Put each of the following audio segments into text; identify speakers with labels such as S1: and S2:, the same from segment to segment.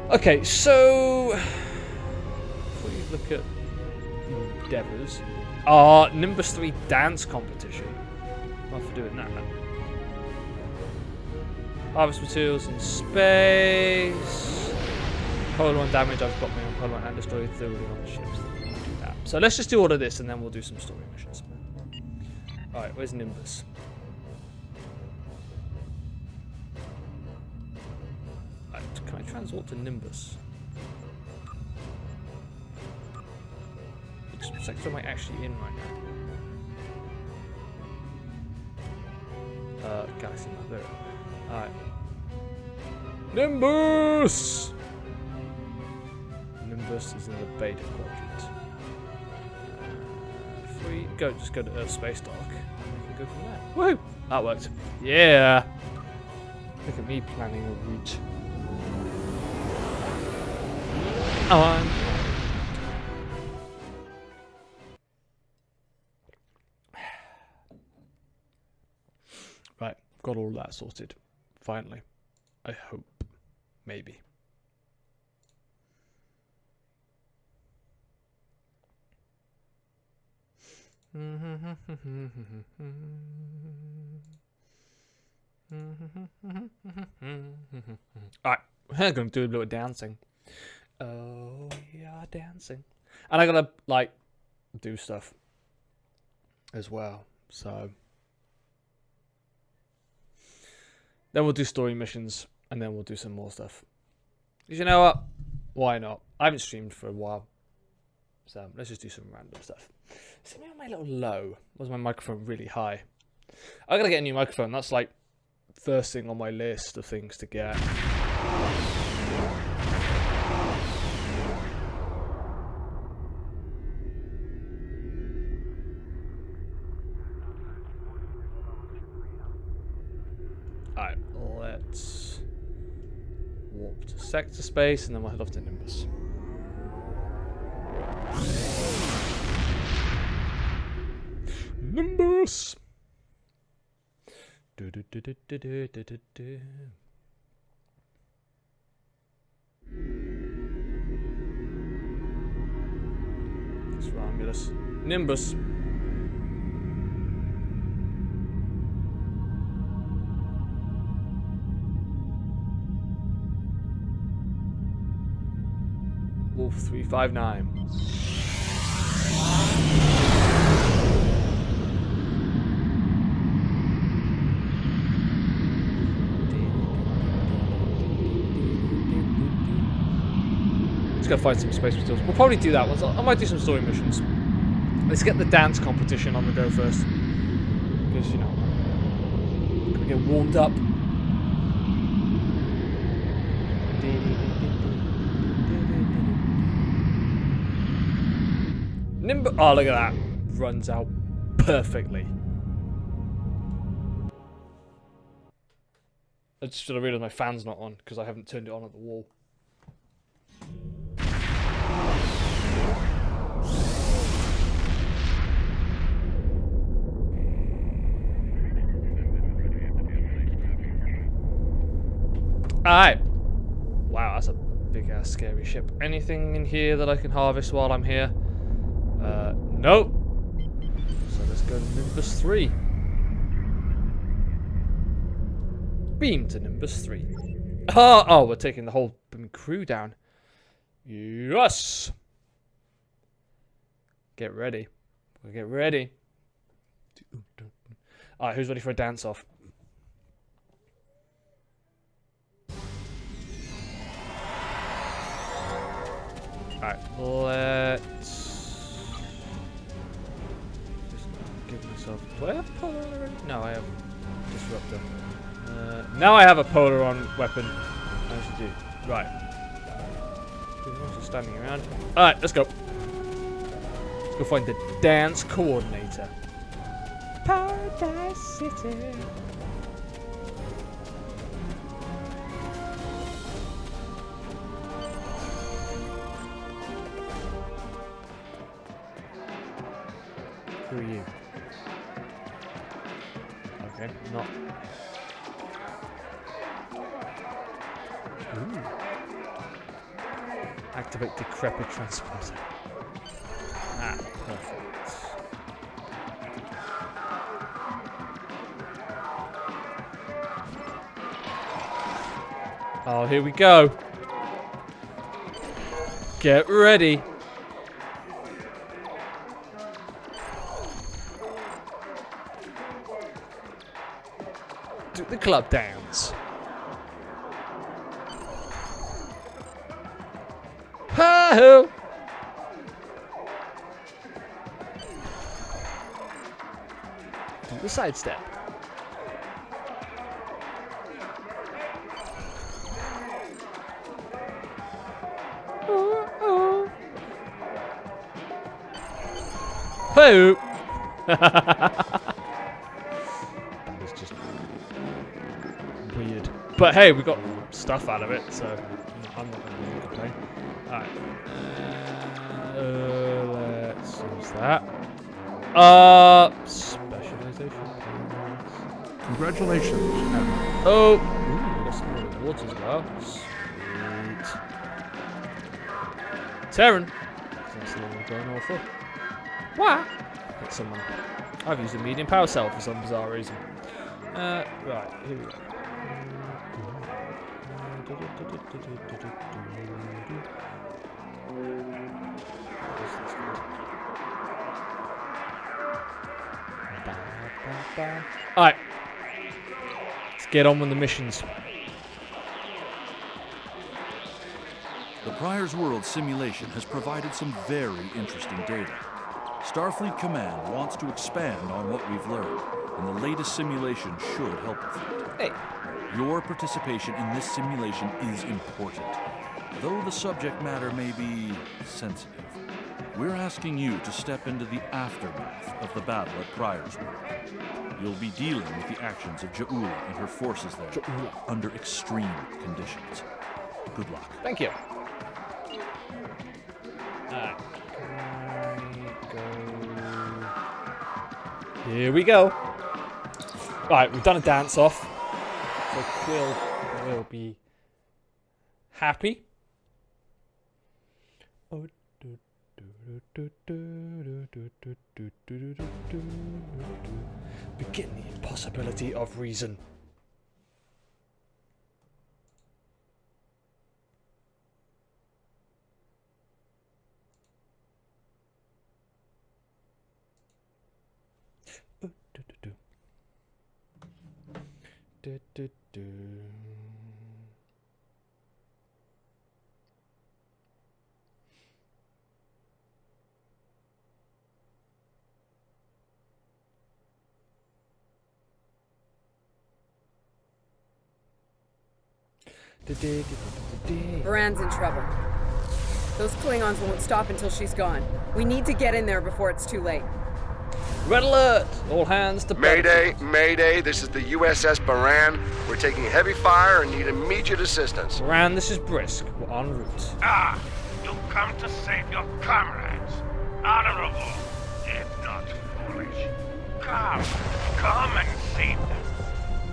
S1: Okay, so if we look at endeavours, Nimbus 3 dance competition. Not for doing that. Harvest materials in space. Polar on damage. I've got me on polar and destroy thoroughly on the ships. Do that. So let's just do all of this and then we'll do some story missions. Alright, where's Nimbus? Right, can I transport to Nimbus? Which sector am I actually in right now? Galaxy map there. Alright. Nimbus! Nimbus is in the beta quadrant. If we just go to Earth Space Dock, and we can go from there. Woohoo! That worked. Yeah! Look at me planning a route. Oh, right, got all that sorted. Finally. I hope. Maybe. Alright, we're gonna do a little dancing. Oh yeah, dancing. And I gotta like do stuff as well. So then we'll do story missions and then we'll do some more stuff. Because you know what? Why not? I haven't streamed for a while. So let's just do some random stuff. See me on my little low. Was my microphone really high? I gotta get a new microphone. That's like first thing on my list of things to get. Alright, let's warp to sector space and then we'll head off to Nimbus. Nimbus! Do, do, do, do, do, do, do, do, do. It's Romulus. Nimbus. Wolf 359. Let's go find some space materials. We'll probably do that once. I might do some story missions. Let's get the dance competition on the go first. Because, you know, gotta get warmed up. Oh, look at that. Runs out perfectly. I just realised my fan's not on because I haven't turned it on at the wall. Alright. Wow, that's a big ass scary ship. Anything in here that I can harvest while I'm here? Nope. So let's go to Nimbus 3. Beam to Nimbus 3. Oh, we're taking the whole crew down. Yes! Get ready. We'll get ready. Alright, who's ready for a dance-off? Alright, let's just give myself. Do I have polar already? No, I have disruptor. Now I have a polar on weapon. I should do. Right. Everyone's just standing around. Alright, let's go. Let's go find the dance coordinator. Paradise City. Who are you? Okay, not. Ooh. Activate decrepit transporter. Ah, perfect. Oh, here we go. Get ready. Do the club dance. Ho! Do the sidestep. Ho! That was just weird. But hey, we got stuff out of it, so I'm not going to really complain. Alright. Let's use that. Specialization.
S2: Congratulations, Admiral.
S1: Oh! Ooh, we got some more rewards as well. Sweet. Terran. That's the one we're going all for. What? Hit someone. I've used a medium power cell for some bizarre reason. Right, here we go. Alright. Let's get on with the missions.
S3: The Prior's World simulation has provided some very interesting data. Starfleet Command wants to expand on what we've learned, and the latest simulation should help with it.
S1: Hey.
S3: Your participation in this simulation is important. Though the subject matter may be sensitive, we're asking you to step into the aftermath of the battle at Prior's World. You'll be dealing with the actions of Ja'ula and her forces there under extreme conditions. Good luck.
S1: Thank you. Here we go. Right, we've done a dance off. So Quill will be happy. Begin the impossibility of reason.
S4: Baran's in trouble. Those Klingons won't stop until she's gone. We need to get in there before it's too late.
S1: Red alert! All hands to
S5: Mayday, Mayday, this is the USS Baran. We're taking heavy fire and need immediate assistance.
S1: Baran, this is Brisk. We're en route.
S6: Ah, you've come to save your comrades. Honorable, if not foolish. Come and save them.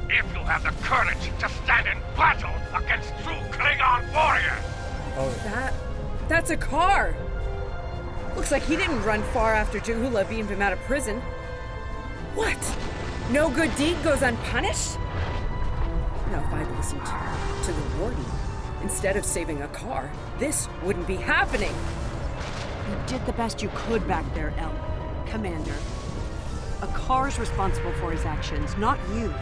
S6: If you have the courage to stand in battle against true Klingon warriors.
S1: Oh,
S4: That's a car! Looks like he didn't run far after Ja'ula beamed him out of prison. What? No good deed goes unpunished? Now, if I'd listened to the warden instead of saving a car, this wouldn't be happening.
S7: You did the best you could back there, El. Commander. A car's responsible for his actions, not you.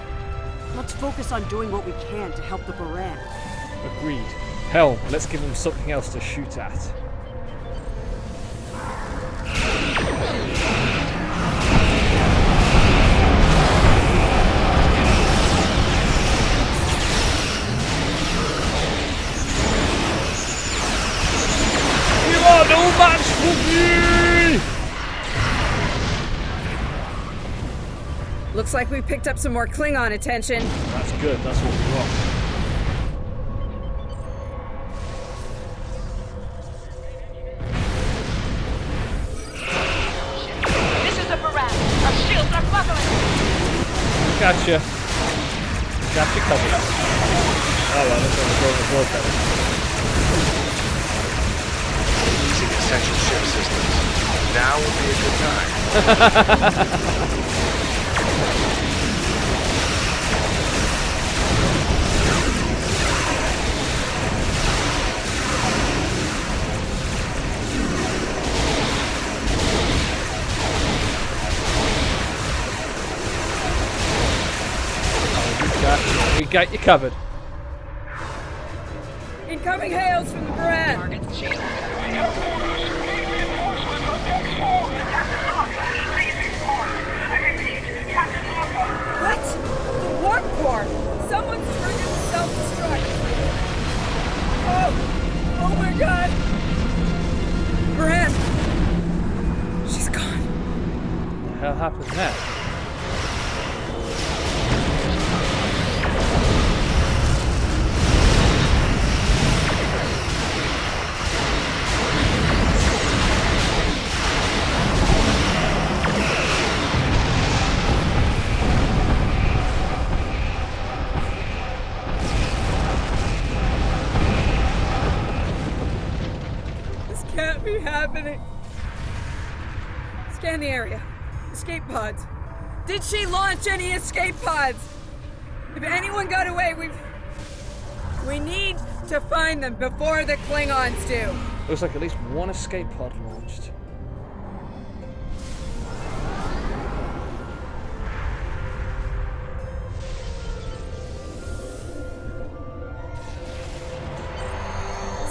S7: Let's focus on doing what we can to help the Baran.
S1: agreed. Hell, let's give them something else to shoot at. You are no match for me!
S4: Looks like we picked up some more Klingon attention.
S1: That's good, that's what we want.
S8: This is the Baran. Our shields are buckling.
S1: Gotcha. Gotcha covered. Oh well, let's go to the broadcast.
S5: Now would be a good time.
S1: We got you covered.
S4: Incoming hails from the Baran.
S8: Target's shield.
S4: What? The warp core! Someone's triggered self-destruct. Oh my god! Baran! She's gone.
S1: What the hell happened there?
S4: This can't be happening. Scan the area. Escape pods. Did she launch any escape pods? If anyone got away, we need to find them before the Klingons do.
S1: Looks like at least one escape pod launched.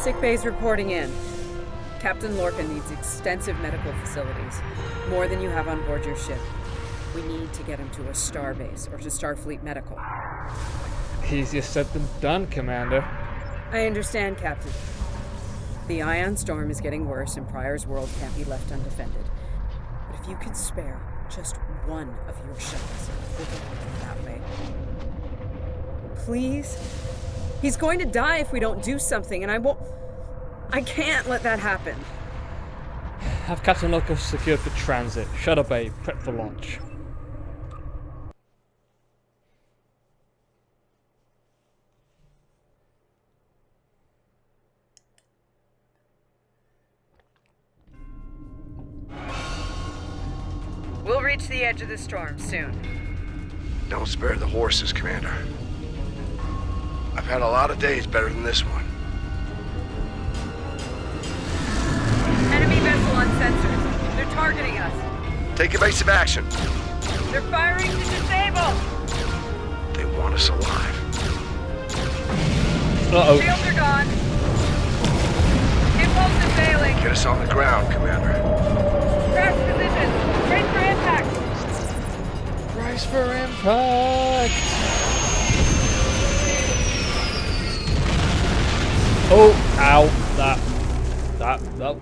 S4: Sick bay's reporting in. Captain Lorca needs extensive medical facilities. More than you have on board your ship. We need to get him to a starbase or to Starfleet Medical.
S1: Easier said than done, Commander.
S4: I understand, Captain. The ion storm is getting worse and Pryor's world can't be left undefended. But if you can spare just one of your shuttles, we'll get him that way. Please? He's going to die if we don't do something, and I can't let that happen.
S1: Have Captain Lorca secured for transit. Shuttle bay, prep for launch.
S4: We'll reach the edge of the storm soon.
S5: Don't spare the horses, Commander. I've had a lot of days better than this one.
S4: Enemy vessel on sensors. They're targeting us.
S5: Take evasive action.
S4: They're firing to disable.
S5: They want us alive.
S1: Uh-oh.
S4: Shields are gone. Impulse is failing.
S5: Get us on the ground, Commander.
S4: Crash position. Brace for impact.
S1: Brace for impact! Oh, ow.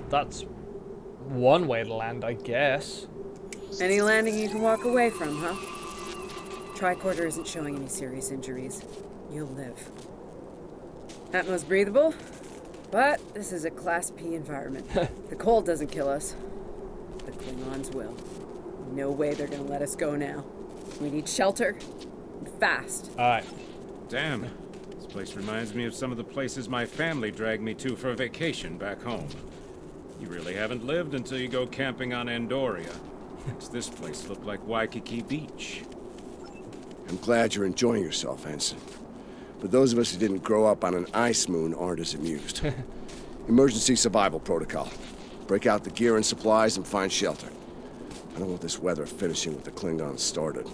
S1: That's one way to land, I guess.
S4: Any landing you can walk away from, huh? Tricorder isn't showing any serious injuries. You'll live. Atmos breathable, but this is a Class P environment. The cold doesn't kill us. The Klingons will. No way they're gonna let us go now. We need shelter. And fast.
S1: Alright.
S2: Damn. This place reminds me of some of the places my family dragged me to for a vacation back home. You really haven't lived until you go camping on Andoria. Makes this place look like Waikiki Beach.
S5: I'm glad you're enjoying yourself, Ensign. But those of us who didn't grow up on an ice moon aren't as amused. Emergency survival protocol. Break out the gear and supplies and find shelter. I don't want this weather finishing with the Klingons started.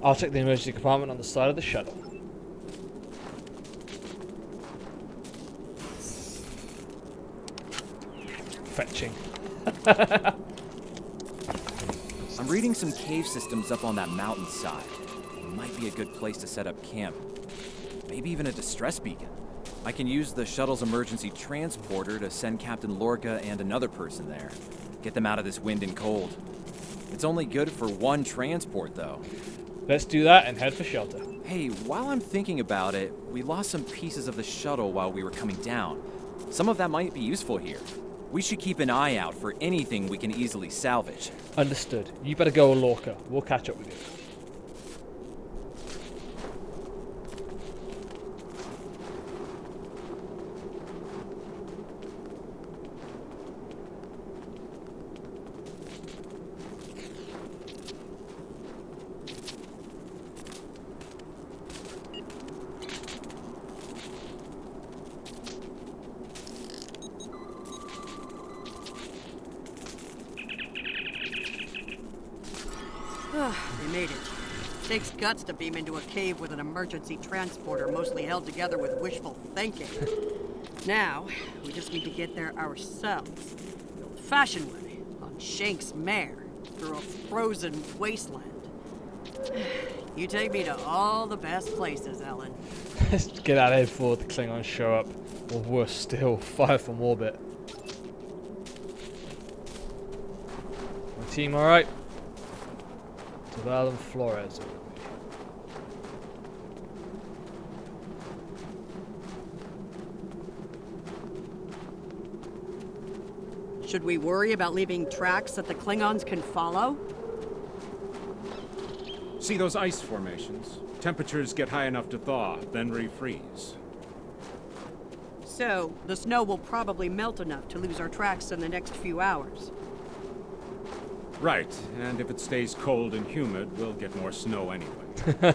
S1: I'll check the emergency compartment on the side of the shuttle. Fetching.
S9: I'm reading some cave systems up on that mountainside. It might be a good place to set up camp. Maybe even a distress beacon. I can use the shuttle's emergency transporter to send Captain Lorca and another person there. Get them out of this wind and cold. It's only good for one transport, though.
S1: Let's do that and head for shelter.
S9: Hey, while I'm thinking about it, we lost some pieces of the shuttle while we were coming down. Some of that might be useful here. We should keep an eye out for anything we can easily salvage.
S1: Understood. You better go, Lorca. We'll catch up with you.
S7: They made it. Takes guts to beam into a cave with an emergency transporter mostly held together with wishful thinking. Now, we just need to get there ourselves. The old-fashioned way, on Shank's mare, through a frozen wasteland. You take me to all the best places, Ellen.
S1: Let's get out of here before the Klingons show up. Or worse still, fire from orbit. My team alright? Taval and Flores.
S7: Should we worry about leaving tracks that the Klingons can follow?
S2: See those ice formations? Temperatures get high enough to thaw, then refreeze.
S7: So, the snow will probably melt enough to lose our tracks in the next few hours.
S2: Right, and if it stays cold and humid, we'll get more snow anyway.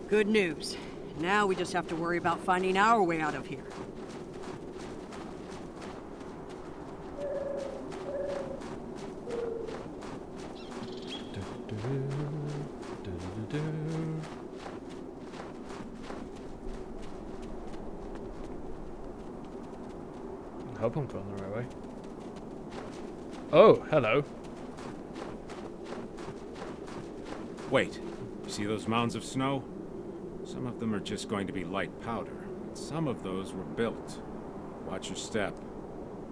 S7: Good news. Now we just have to worry about finding our way out of here.
S1: I hope I'm going the right way. Oh, hello.
S2: Wait, you see those mounds of snow? Some of them are just going to be light powder. And some of those were built. Watch your step.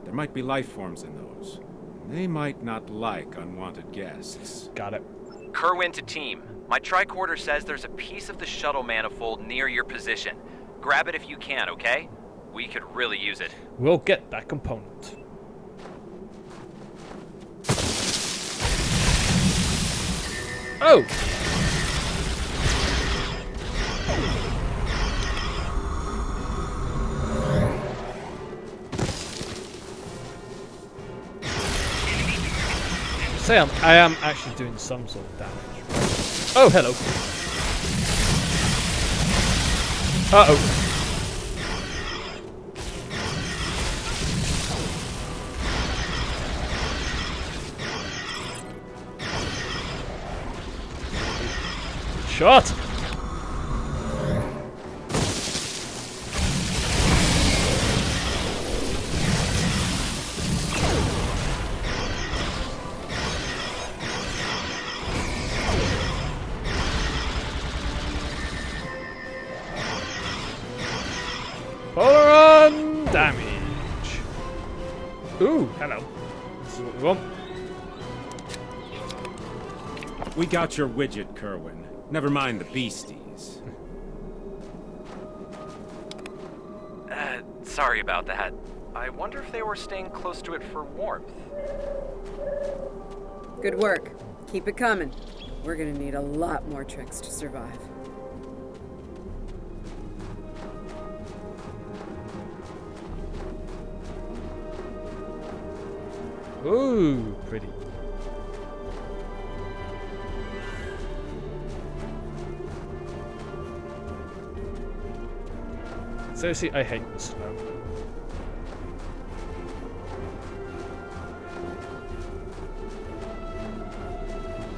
S2: There might be life forms in those. They might not like unwanted guests.
S1: Got it.
S9: Kerwin to team. My tricorder says there's a piece of the shuttle manifold near your position. Grab it if you can, okay? We could really use it.
S1: We'll get that component. Oh! I am actually doing some sort of damage. Oh, hello. Uh-oh. Shot! Polar-on damage. Ooh, hello. This is what we want.
S2: We got your widget, Kerwin. Never mind the beasties.
S9: Sorry about that. I wonder if they were staying close to it for warmth.
S4: Good work. Keep it coming. We're gonna need a lot more tricks to survive.
S1: Ooh, pretty. Seriously, I hate the snow.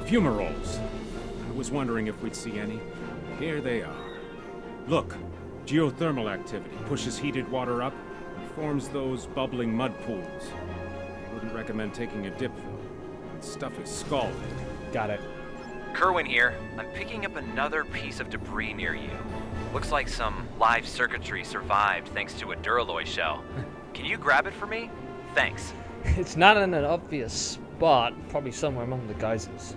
S2: Fumaroles. I was wondering if we'd see any. Here they are. Look, geothermal activity pushes heated water up and forms those bubbling mud pools. I wouldn't recommend taking a dip though. That stuff is scalding.
S1: Got it.
S9: Kerwin here. I'm picking up another piece of debris near you. Looks like some live circuitry survived thanks to a Duralloy shell. Can you grab it for me? Thanks.
S1: It's not in an obvious spot, probably somewhere among the geysers.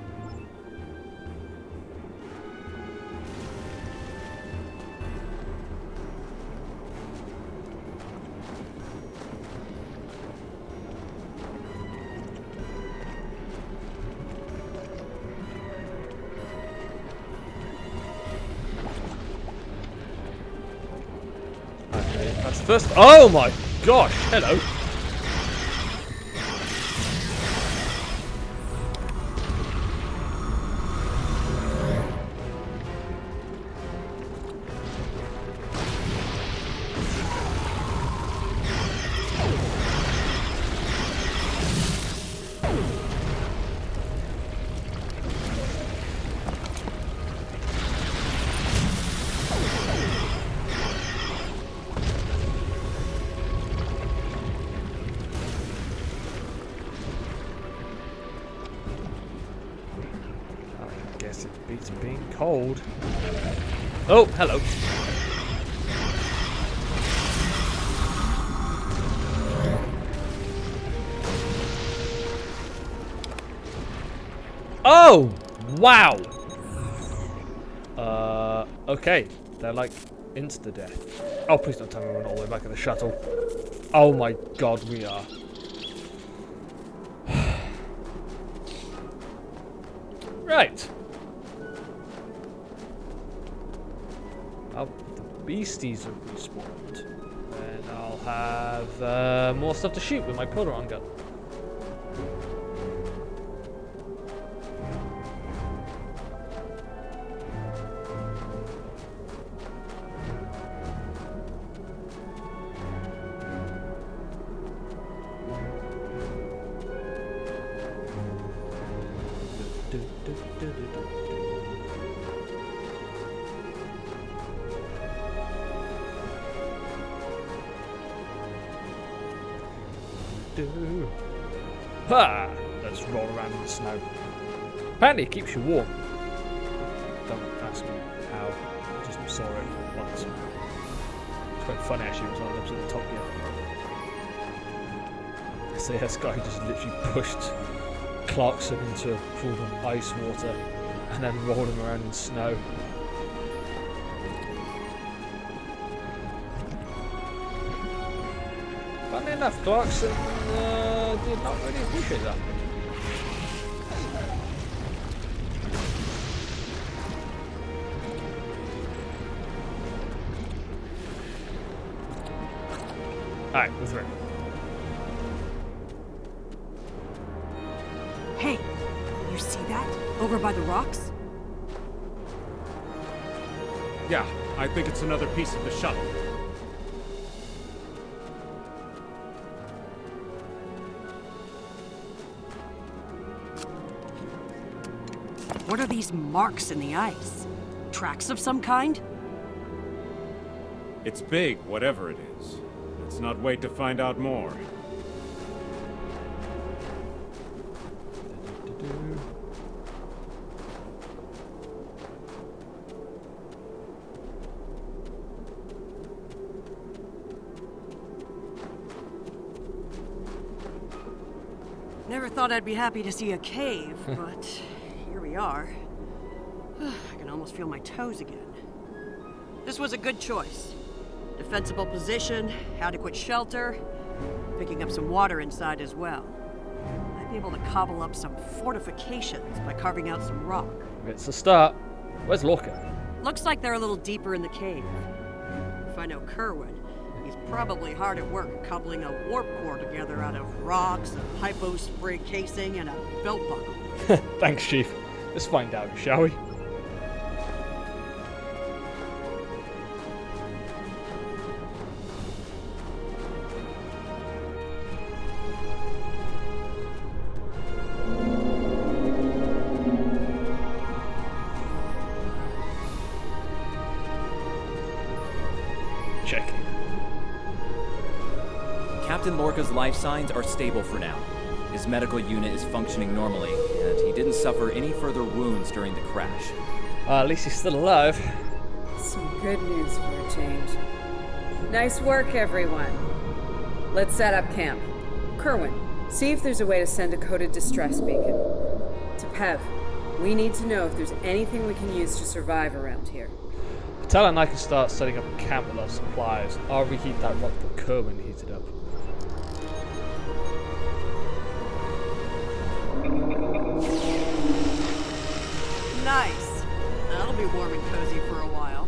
S1: That's the first. Oh my gosh! Hello. cold. Oh, hello. Oh! Wow! Okay. They're like insta-death. Oh, please don't tell me we're not all the way back in the shuttle. Oh my god, we are. Right. Well, the beasties have respawned. Then I'll have more stuff to shoot with my Proton gun. Ha! Let's roll around in the snow. Apparently it keeps you warm. Don't ask me how. I just saw it once. It's quite funny actually, it was on an episode of Top Gear. SAS guy just literally pushed Clarkson into a pool of ice water and then rolled him around in snow. Funny enough, Clarkson did not really appreciate that. Alright, we're through.
S7: Hey, you see that? Over by the rocks?
S2: Yeah, I think it's another piece of the shuttle.
S7: What are these marks in the ice? Tracks of some kind?
S2: It's big, whatever it is. Let's not wait to find out more.
S7: Never thought I'd be happy to see a cave, but here we are. I can almost feel my toes again. This was a good choice. Defensible position, adequate shelter, picking up some water inside as well. Might be able to cobble up some fortifications by carving out some rock.
S1: It's a start. Where's Lorca?
S7: Looks like they're a little deeper in the cave. If I know Kerwin, he's probably hard at work cobbling a warp core together out of rocks, a hypo spray casing, and a belt buckle.
S1: Thanks, Chief. Let's find out, shall we? Checking.
S9: Captain Lorca's life signs are stable for now. His medical unit is functioning normally, and he didn't suffer any further wounds during the crash.
S1: At least he's still alive.
S4: Some good news for a change. Nice work, everyone. Let's set up camp. Kerwin, see if there's a way to send a coded distress beacon. To Pev, we need to know if there's anything we can use to survive around here.
S1: Patel and I can start setting up a camp with our supplies. I'll reheat that rock that Kerwin heated up.
S7: Nice. That'll be warm and cozy for a while.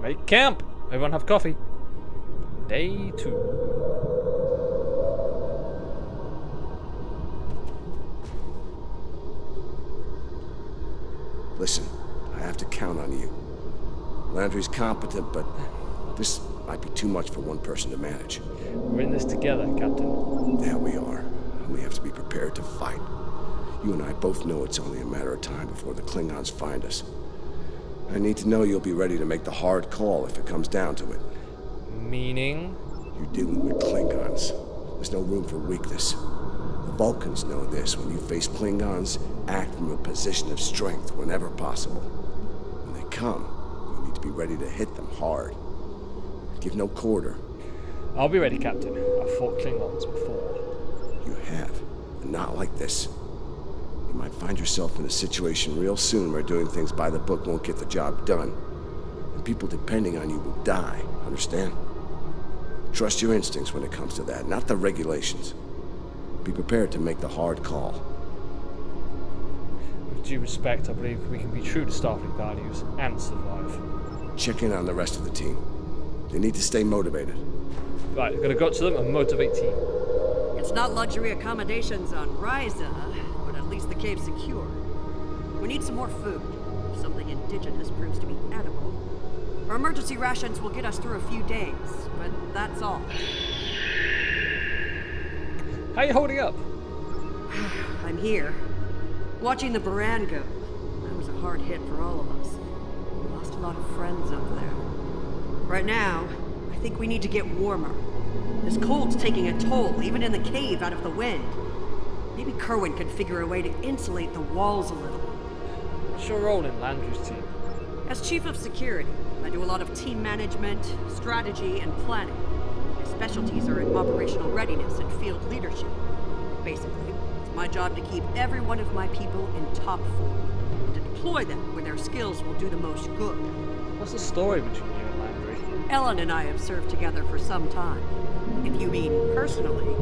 S1: Make camp! Everyone have coffee. Day 2.
S5: Listen, I have to count on you. Landry's competent, but this might be too much for one person to manage.
S1: We're in this together, Captain.
S5: Yeah, we are. We have to be prepared to fight. You and I both know it's only a matter of time before the Klingons find us. I need to know you'll be ready to make the hard call if it comes down to it.
S1: Meaning?
S5: You're dealing with Klingons. There's no room for weakness. The The Vulcans know this. When you face Klingons, act from a position of strength whenever possible. When they come, you need to be ready to hit them hard. Give no quarter.
S1: I'll be ready, Captain. I've fought Klingons before.
S5: You have, but not like this. You might find yourself in a situation real soon where doing things by the book won't get the job done. And people depending on you will die, understand? Trust your instincts when it comes to that, not the regulations. Be prepared to make the hard call.
S1: With due respect, I believe we can be true to Starfleet values and survive.
S5: Check in on the rest of the team. They need to stay motivated.
S1: Right, we've got to go to them and motivate team.
S7: It's not luxury accommodations on Ryza, but at least the cave's secure. We need some more food. If something indigenous proves to be edible. Our emergency rations will get us through a few days, but that's all.
S1: How you holding up?
S7: I'm here. Watching the Baran go. That was a hard hit for all of us. We lost a lot of friends up there. Right now, I think we need to get warmer. This cold's taking a toll, even in the cave out of the wind. Maybe Kerwin could figure a way to insulate the walls a little.
S1: What's your role in Landry's team?
S7: As Chief of Security, I do a lot of team management, strategy, and planning. My specialties are in operational readiness and field leadership. Basically, it's my job to keep every one of my people in top form, and to deploy them where their skills will do the most good.
S1: What's the story between you and Landry?
S7: Ellen and I have served together for some time. If you mean personally,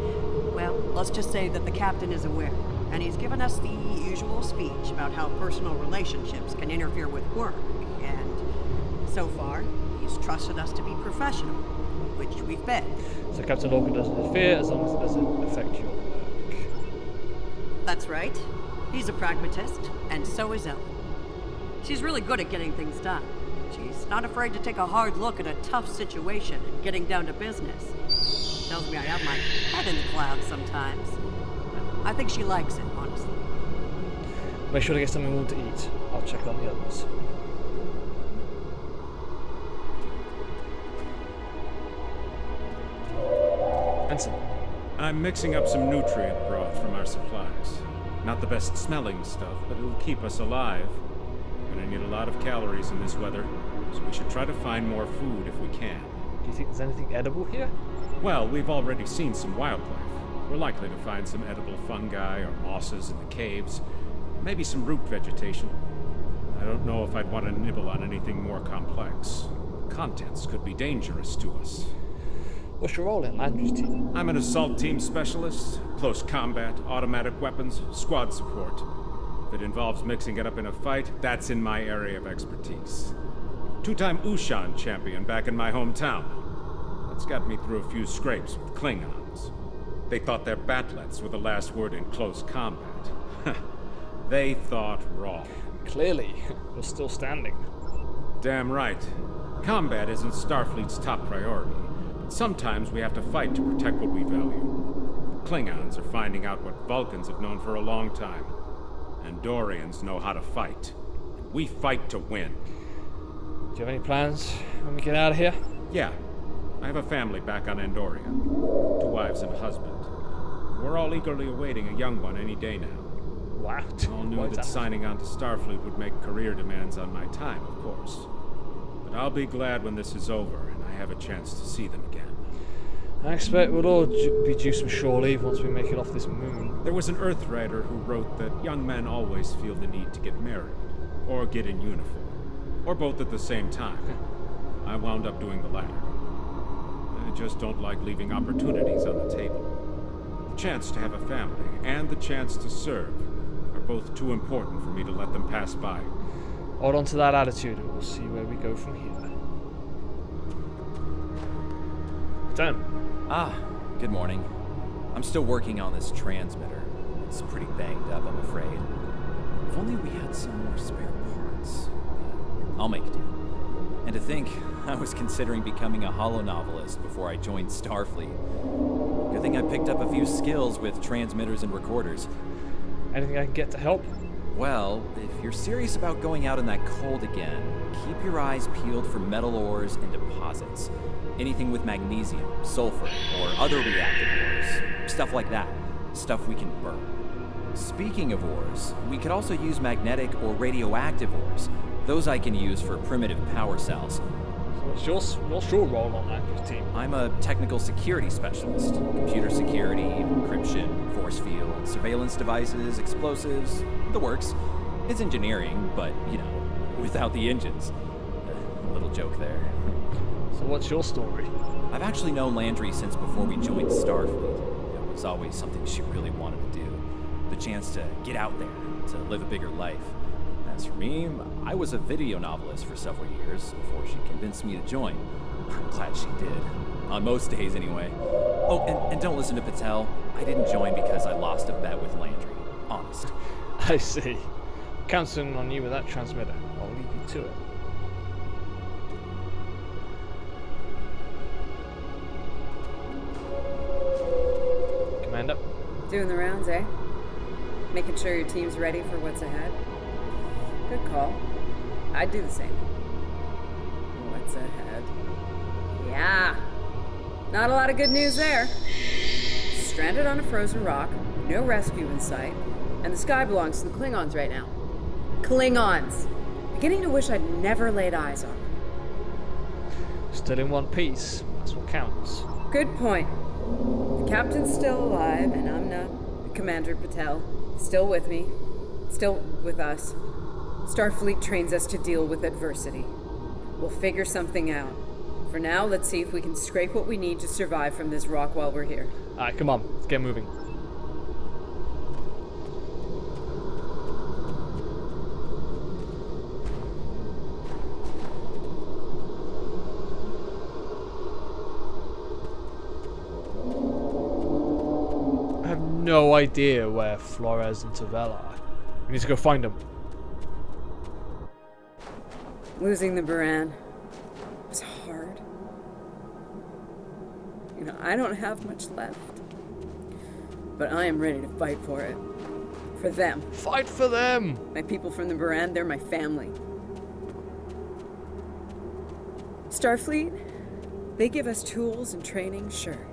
S7: well, let's just say that the captain is aware, and he's given us the usual speech about how personal relationships can interfere with work, and so far, he's trusted us to be professional, which we've been.
S1: So Captain Lorcan doesn't interfere as long as it doesn't affect your work.
S7: That's right. He's a pragmatist, and so is Ellen. She's really good at getting things done. She's not afraid to take a hard look at a tough situation and getting down to business. Tells me I have my head in the clouds sometimes. But I think she likes it, honestly.
S1: Make sure to get something warm to eat. I'll check on the others. Ensign.
S2: I'm mixing up some nutrient broth from our supplies. Not the best smelling stuff, but it'll keep us alive. Gonna need a lot of calories in this weather, so we should try to find more food if we can.
S1: Do you think there's anything edible here?
S2: Well, we've already seen some wildlife. We're likely to find some edible fungi or mosses in the caves. Maybe some root vegetation. I don't know if I'd want to nibble on anything more complex. Contents could be dangerous to us.
S1: What's your role in Landry's team?
S2: I'm an assault team specialist, close combat, automatic weapons, squad support. If it involves mixing it up in a fight, that's in my area of expertise. Two-time Ushan champion back in my hometown. That's got me through a few scrapes with Klingons. They thought their batlets were the last word in close combat. They thought wrong.
S1: Clearly, we're still standing.
S2: Damn right. Combat isn't Starfleet's top priority, but sometimes we have to fight to protect what we value. Klingons are finding out what Vulcans have known for a long time. Andorians know how to fight. We fight to win.
S1: Do you have any plans when we get out of here?
S2: Yeah. I have a family back on Andoria. 2 wives and a husband. We're all eagerly awaiting a young one any day now.
S1: Wow.
S2: All knew that signing on to Starfleet would make career demands on my time, of course. But I'll be glad when this is over and I have a chance to see them again.
S1: I expect we'll all be due some shore leave once we make it off this moon.
S2: There was an Earthrider who wrote that young men always feel the need to get married, or get in uniform, or both at the same time. I wound up doing the latter. I just don't like leaving opportunities on the table. The chance to have a family and the chance to serve are both too important for me to let them pass by.
S1: Hold on to that attitude and we'll see where we go from here. Lieutenant.
S9: Ah, good morning. I'm still working on this transmitter. It's pretty banged up, I'm afraid. If only we had some more spare parts. I'll make do. And to think, I was considering becoming a holonovelist before I joined Starfleet. Good thing I picked up a few skills with transmitters and recorders.
S1: Anything I can get to help?
S9: Well, if you're serious about going out in that cold again, keep your eyes peeled for metal ores and deposits. Anything with magnesium, sulfur, or other reactive ores. Stuff like that. stuff we can burn. Speaking of ores, we could also use magnetic or radioactive ores. Those I can use for primitive power cells.
S1: So what's your role on that team?
S9: I'm a technical security specialist. Computer security, encryption, force field, surveillance devices, explosives, the works. It's engineering, but, you know, without the engines. Little joke there.
S1: So what's your story?
S9: I've actually known Landry since before we joined Starfleet. It was always something she really wanted to do. The chance to get out there, to live a bigger life. As for me, I was a video novelist for several years before she convinced me to join. I'm glad she did. On most days, anyway. Oh, and don't listen to Patel. I didn't join because I lost a bet with Landry. Honest.
S1: I see. Counting on you with that transmitter. I'll leave you to it. Commander?
S4: Doing the rounds, eh? Making sure your team's ready for what's ahead. Good call. I'd do the same. What's ahead? Yeah. Not a lot of good news there. Stranded on a frozen rock, no rescue in sight, and the sky belongs to the Klingons right now. Klingons! Beginning to wish I'd never laid eyes on them.
S1: Still in one piece. That's what counts.
S4: Good point. The captain's still alive, and I'm not. Commander Patel. Still with me. Still with us. Starfleet trains us to deal with adversity. We'll figure something out. For now, let's see if we can scrape what we need to survive from this rock while we're here.
S1: Alright, come on. Let's get moving. I have no idea where Flores and Tavell are. We need to go find them.
S4: Losing the Baran was hard. You know, I don't have much left. But I am ready to fight for it. For them.
S1: Fight for them!
S4: My people from the Baran, they're my family. Starfleet, they give us tools and training, sure.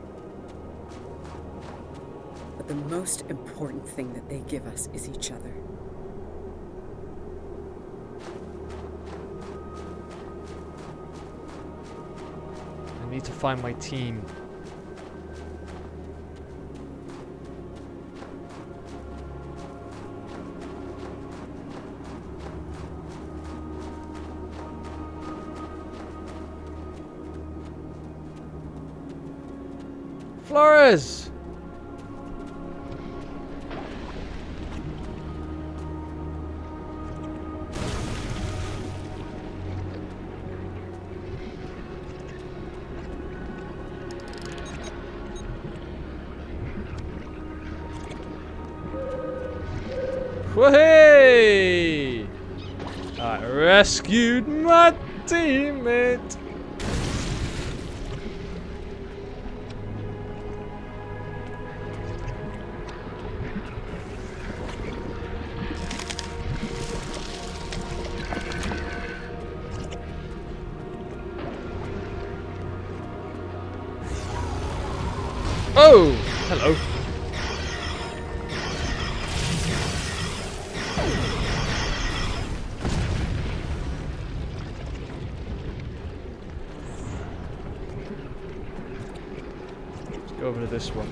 S4: But the most important thing that they give us is each other.
S1: I need to find my team. Flores! Whoa-hey! I rescued my teammate! Oh! Hello. Let's go over to this one.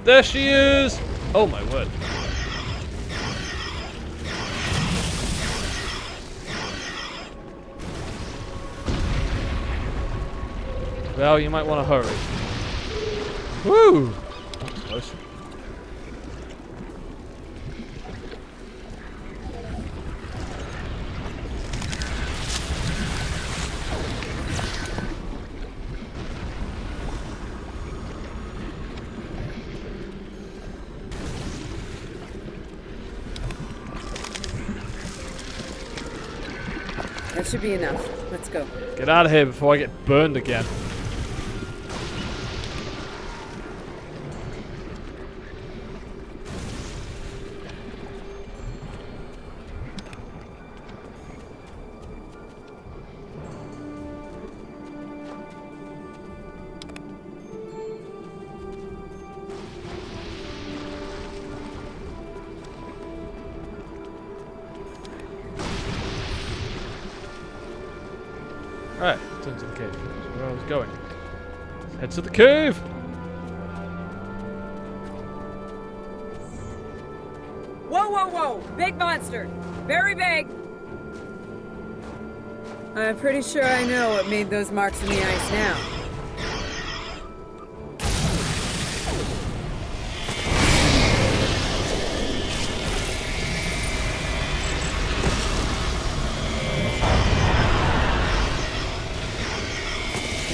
S1: There she is! Oh my word. Well, you might want to hurry. Woo! That was close.
S4: That should be enough. Let's go.
S1: Get out of here before I get burned again. Alright, turn to the cave. That's where I was going. Let's head to the cave!
S4: Whoa, whoa, whoa! Big monster! Very big! I'm pretty sure I know what made those marks in the ice now.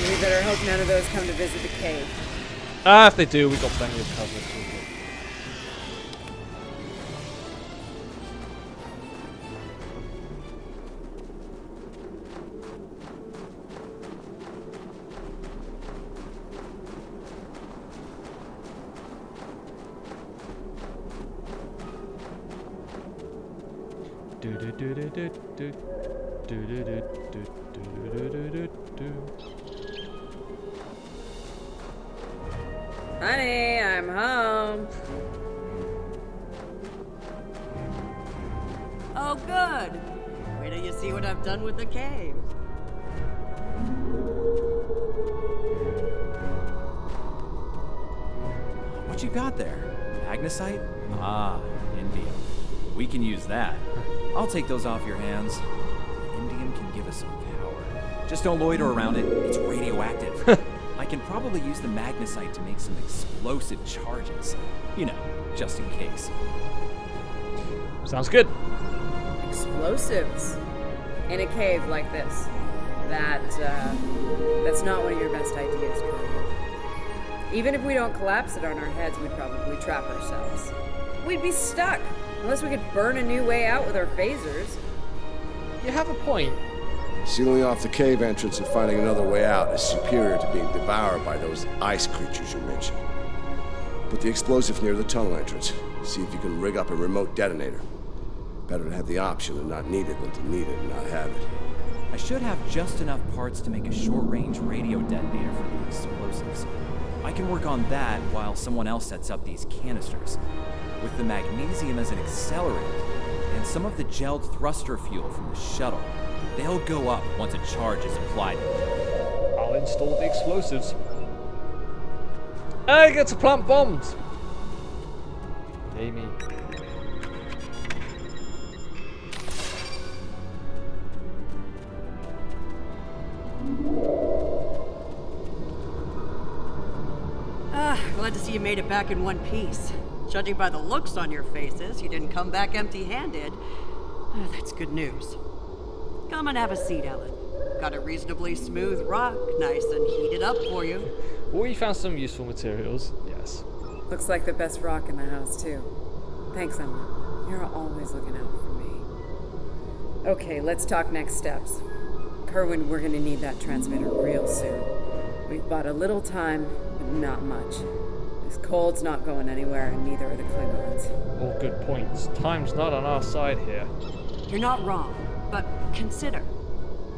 S4: We better hope none of those come to visit the cave.
S1: Ah, if they do, we got plenty of cover. So we're good. Do do do do do do do do do do do do do do.
S4: Honey, I'm home.
S7: Oh, good. Wait till you see what I've done with the cave.
S9: What you got there? Magnesite? Ah, indium. We can use that. I'll take those off your hands. Indium can give us some power. Just don't loiter around it. It's radioactive. I can probably use the magnesite to make some explosive charges. You know, just in case.
S1: Sounds good.
S4: Explosives in a cave like this. That's not one of your best ideas, Colonel. Even if we don't collapse it on our heads, we'd probably trap ourselves. We'd be stuck unless we could burn a new way out with our phasers.
S1: You have a point.
S5: Sealing off the cave entrance and finding another way out is superior to being devoured by those ice creatures you mentioned. Put the explosive near the tunnel entrance. See if you can rig up a remote detonator. Better to have the option and not need it than to need it and not have it.
S9: I should have just enough parts to make a short-range radio detonator for the explosives. I can work on that while someone else sets up these canisters. With the magnesium as an accelerant, and some of the gelled thruster fuel from the shuttle, they'll go up once a charge is applied.
S1: I'll install the explosives. I get to plant bombs. Amy.
S7: Glad to see you made it back in one piece. Judging by the looks on your faces, you didn't come back empty-handed. That's good news. Come and have a seat, Ellen. Got a reasonably smooth rock, nice and heated up for you.
S1: We found some useful materials. Yes.
S4: Looks like the best rock in the house, too. Thanks, Emma. You're always looking out for me. Okay, let's talk next steps. Kerwin, we're gonna need that transmitter real soon. We've bought a little time, but not much. This cold's not going anywhere, and neither are the Klingons.
S1: All good points. Time's not on our side here.
S7: You're not wrong, but consider.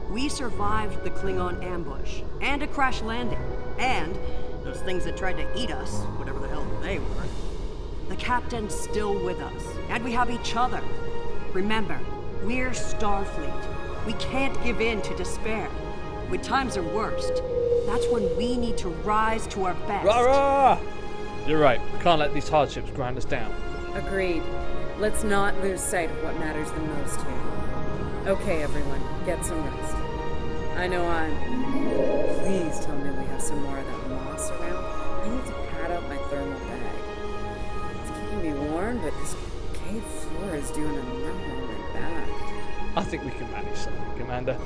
S7: We survived the Klingon ambush, and a crash landing, and those things that tried to eat us, whatever the hell they were. The captain's still with us, and we have each other. Remember, we're Starfleet. We can't give in to despair. When times are worst, that's when we need to rise to our best.
S1: Rah-rah! You're right. We can't let these hardships grind us down.
S4: Agreed. Let's not lose sight of what matters the most here. Okay, everyone, get some rest. I know I'm... Please tell me we have some more of that moss around. I need to pad out my thermal bag. It's keeping me warm, but this cave floor is doing a number on my back.
S1: I think we can manage something, Commander.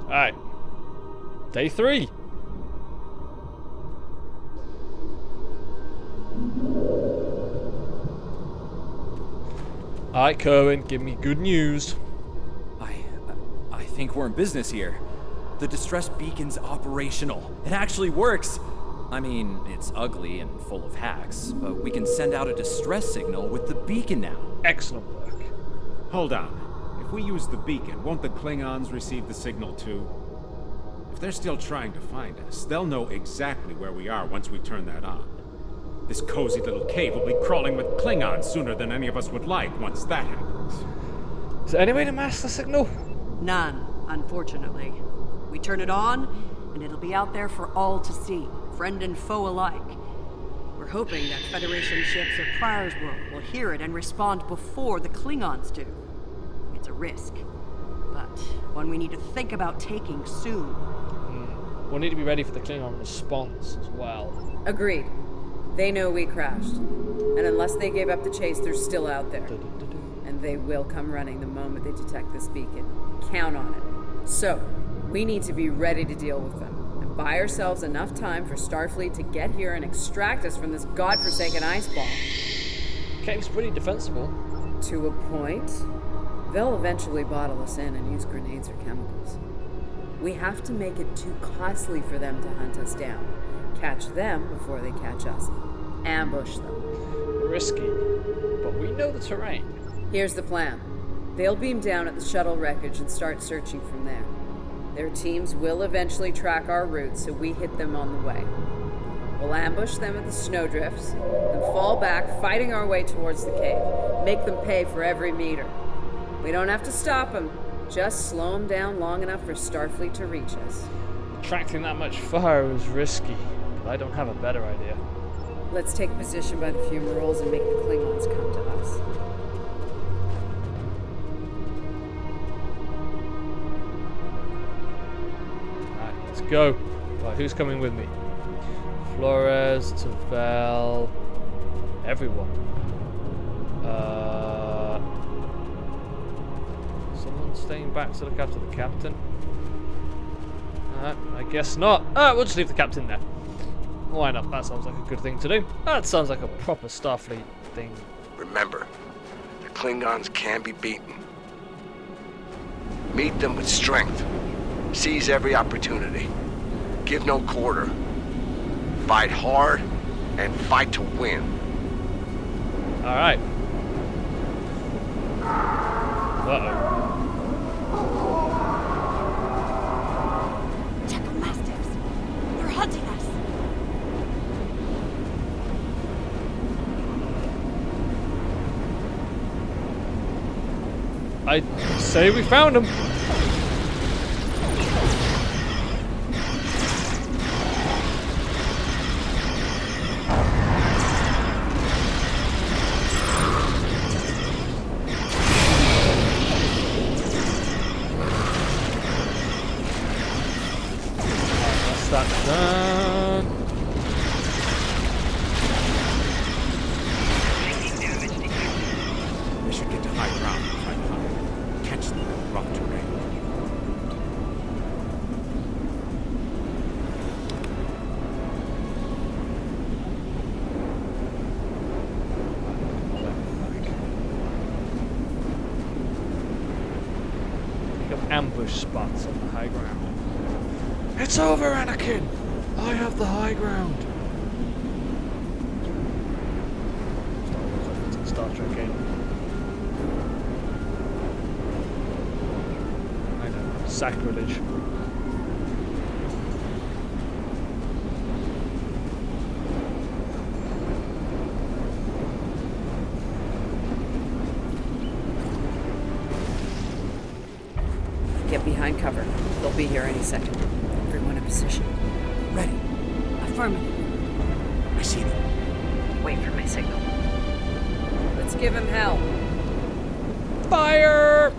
S1: Alright. Day 3. Alright, Kerwin, give me good news.
S9: I think we're in business here. The distress beacon's operational. It actually works. I mean, it's ugly and full of hacks, but we can send out a distress signal with the beacon now.
S1: Excellent work.
S2: Hold on. If we use the beacon, won't the Klingons receive the signal too? If they're still trying to find us, they'll know exactly where we are once we turn that on. This cozy little cave will be crawling with Klingons sooner than any of us would like once that happens.
S1: Is there any way to mask the signal?
S7: None, unfortunately. We turn it on, and it'll be out there for all to see, friend and foe alike. We're hoping that Federation ships or Prior's World will hear it and respond before the Klingons do. It's a risk, but one we need to think about taking soon.
S1: We'll need to be ready for the Klingon response as well.
S4: Agreed. They know we crashed. And unless they gave up the chase, they're still out there. And they will come running the moment they detect this beacon. Count on it. So, we need to be ready to deal with them. And buy ourselves enough time for Starfleet to get here and extract us from this godforsaken ice ball.
S1: Cave's pretty defensible.
S4: To a point. They'll eventually bottle us in and use grenades or chemicals. We have to make it too costly for them to hunt us down. Catch them before they catch us. Ambush them.
S1: Risky, but we know the terrain.
S4: Here's the plan. They'll beam down at the shuttle wreckage and start searching from there. Their teams will eventually track our route, so we hit them on the way. We'll ambush them at the snowdrifts, then fall back, fighting our way towards the cave. Make them pay for every meter. We don't have to stop them, just slow them down long enough for Starfleet to reach us.
S1: Attracting that much fire is risky, but I don't have a better idea.
S4: Let's take position by the fumaroles and make the Klingons come to us.
S1: Alright, let's go. Right, who's coming with me? Flores, Tavel, everyone. Someone staying back to look after the captain? I guess not. We'll just leave the captain there. Why not? That sounds like a good thing to do. That sounds like a proper Starfleet thing.
S5: Remember, the Klingons can be beaten. Meet them with strength. Seize every opportunity. Give no quarter. Fight hard and fight to win.
S1: Alright. Uh-oh.
S7: Check the masters. They're hunting us.
S1: I'd say we found him. That's done.
S2: They should get to high ground and find out. Catch them in rough terrain.
S1: Pick up ambush spots on the high ground. It's over, Anakin! I have the high ground. Star Trek game. I know, sacrilege.
S4: Get behind cover. They'll be here any second. Everyone in position.
S7: Ready. Affirmative.
S2: I see them.
S4: Wait for my signal. Let's give him hell.
S1: Fire!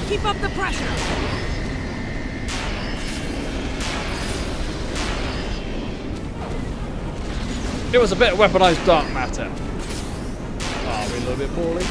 S7: Keep up the pressure.
S1: It was a bit of weaponized dark matter. Are we a little bit poorly?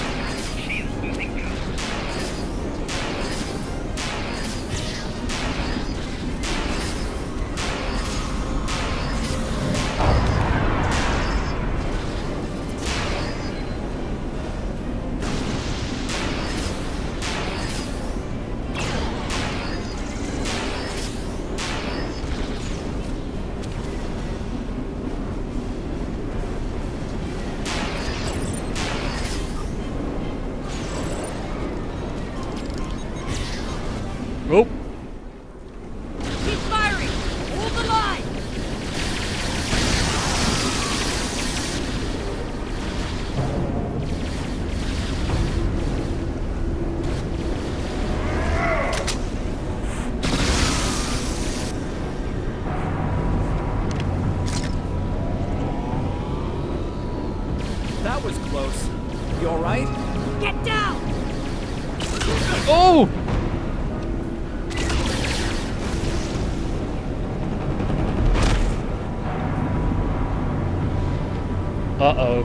S1: Uh-oh.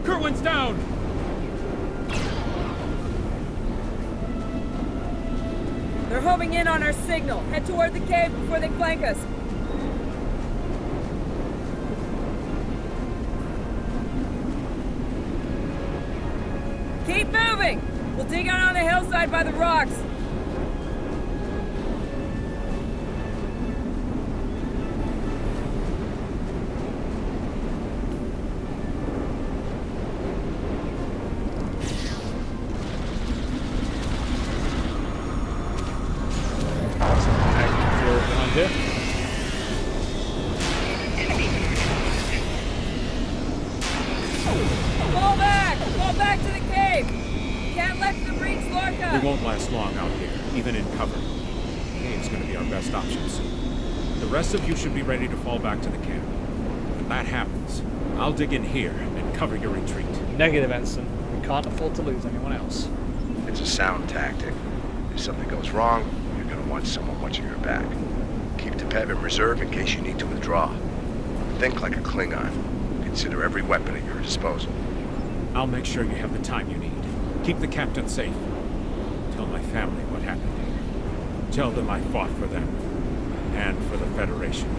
S2: Kerwin's down!
S4: They're homing in on our signal. Head toward the cave before they flank us. Keep moving! We'll dig out on the hillside by the rocks.
S1: Behind here.
S4: Fall back! Fall back to the cave! Can't let them reach Lorca!
S2: We won't last long out here, even in cover. Cave's gonna be our best option soon. The rest of you should be ready to fall back to the camp. When that happens, I'll dig in here and cover your retreat.
S1: Negative, Ensign. We can't afford to lose anyone else.
S5: It's a sound tactic. If something goes wrong, you're gonna want someone watching your back. Keep the pet in reserve in case you need to withdraw. Think like a Klingon. Consider every weapon at your disposal.
S2: I'll make sure you have the time you need. Keep the captain safe. Tell my family what happened here. Tell them I fought for them. And for the Federation.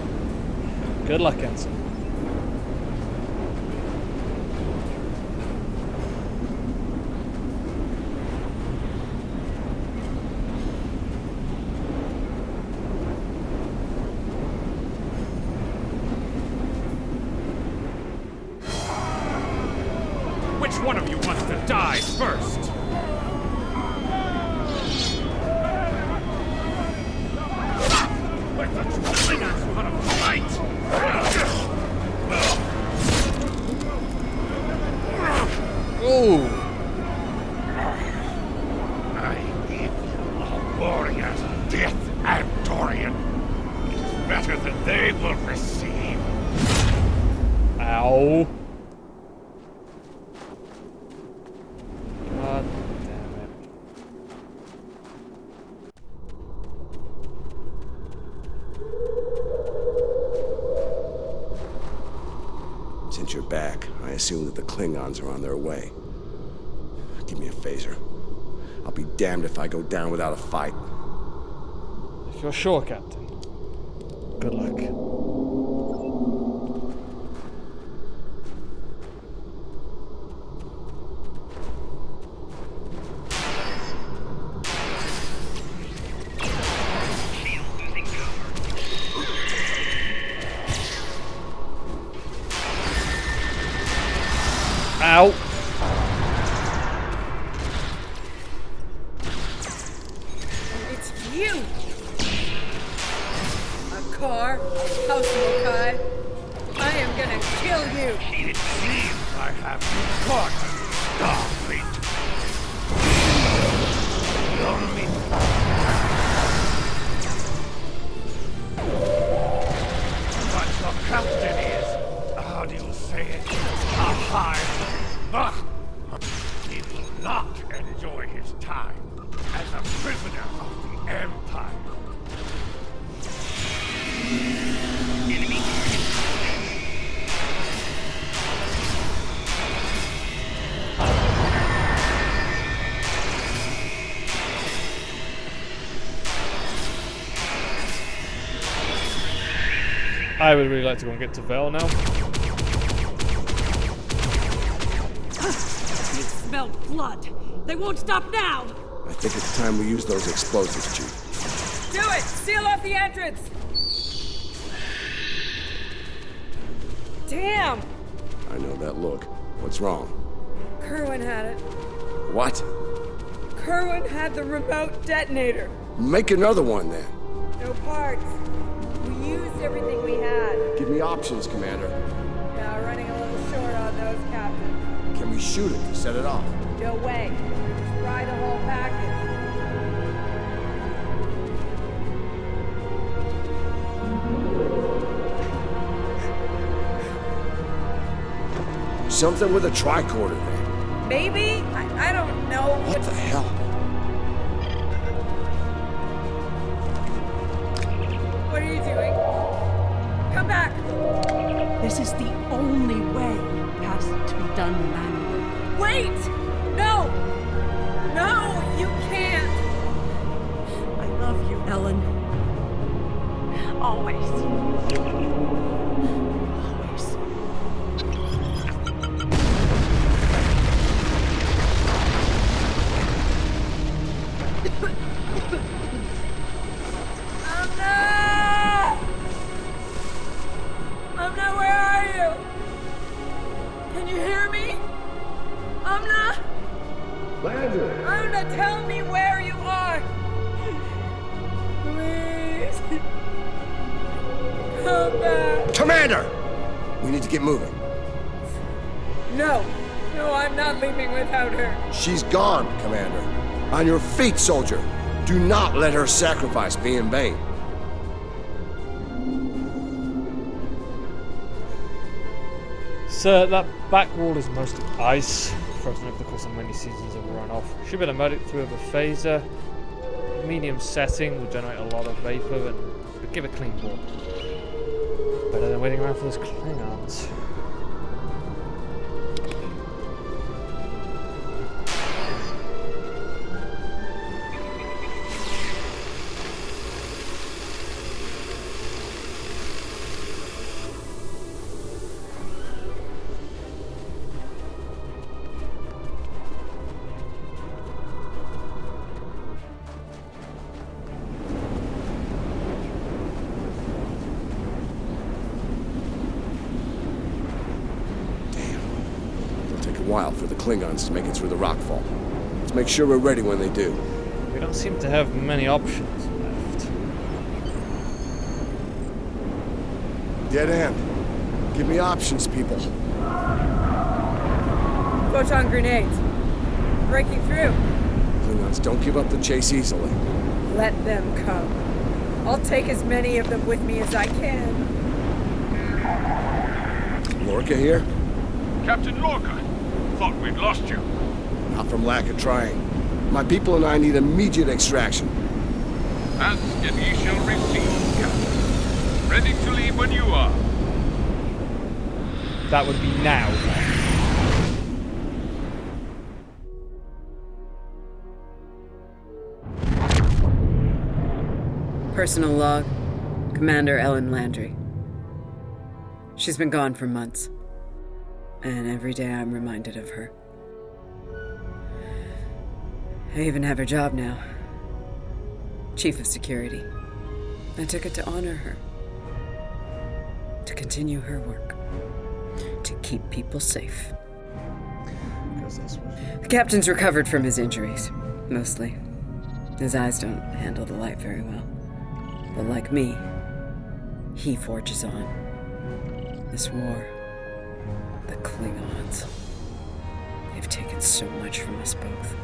S1: Good luck, Ensign.
S2: Which one of you wants to die first? Let the Klingons know how to fight!
S1: Ooh.
S6: I give you a warrior's death, Andorian. It is better than they will receive.
S1: Ow. God damn it.
S5: Since you're back, I assume that the Klingons are on their way. Give me a phaser. I'll be damned if I go down without a fight.
S1: If you're sure, Captain. Good luck. Ow.
S4: It's you! A car, House Mokai. I am gonna kill you!
S6: It seems I have you caught, Starfleet. Lonely. But your captain is, how do you say it? A hive. He will not enjoy his time as a prisoner of the Empire. Enemy.
S1: I would really like to go and get to Vel now.
S7: They smell blood. They won't stop now.
S5: I think it's time we use those explosives, Chief.
S4: Do it! Seal off the entrance! Damn!
S5: I know that look. What's wrong?
S4: Kerwin had it.
S5: What?
S4: Kerwin had the remote detonator.
S5: Make another one then.
S4: No parts. We used everything we had.
S5: Give me options, Commander.
S4: Now running a little short on those, Captain.
S5: Can we shoot it to set it off?
S4: No way. Just fry the whole package.
S5: Something with a tricorder then.
S4: Maybe? I don't know.
S5: What the hell?
S7: This is the only way. It has to be done manually.
S4: Wait! No! No, you can't!
S7: I love you, Ellen. Always. Always.
S4: Amna, where are you? Can you hear me? Amna?
S5: Landry!
S4: Amna, tell me where you are. Please. Come back.
S5: Commander! We need to get moving.
S4: No. No, I'm not leaving without her.
S5: She's gone, Commander. On your feet, soldier. Do not let her sacrifice be in vain.
S1: So that back wall is mostly ice, frozen over the course of many seasons of runoff. Should be able to melt it through with a phaser. Medium setting will generate a lot of vapor and give a clean ball. Better than waiting around for those Klingons.
S5: While for the Klingons to make it through the rockfall. Let's make sure we're ready when they do.
S1: We don't seem to have many options left.
S5: Dead end. Give me options, people.
S4: Photon grenades. Breaking through.
S5: Klingons don't give up the chase easily.
S4: Let them come. I'll take as many of them with me as I can.
S5: Lorca here?
S6: Captain Lorca, thought we'd lost you.
S5: Not from lack of trying. My people and I need immediate extraction.
S6: Ask and ye shall receive, Captain. Ready to leave when you are.
S1: That would be now.
S4: Personal log. Commander Ellen Landry. She's been gone for months. And every day I'm reminded of her. I even have her job now. Chief of Security. I took it to honor her. To continue her work. To keep people safe. The captain's recovered from his injuries, mostly. His eyes don't handle the light very well. But like me, he forges on. This war, the Klingons, they've taken so much from us both.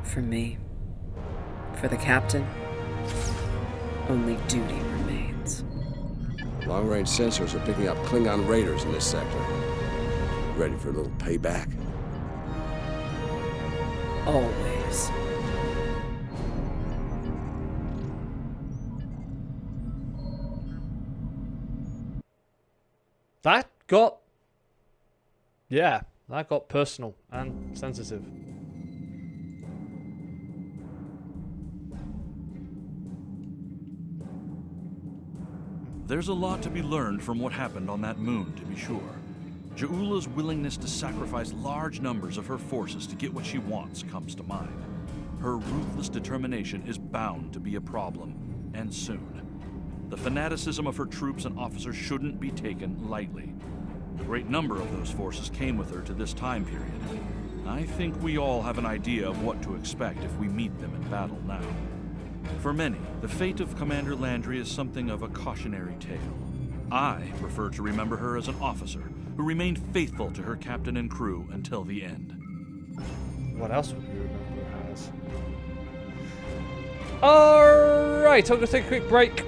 S4: For me, for the captain, only duty remains.
S5: Long-range sensors are picking up Klingon raiders in this sector. Ready for a little payback?
S4: Always.
S1: That got personal and sensitive.
S3: There's a lot to be learned from what happened on that moon, to be sure. Ja'ula's willingness to sacrifice large numbers of her forces to get what she wants comes to mind. Her ruthless determination is bound to be a problem, and soon. The fanaticism of her troops and officers shouldn't be taken lightly. A great number of those forces came with her to this time period. I think we all have an idea of what to expect if we meet them in battle now. For many, the fate of Commander Landry is something of a cautionary tale. I prefer to remember her as an officer who remained faithful to her captain and crew until the end.
S1: What else would you remember her as? Alright, I'm going to take a quick break.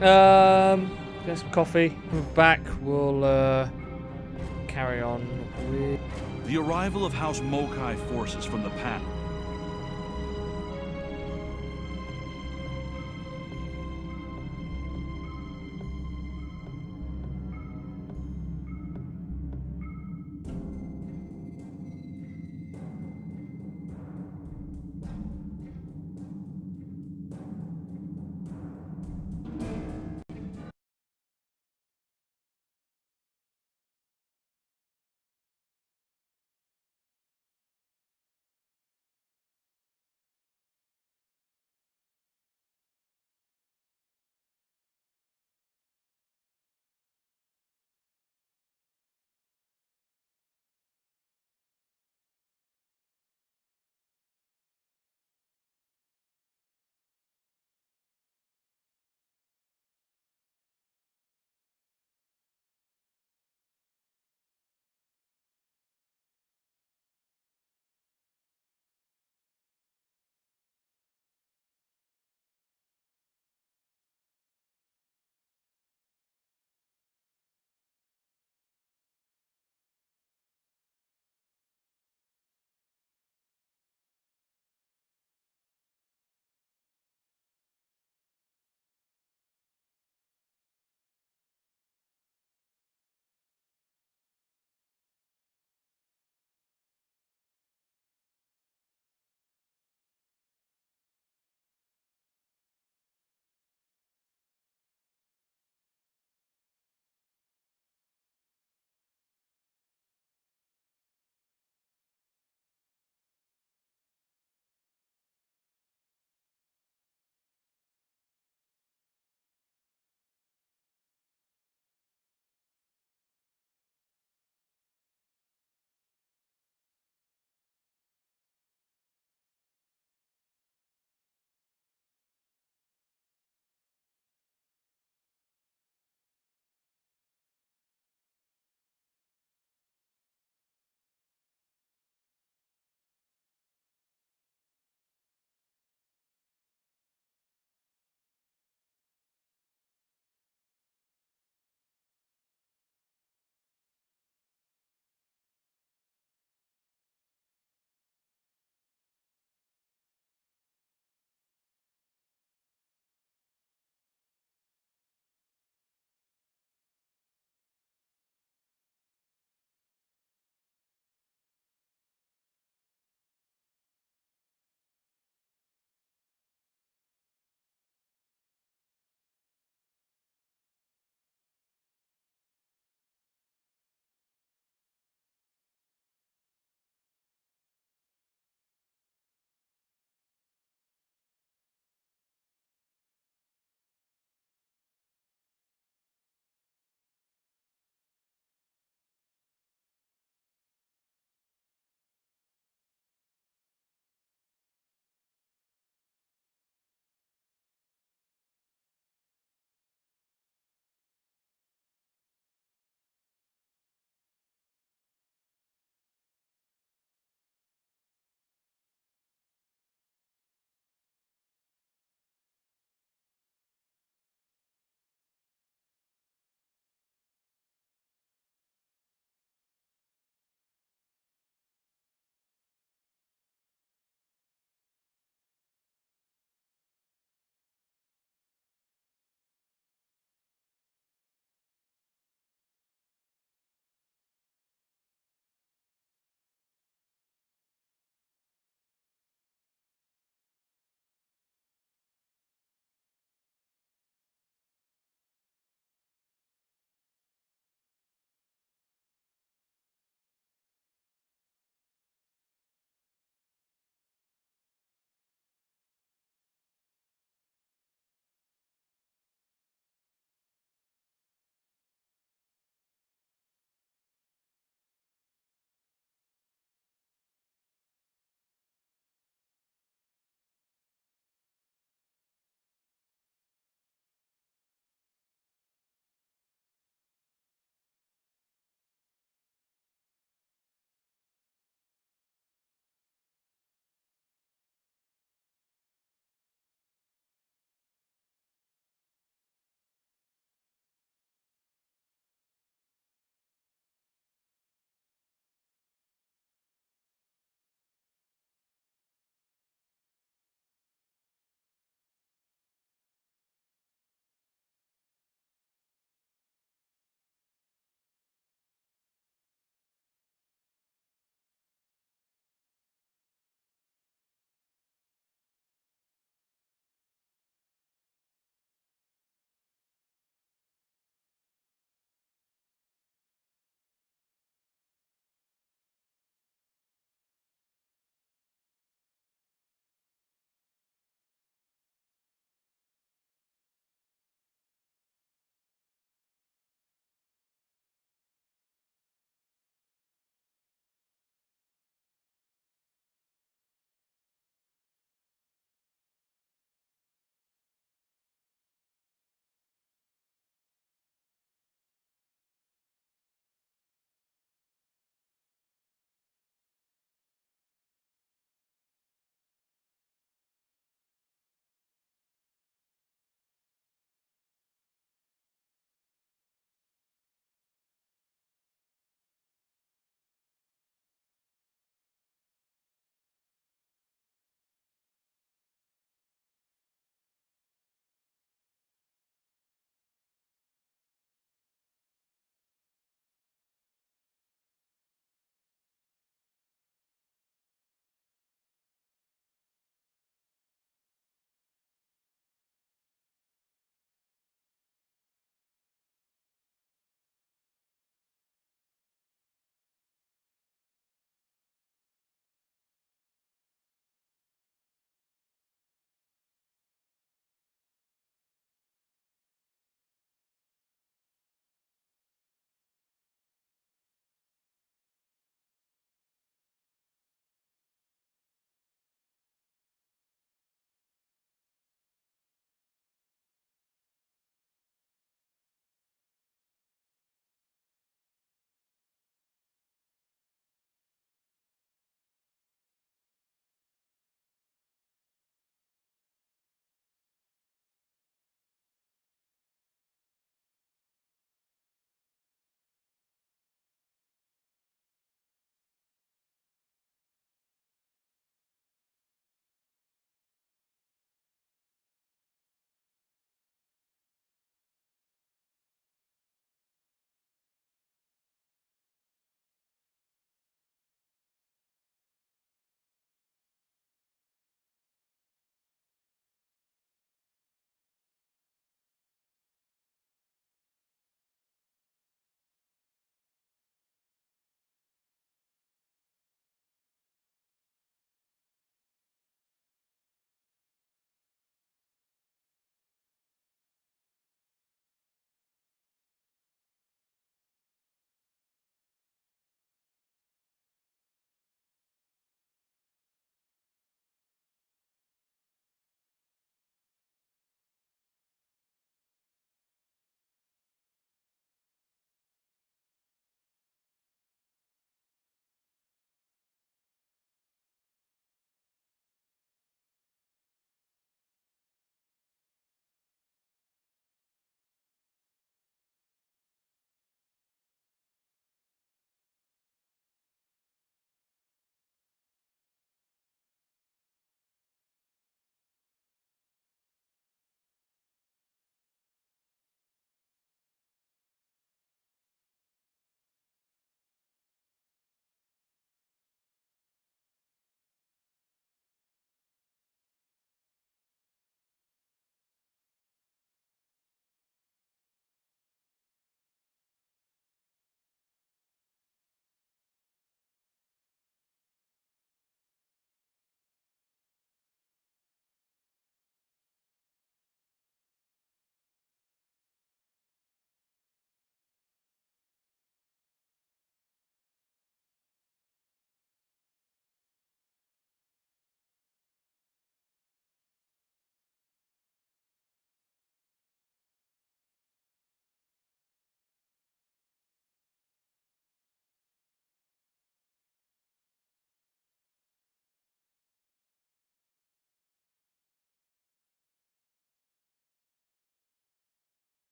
S1: Get some coffee. We're back. We'll carry on with...
S3: The arrival of House Mokai forces from the past.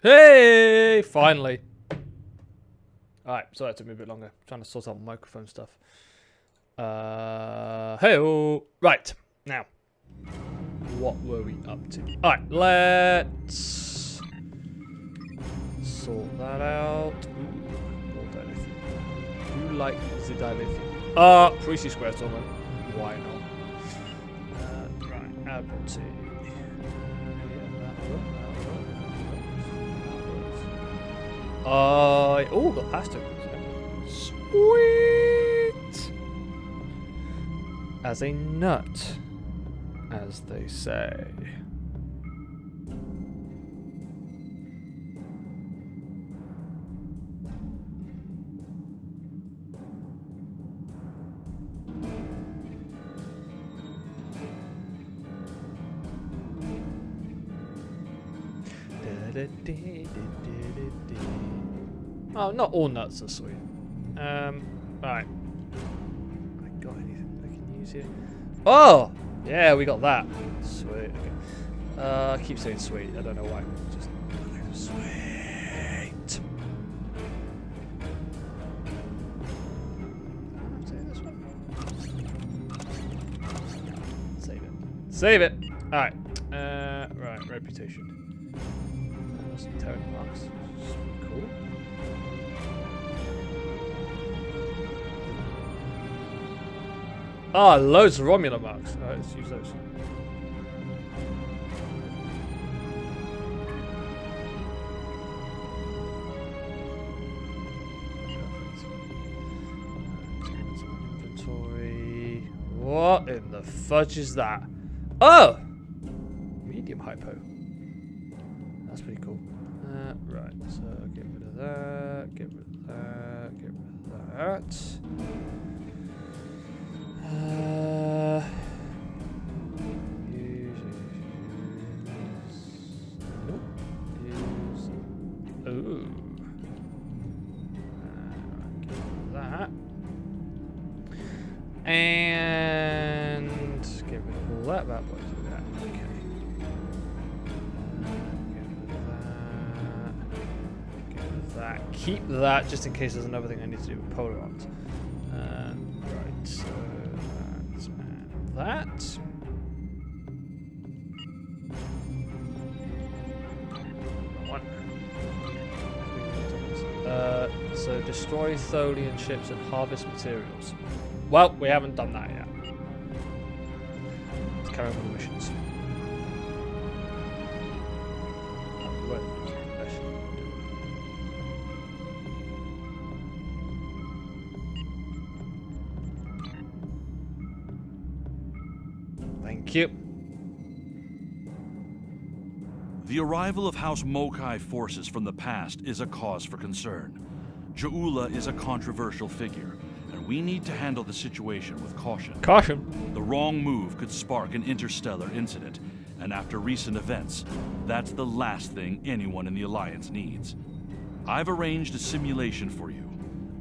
S1: Hey! Finally. Alright, sorry it took me a bit longer. Trying to sort out microphone stuff. Hey-oh. Right, now. What were we up to? Alright, let's sort that out. Ooh, more dilithium. Who like the dilithium? Priesty Square Stormer. Why not? Right, add to. Oh, got pasta. Sweet! As a nut, as they say. Oh, not all nuts are sweet. Right. I got anything I can use here? Oh! Yeah, we got that. Sweet. Okay. I keep saying sweet. I don't know why. Just sweet. Say this one. Save it. Save it. All right. Right. Reputation. Some Terran marks. Cool. Ah, loads of Romulan marks. Alright, let's use those. Inventory. What in the fudge is that? Oh! Medium hypo. That's pretty cool. Right, so get rid of that, get rid of that, get rid of that. Ooh. Get rid of that. And get rid of all that bad boys with that. Okay. That. Keep that just in case there's another thing I need to do with polar arms. Right, so that. One. So destroy Tholian ships and harvest materials. Well, we haven't done that yet. Let's carry on with the missions. Thank you.
S3: The arrival of House Mokai forces from the past is a cause for concern. Ja'ula is a controversial figure, and we need to handle the situation with caution.
S1: Caution.
S3: The wrong move could spark an interstellar incident, and after recent events, that's the last thing anyone in the Alliance needs. I've arranged a simulation for you.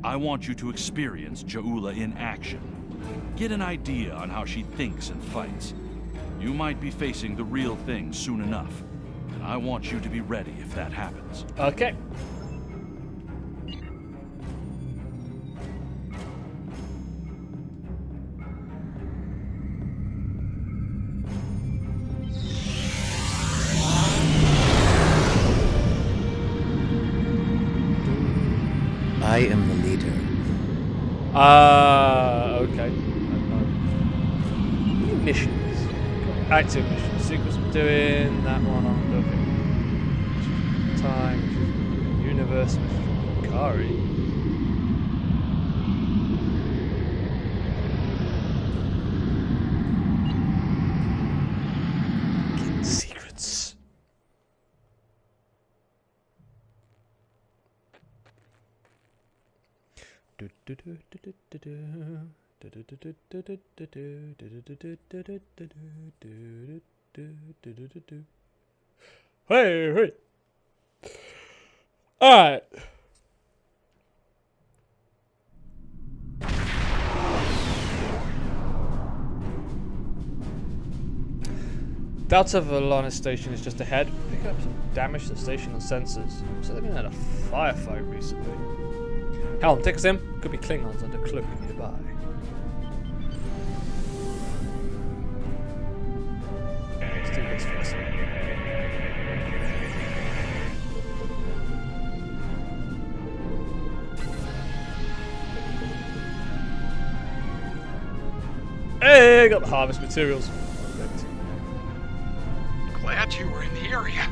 S3: I want you to experience Ja'ula in action. Get an idea on how she thinks and fights. You might be facing the real thing soon enough, and I want you to be ready if that happens.
S1: Okay.
S10: I am the leader.
S1: Okay. Missions. Active missions. Sequence I'm doing. That one I'm looking. Time. Universe. Kari. Secrets. Hey. Alright. Delta Valona station is just ahead. Picking up some damage to the station and sensors. So they've been in a firefight recently. Helm, take us in. Could be Klingons under cloak nearby. Let's do this first. Hey, got the harvest materials. Perfect.
S11: Glad you were in the area.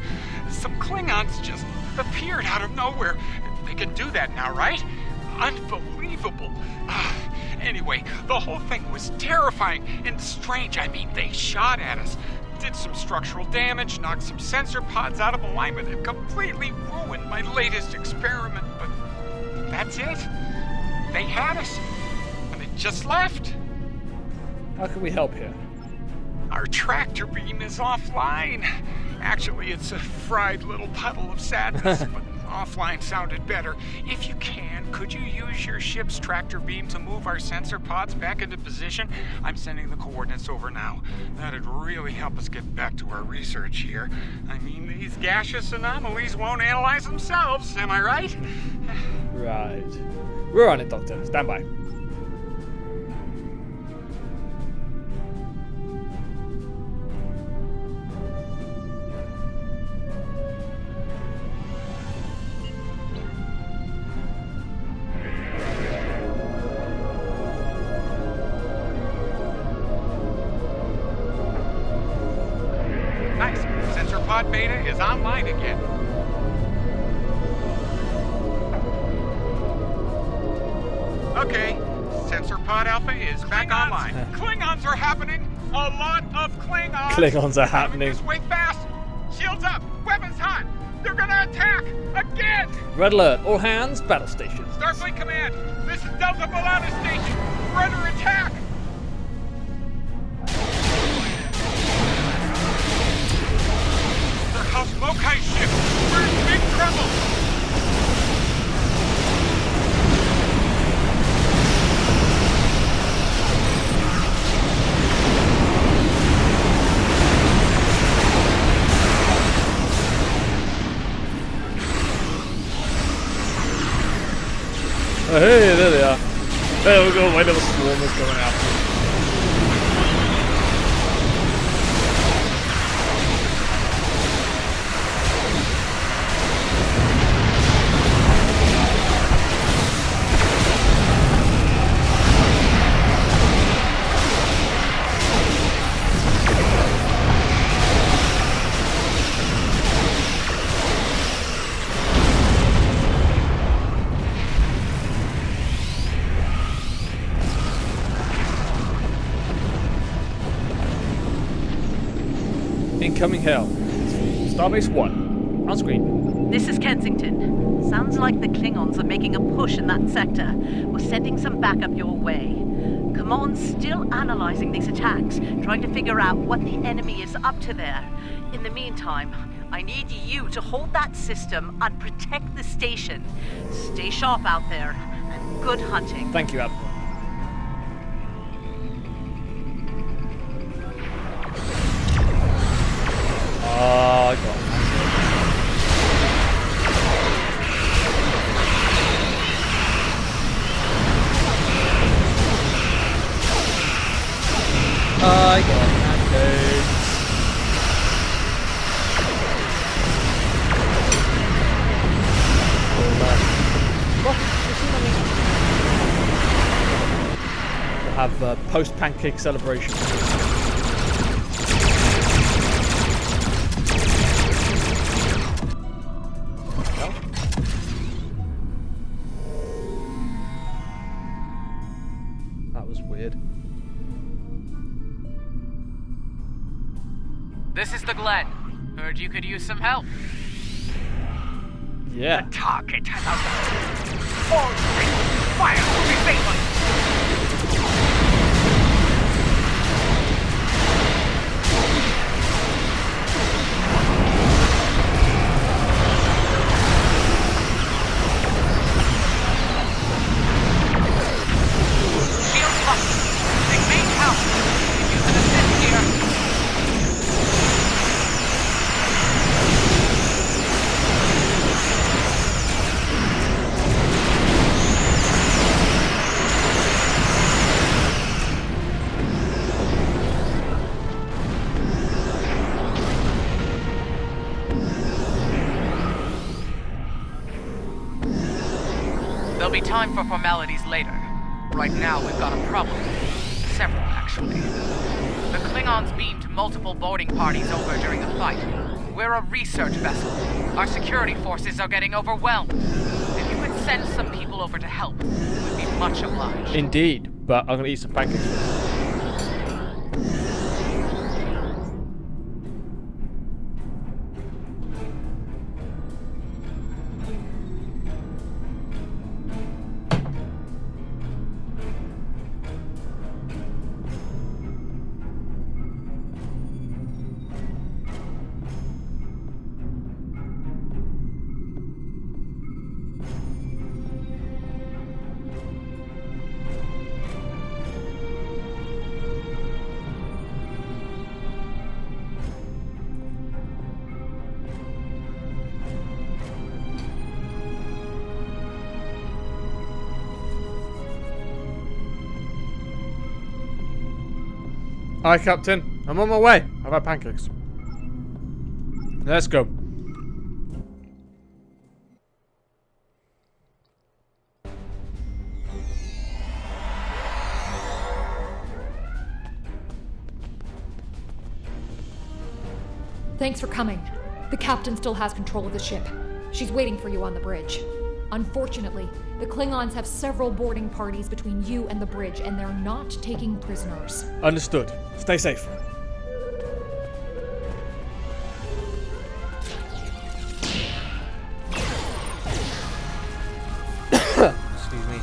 S11: Some Klingons just appeared out of nowhere. They can do that now, right? Unbelievable. Anyway, the whole thing was terrifying and strange. I mean, they shot at us, did some structural damage, knocked some sensor pods out of alignment, and completely ruined my latest experiment. But that's it. They had us, and they just left.
S1: How can we help here?
S11: Our tractor beam is offline. Actually, it's a fried little puddle of sadness, but offline sounded better. If you can, could you use your ship's tractor beam to move our sensor pods back into position? I'm sending the coordinates over now. That'd really help us get back to our research here. I mean, these gaseous anomalies won't analyze themselves, am I right?
S1: Right. We're on it, Doctor. Stand by.
S11: Nice. Sensor pod beta is online again. Okay. Sensor pod alpha is back online. Klingons are happening. A lot of Klingons.
S1: Klingons are happening.
S11: This way fast. Shields up. Weapons hot. They're gonna attack again.
S1: Red alert. All hands, battle station.
S11: Starfleet Command. This is Delta Valona Station. We're under attack. They're House Lokai ship. We're in big trouble.
S1: Oh, hey, there they are. There we go. Wait, little swarm is going after them. Incoming hail. Starbase 1. On screen.
S8: This is Kensington. Sounds like the Klingons are making a push in that sector. We're sending some backup your way. Command's still analyzing these attacks, trying to figure out what the enemy is up to there. In the meantime, I need you to hold that system and protect the station. Stay sharp out there, and good hunting.
S1: Thank you, Admiral. Oh, I got it. I got mandates. We'll have post-pancake celebration. That was weird.
S12: This is the Glen. Heard you could use some help.
S1: Yeah.
S6: The target has a all fire to be favored.
S12: Shield up. They may help. If you can assist here. time for formalities later. Right now, we've got a problem. Several, actually. The Klingons beamed multiple boarding parties over during the fight. We're a research vessel. Our security forces are getting overwhelmed. If you could send some people over to help, we'd be much obliged.
S1: Indeed, but I'm gonna eat some pancakes first. Hi, Captain. I'm on my way. I've had pancakes. Let's go.
S13: Thanks for coming. The captain still has control of the ship. She's waiting for you on the bridge. Unfortunately, the Klingons have several boarding parties between you and the bridge, and they're not taking prisoners.
S1: Understood. Stay safe. Excuse me.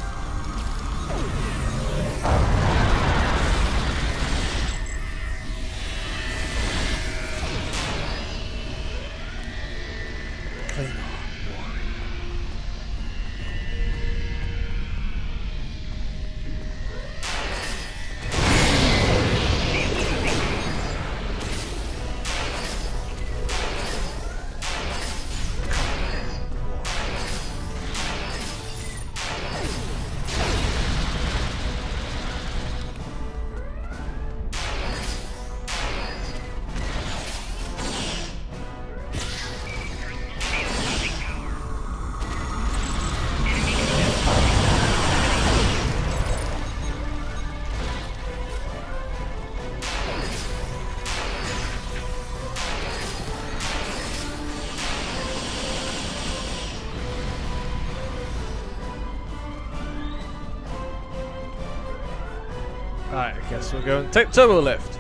S1: Alright, I guess we're going. Take turbo lift.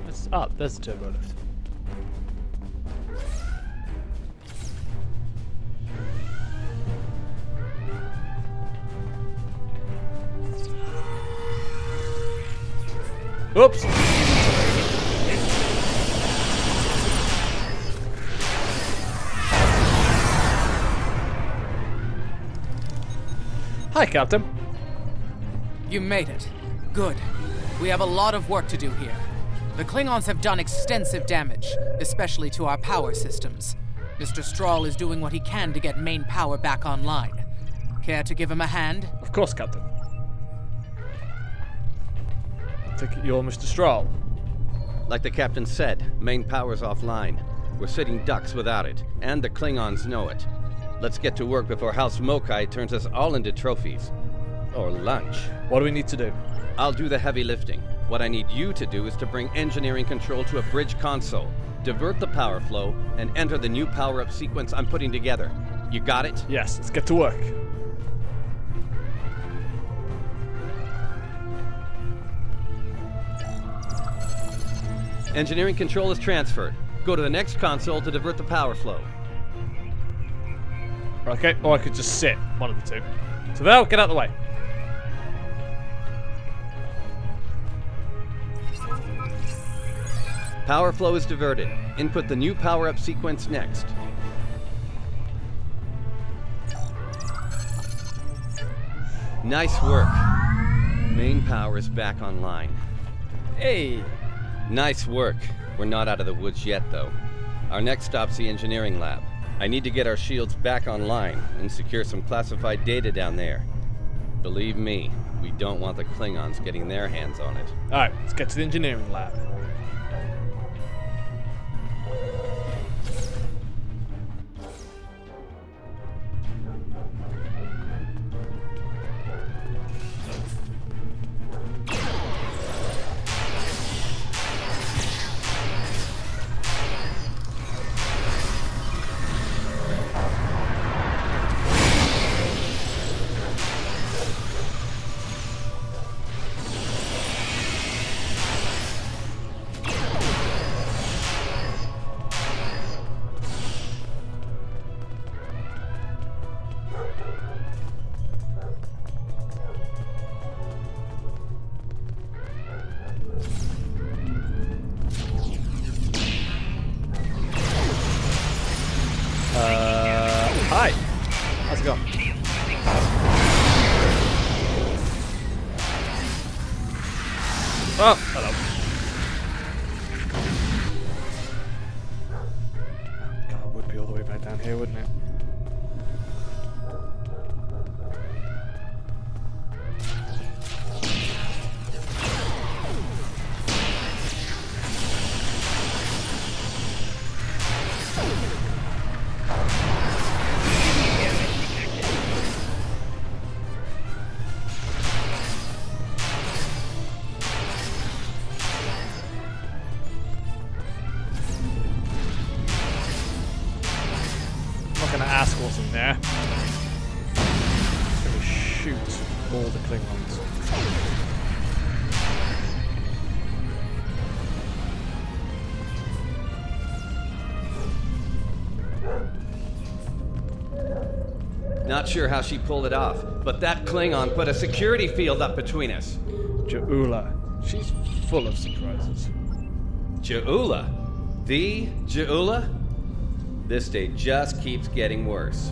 S1: It's up. There's the turbo lift. Oops. Hi, Captain.
S12: You made it. Good. We have a lot of work to do here. The Klingons have done extensive damage, especially to our power systems. Mr. Strahl is doing what he can to get main power back online. Care to give him a hand?
S1: Of course, Captain. I take it you're Mr. Strahl.
S10: Like the captain said, main power's offline. We're sitting ducks without it, and the Klingons know it. Let's get to work before House Mokai turns us all into trophies. Or lunch.
S1: What do we need to do?
S10: I'll do the heavy lifting. What I need you to do is to bring engineering control to a bridge console, divert the power flow, and enter the new power-up sequence I'm putting together. You got it?
S1: Yes, let's get to work.
S10: Engineering control is transferred. Go to the next console to divert the power flow.
S1: Okay, or I could just sit. One of the two. So Val, get out of the way.
S10: Power flow is diverted. Input the new power-up sequence next. Nice work. Main power is back online.
S1: Hey!
S10: Nice work. We're not out of the woods yet, though. Our next stop's the engineering lab. I need to get our shields back online and secure some classified data down there. Believe me, we don't want the Klingons getting their hands on it.
S1: Alright, let's get to the engineering lab. Oh, hello. God, it would be all the way back down here, wouldn't it? Gonna ask what's in there. Just gonna shoot all the Klingons.
S10: Not sure how she pulled it off, but that Klingon put a security field up between us.
S1: Ja'ula. She's full of surprises.
S10: Ja'ula? The Ja'ula? This day just keeps getting worse.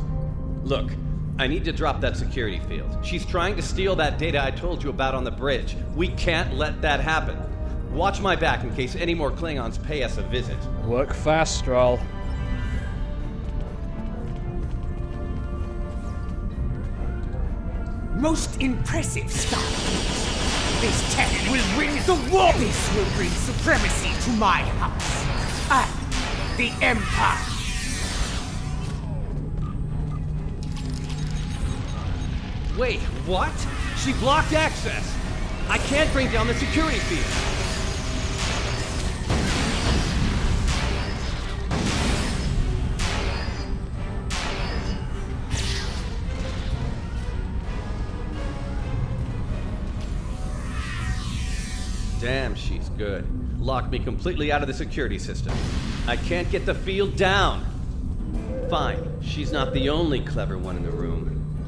S10: Look, I need to drop that security field. She's trying to steal that data I told you about on the bridge. We can't let that happen. Watch my back in case any more Klingons pay us a visit.
S1: Work fast, Strahl.
S14: Most impressive stuff. This tech will win the war. This will bring supremacy to my house. And the Empire.
S10: Wait, what? She blocked access. I can't bring down the security field. Damn, she's good. Locked me completely out of the security system. I can't get the field down. Fine, she's not the only clever one in the room.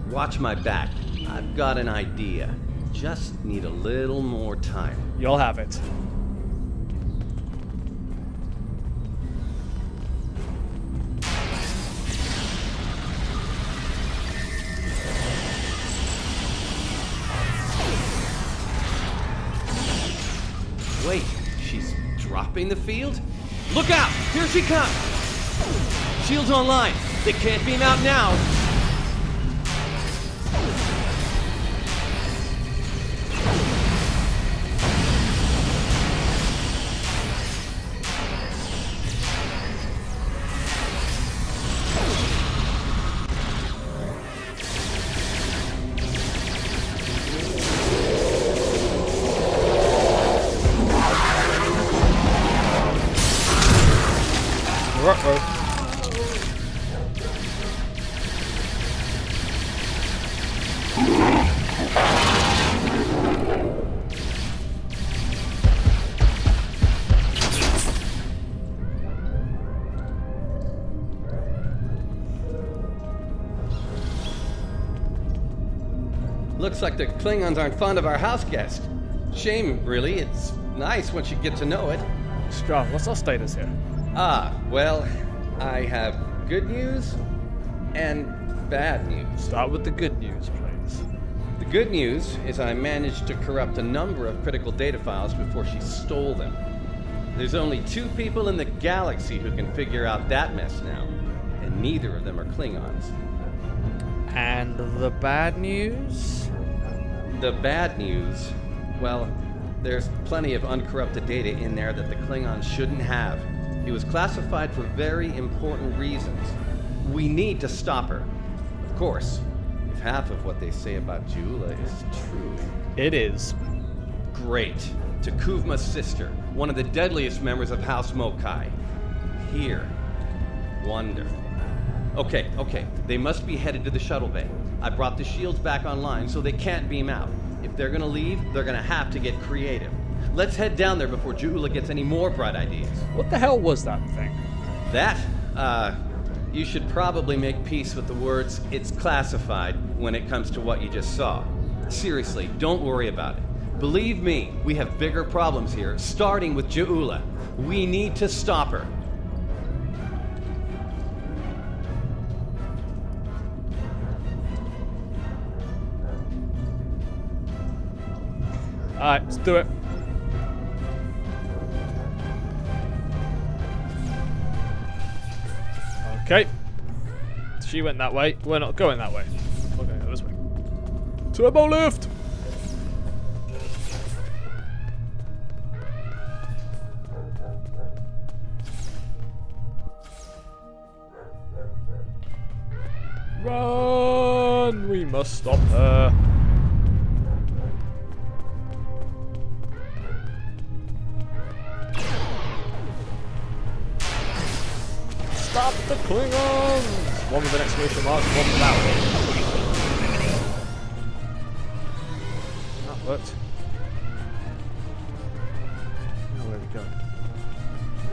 S10: Watch my back. I've got an idea. Just need a little more time.
S1: You'll have it.
S10: Wait, she's dropping the field? Look out! Here she comes! Shield's online. They can't beam out now. Looks like the Klingons aren't fond of our house guest. Shame, really. It's nice once you get to know it.
S1: Strahl, what's our status here?
S10: Ah, well, I have good news and bad news.
S1: Start with the good news, please.
S10: The good news is I managed to corrupt a number of critical data files before she stole them. There's only 2 people in the galaxy who can figure out that mess now, and neither of them are Klingons.
S1: And the bad news?
S10: The bad news? Well, there's plenty of uncorrupted data in there that the Klingons shouldn't have. It was classified for very important reasons. We need to stop her. Of course, if half of what they say about Ja'ula is true.
S1: It is.
S10: Great. To Kuvma's sister, one of the deadliest members of House Mokai. Here. Wonderful. Okay. They must be headed to the shuttle bay. I brought the shields back online so they can't beam out. If they're gonna leave, they're gonna have to get creative. Let's head down there before Ja'ula gets any more bright ideas.
S1: What the hell was that thing?
S10: That? You should probably make peace with the words, "it's classified," when it comes to what you just saw. Seriously, don't worry about it. Believe me, we have bigger problems here, starting with Ja'ula. We need to stop her.
S1: Alright, let's do it. Okay. She went that way. We're not going that way. We're going this way. Turbo lift! Run! We must stop her. Stop the Klingons! One with an exclamation mark, one without it. That worked. Now where are we going?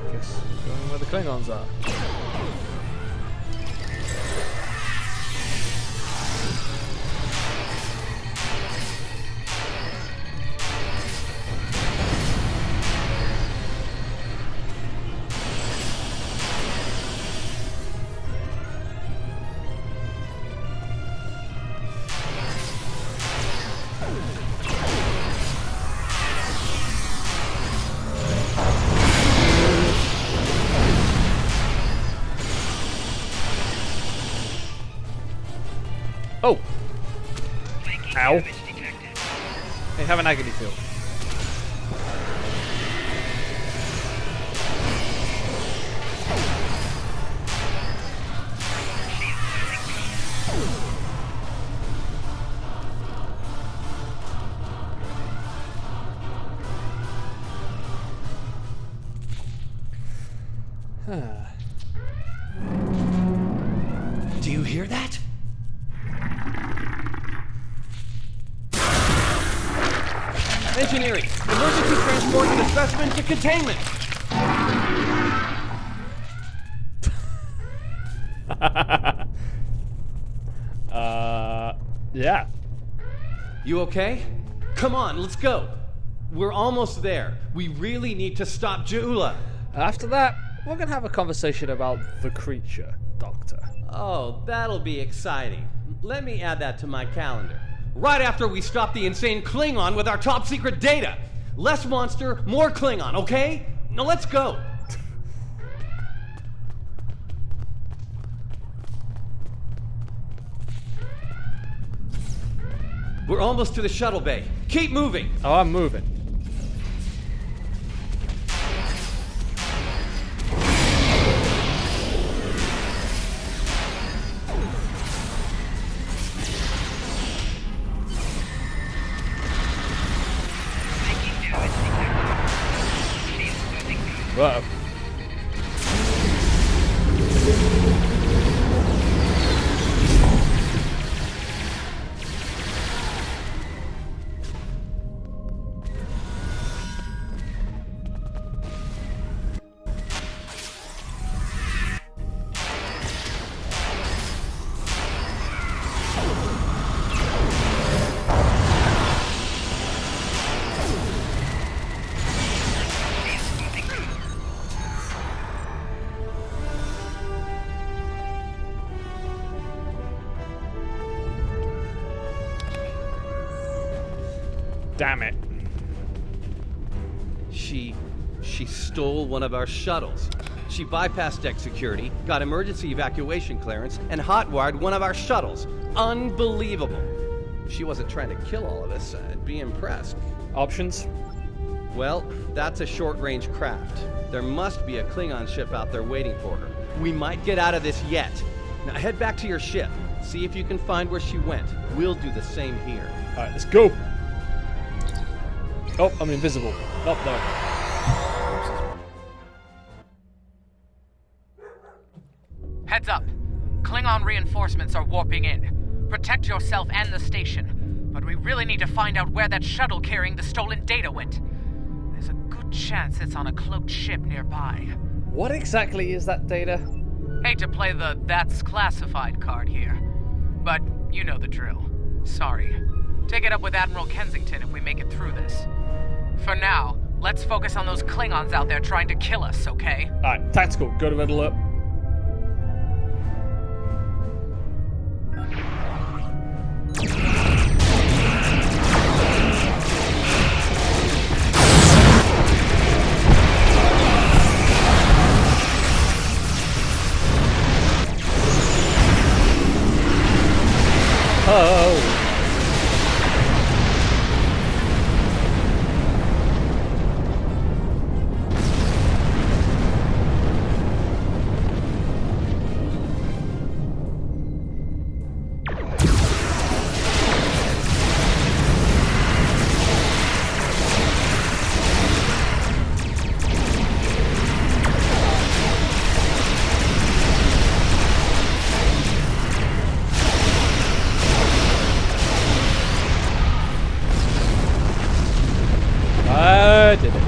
S1: I guess we're going where the Klingons are. Oh! Ow. Hey, have an agony field.
S14: Do you hear that?
S15: Engineering! Emergency transport of the specimen to containment!
S1: Yeah.
S15: You okay? Come on, let's go! We're almost there. We really need to stop Jula.
S1: After that, we're gonna have a conversation about the creature, Doctor.
S15: Oh, that'll be exciting. Let me add that to my calendar. Right after we stop the insane Klingon with our top secret data. Less monster, more Klingon, okay? Now let's go. We're almost to the shuttle bay. Keep moving.
S1: Oh, I'm moving. Whoa. Damn it.
S15: She stole one of our shuttles. She bypassed deck security, got emergency evacuation clearance, and hotwired one of our shuttles. Unbelievable. If she wasn't trying to kill all of us, I'd be impressed.
S1: Options?
S15: Well, that's a short-range craft. There must be a Klingon ship out there waiting for her. We might get out of this yet. Now head back to your ship. See if you can find where she went. We'll do the same here.
S1: Alright, let's go. Oh, I'm invisible. Oh, there.
S12: Heads up. Klingon reinforcements are warping in. Protect yourself and the station. But we really need to find out where that shuttle carrying the stolen data went. There's a good chance it's on a cloaked ship nearby.
S1: What exactly is that data?
S12: Hate to play the "that's classified" card here, but you know the drill. Sorry. Take it up with Admiral Kensington if we make it through this. For now, let's focus on those Klingons out there trying to kill us, okay?
S1: Alright, tactical. Go to red alert. did it.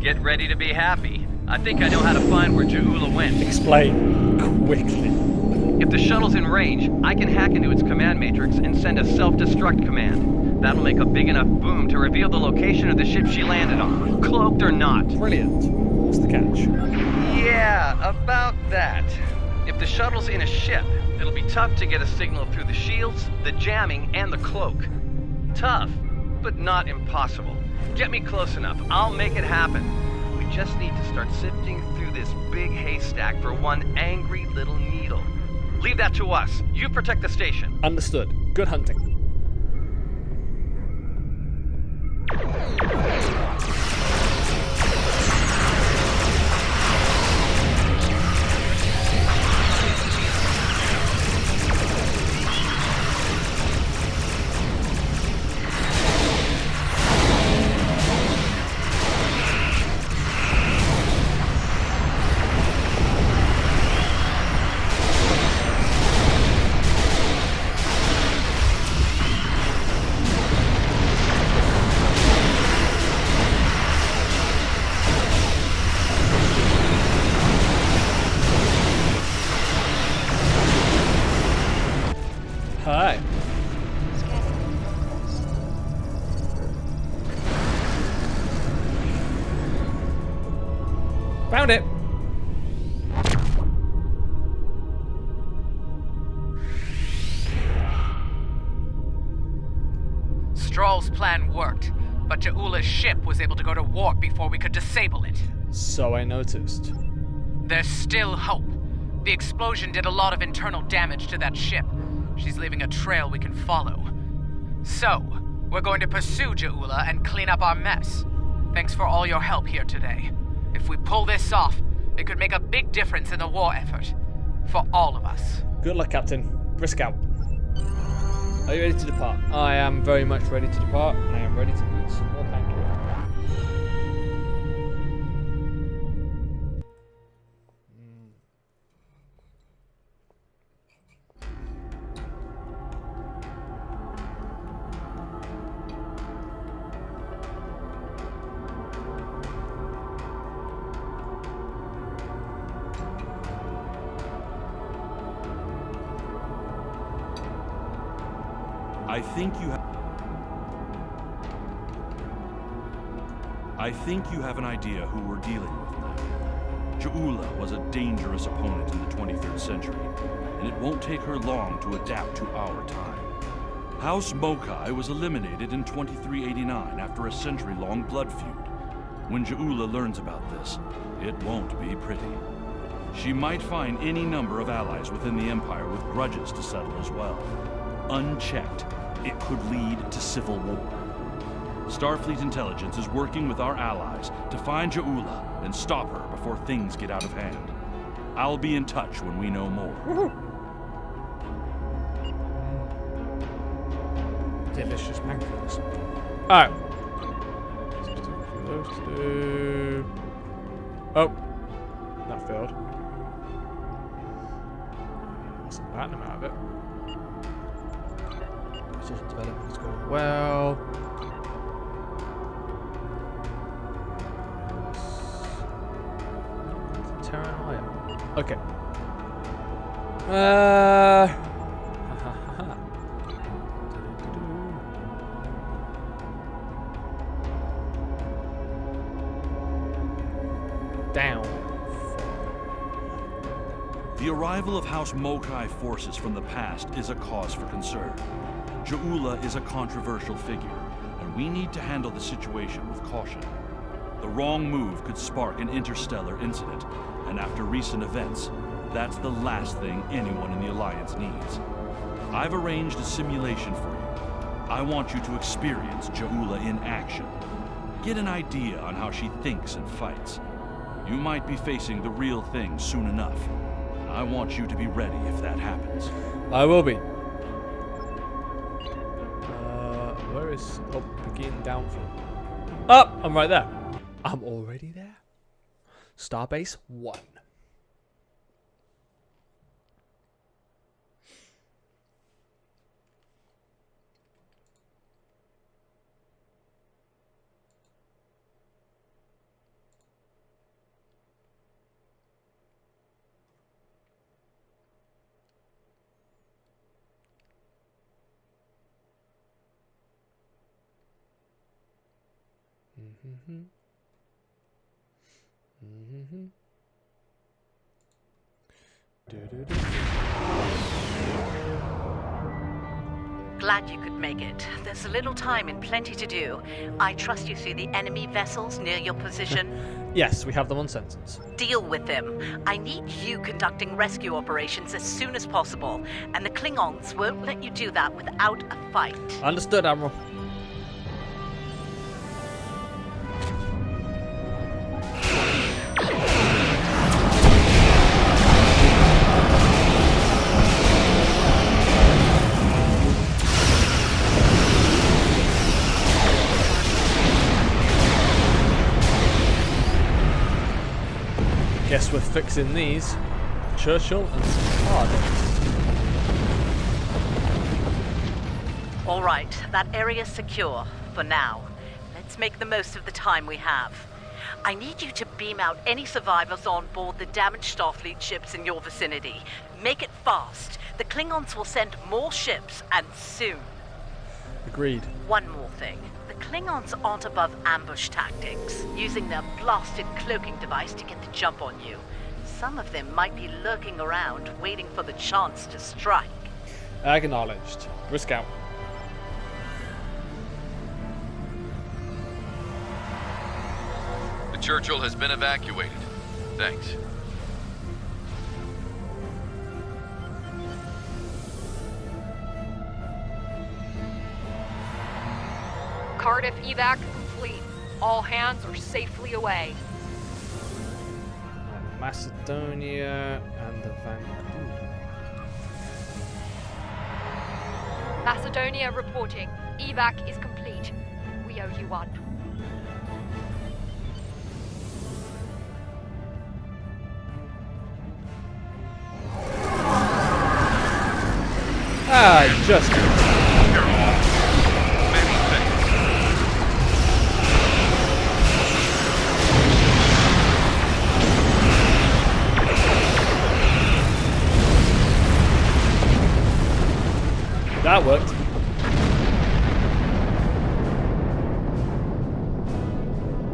S15: Get ready to be happy. I think I know how to find where Ja'ula went.
S1: Explain quickly.
S15: If the shuttle's in range, I can hack into its command matrix and send a self-destruct command. That'll make a big enough boom to reveal the location of the ship she landed on, cloaked or not.
S1: Brilliant. What's the catch?
S15: Yeah, about that. If the shuttle's in a ship, it'll be tough to get a signal through the shields, the jamming, and the cloak. Tough, but not impossible. Get me close enough. I'll make it happen. We just need to start sifting through this big haystack for one angry little needle. Leave that to us. You protect the station.
S1: Understood. Good hunting. Hi. Found it.
S12: Stroll's plan worked, but Ja'ula's ship was able to go to warp before we could disable it.
S1: So I noticed.
S12: There's still hope. The explosion did a lot of internal damage to that ship. She's leaving a trail we can follow. So, we're going to pursue Ja'ula and clean up our mess. Thanks for all your help here today. If we pull this off, it could make a big difference in the war effort. For all of us.
S1: Good luck, Captain. Brisk out. Are you ready to depart? I am very much ready to depart, and I am ready to eat some more pancakes.
S3: I think you have an idea who we're dealing with now. Ja'ula was a dangerous opponent in the 23rd century, and it won't take her long to adapt to our time. House Mokai was eliminated in 2389 after a century-long blood feud. When Ja'ula learns about this, it won't be pretty. She might find any number of allies within the Empire with grudges to settle as well. Unchecked, it could lead to civil war. Starfleet intelligence is working with our allies to find Ja'ula and stop her before things get out of hand. I'll be in touch when we know more.
S1: Delicious pancakes. Alright. Those two. Oh. That failed. Some platinum out of it. Precision development is going well. Okay. Down.
S3: The arrival of House Mokai forces from the past is a cause for concern. Ja'ula is a controversial figure, and we need to handle the situation with caution. The wrong move could spark an interstellar incident, and after recent events, that's the last thing anyone in the Alliance needs. I've arranged a simulation for you. I want you to experience Ja'ula in action. Get an idea on how she thinks and fights. You might be facing the real thing soon enough, and I want you to be ready if that happens.
S1: I will be. Where is... Oh, begin downfall. Oh, I'm right there. I'm already there. Starbase 1.
S8: Glad you could make it. There's a little time and plenty to do. I trust you see the enemy vessels near your position.
S1: Yes, we have them on sensors.
S8: Deal with them. I need you conducting rescue operations as soon as possible, and the Klingons won't let you do that without a fight.
S1: Understood, Admiral. Guess we're fixing these. Churchill and some cards.
S8: All right, that area's secure for now. Let's make the most of the time we have. I need you to beam out any survivors on board the damaged Starfleet ships in your vicinity. Make it fast. The Klingons will send more ships, and soon.
S1: Agreed.
S8: One more thing. The Klingons aren't above ambush tactics, using their blasted cloaking device to get the jump on you. Some of them might be lurking around, waiting for the chance to strike.
S1: Acknowledged. Risk out.
S16: The Churchill has been evacuated. Thanks.
S13: Cardiff evac complete. All hands are safely away.
S1: Macedonia and the Vancouver.
S13: Macedonia reporting. Evac is complete. We owe you one.
S1: Just. That worked.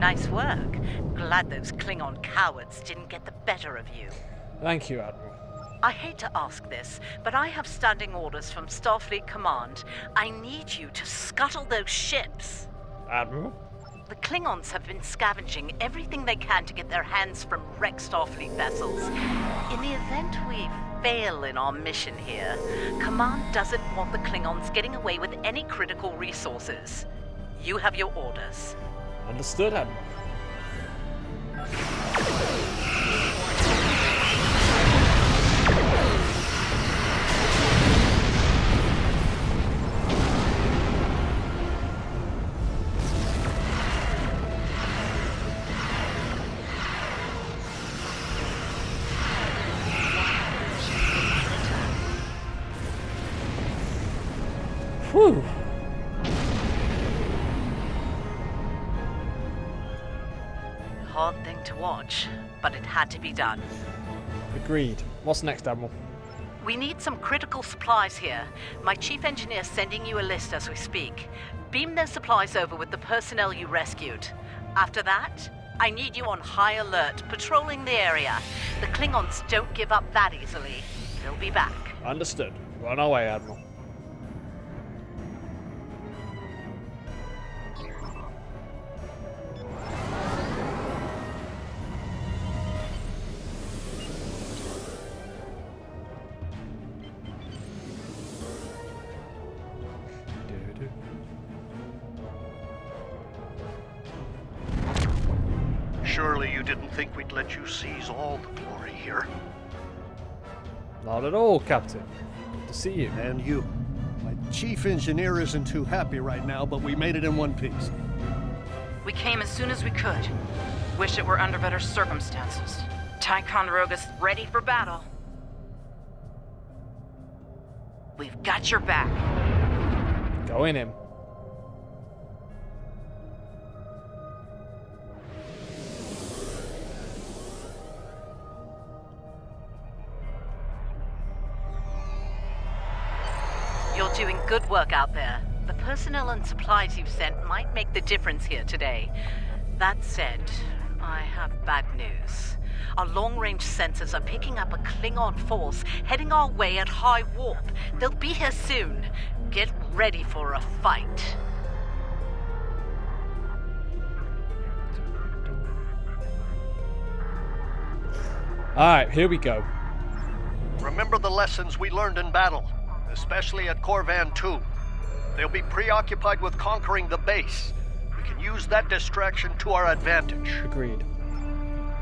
S8: Nice work. Glad those Klingon cowards didn't get the better of you.
S1: Thank you, Admiral.
S8: I hate to ask this, but I have standing orders from Starfleet Command. I need you to scuttle those ships.
S1: Admiral?
S8: The Klingons have been scavenging everything they can to get their hands from wrecked Starfleet vessels. In the event we fail in our mission here, Command doesn't want the Klingons getting away with any critical resources. You have your orders.
S1: Understood, Admiral. Whew.
S8: Hard thing to watch, but it had to be done.
S1: Agreed. What's next, Admiral?
S8: We need some critical supplies here. My chief engineer's sending you a list as we speak. Beam those supplies over with the personnel you rescued. After that, I need you on high alert, patrolling the area. The Klingons don't give up that easily. They'll be back.
S1: Understood. Run away, Admiral.
S17: Surely you didn't think we'd let you seize all the glory here.
S1: Not at all, Captain. Good to see you.
S17: And you. My chief engineer isn't too happy right now, but we made it in one piece.
S18: We came as soon as we could. Wish it were under better circumstances. Ticonderoga's ready for battle. We've got your back.
S1: Go in him.
S8: You're doing good work out there. The personnel and supplies you've sent might make the difference here today. That said, I have bad news. Our long-range sensors are picking up a Klingon force heading our way at high warp. They'll be here soon. Get ready for a fight.
S1: Alright, here we go.
S17: Remember the lessons we learned in battle, especially at Corvan 2. They'll be preoccupied with conquering the base. We can use that distraction to our advantage.
S1: Agreed.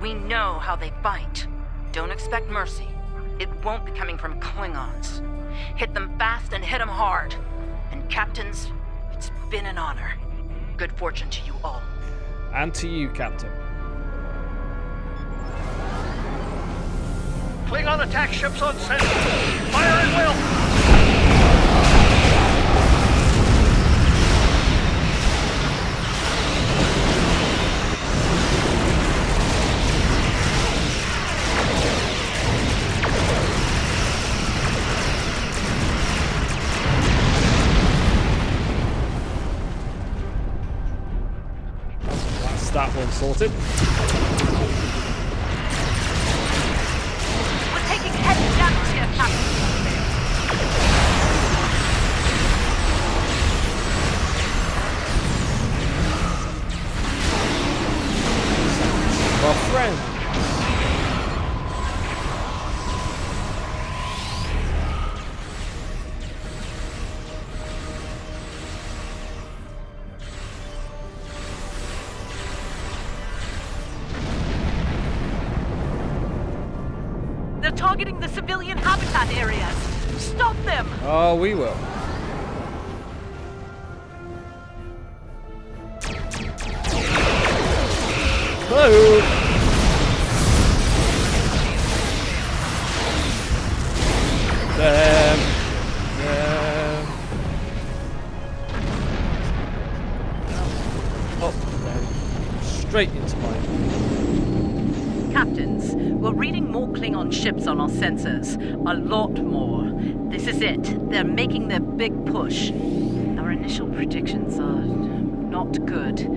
S18: We know how they fight. Don't expect mercy. It won't be coming from Klingons. Hit them fast and hit them hard. And captains, it's been an honor. Good fortune to you all.
S1: And to you, Captain.
S17: Klingon attack ships on center. Fire at will.
S1: That's that one sorted.
S8: We're taking heavy damage here, Captain.
S1: My friend.
S8: They're targeting the civilian habitat areas. Stop them!
S1: Oh, we will. Hello. Oh, straight into mine.
S8: Captains, we're reading more Klingon ships on our sensors. A lot more. This is it. They're making their big push. Our initial predictions are not good.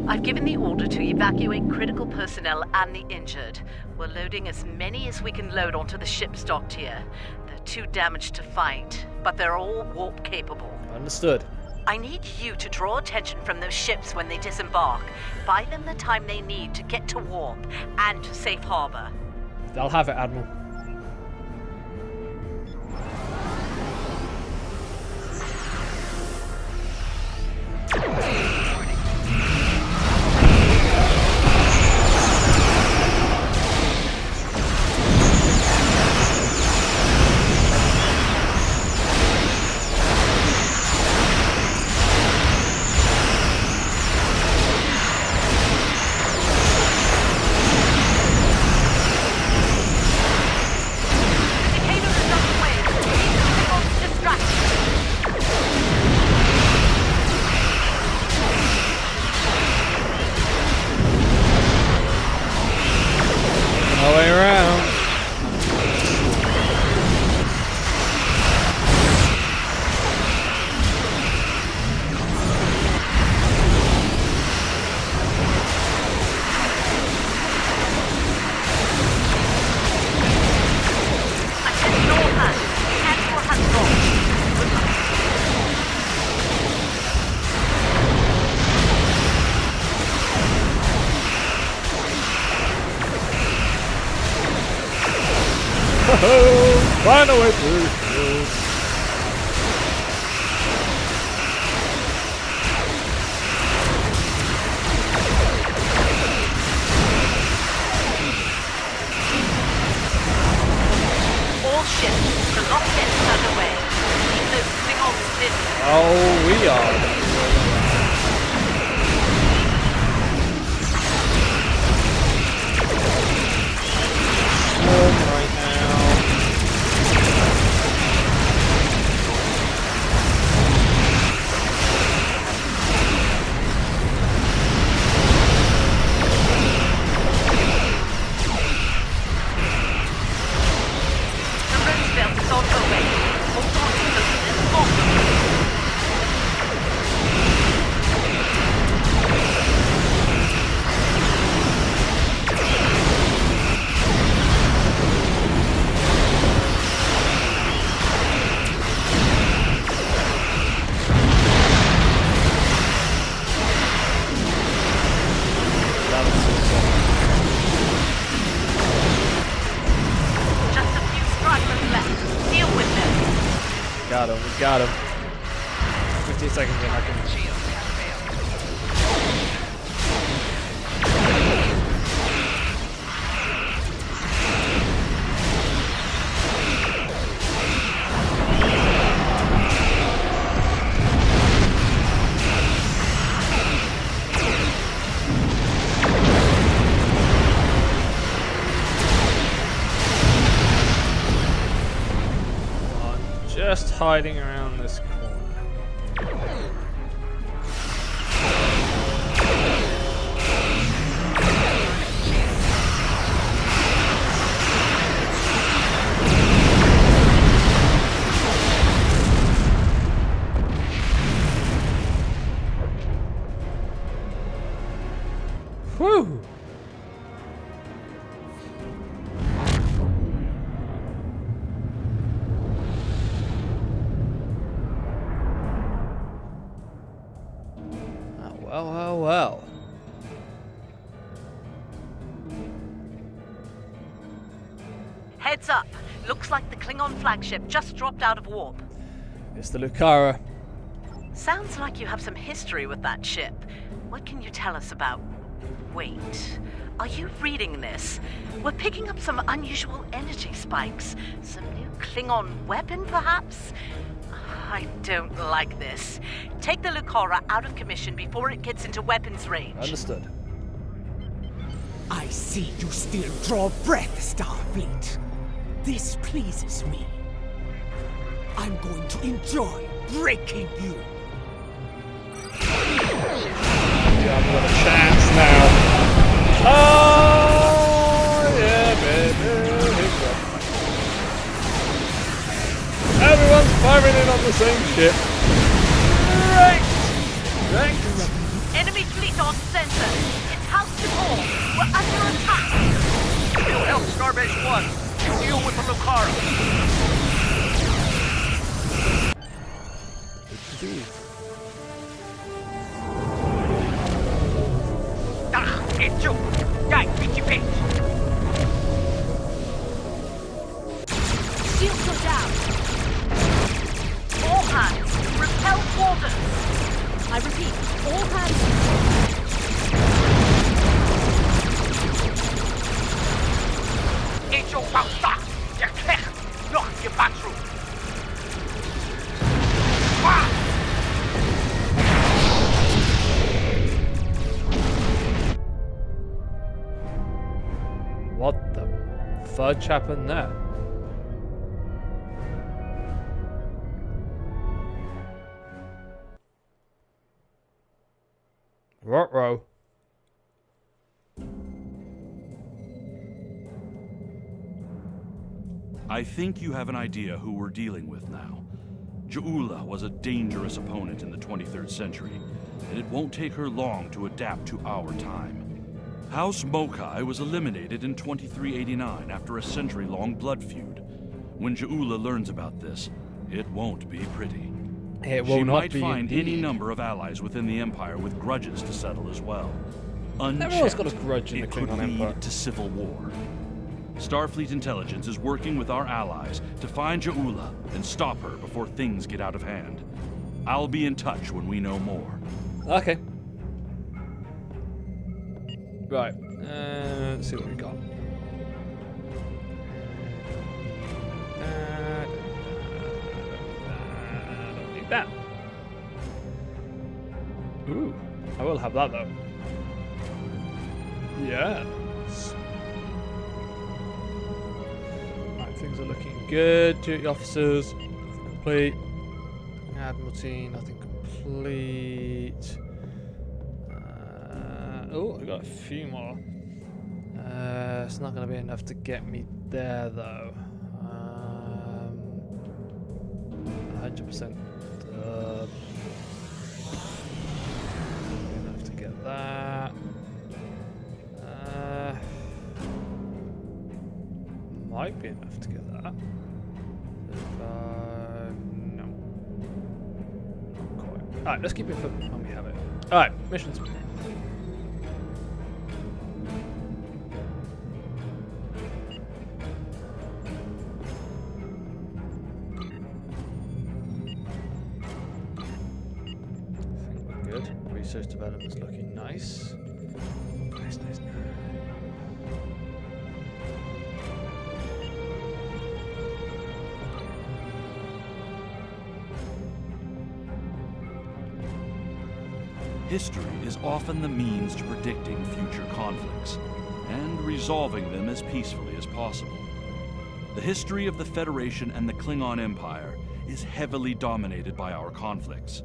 S8: I've given the order to evacuate critical personnel and the injured. We're loading as many as we can load onto the ships docked here. They're too damaged to fight, but they're all warp capable.
S1: Understood.
S8: I need you to draw attention from those ships when they disembark. Buy them the time they need to get to warp and to safe harbor.
S1: I'll have it, Admiral. No way around. Find a way through.
S8: All ships, the lock is underway. Keep those Klingons busy.
S1: Oh, we are. Right now.
S8: The Roosevelt is on her way. Hold on to those little bombs.
S1: got him. 15 seconds in, I can. Just hiding around this corner. Whew! Well.
S8: Heads up. Looks like the Klingon flagship just dropped out of warp.
S1: It's the Lucara.
S8: Sounds like you have some history with that ship. What can you tell us about... Wait. Are you reading this? We're picking up some unusual energy spikes. Some new Klingon weapon, perhaps? I don't like this. Take the Lucara out of commission before it gets into weapons range.
S1: Understood.
S14: I see you still draw breath, Starfleet. This pleases me. I'm going to enjoy breaking you.
S1: I've got a chance now. Oh, yeah, baby. Everyone's firing in on the same ship. Right.
S8: Enemy fleet on center. It's house to core. We're under attack.
S17: You'll help Starbase 1. Deal with the Lucara.
S14: It's you. Die, bitchy bitch.
S8: Shields go down. All hands, repel orders. I repeat, all hands.
S14: It's your stop. You can't knock your bathroom.
S1: What the fudge happened there? Ruh-roh.
S3: I think you have an idea who we're dealing with now. Ja'ula was a dangerous opponent in the 23rd century, and it won't take her long to adapt to our time. House Mokai was eliminated in 2389 after a century-long blood feud. When Ja'ula learns about this, it won't be pretty.
S1: It will
S3: she
S1: not
S3: might
S1: be
S3: find
S1: indeed.
S3: any number of allies within the Empire with grudges to settle as well.
S1: Everyone's got a
S3: Unchecked,
S1: grudge in the
S3: it could
S1: Klingon
S3: lead
S1: Empire.
S3: to civil war. Starfleet intelligence is working with our allies to find Ja'ula and stop her before things get out of hand. I'll be in touch when we know more.
S1: Okay. Right. Let's see what we got. I don't need that. Ooh, I will have that though. Yes. Right, things are looking good. Duty officers, nothing complete. Admiralty, nothing complete. Oh, I got a few more. It's not going to be enough to get me there though. 100%. Enough to get that. Might be enough to get that. No. Not quite. Alright, let's keep it for when we have it. Alright, missions. research development's looking nice. Nice.
S3: History is often the means to predicting future conflicts and resolving them as peacefully as possible. The history of the Federation and the Klingon Empire is heavily dominated by our conflicts.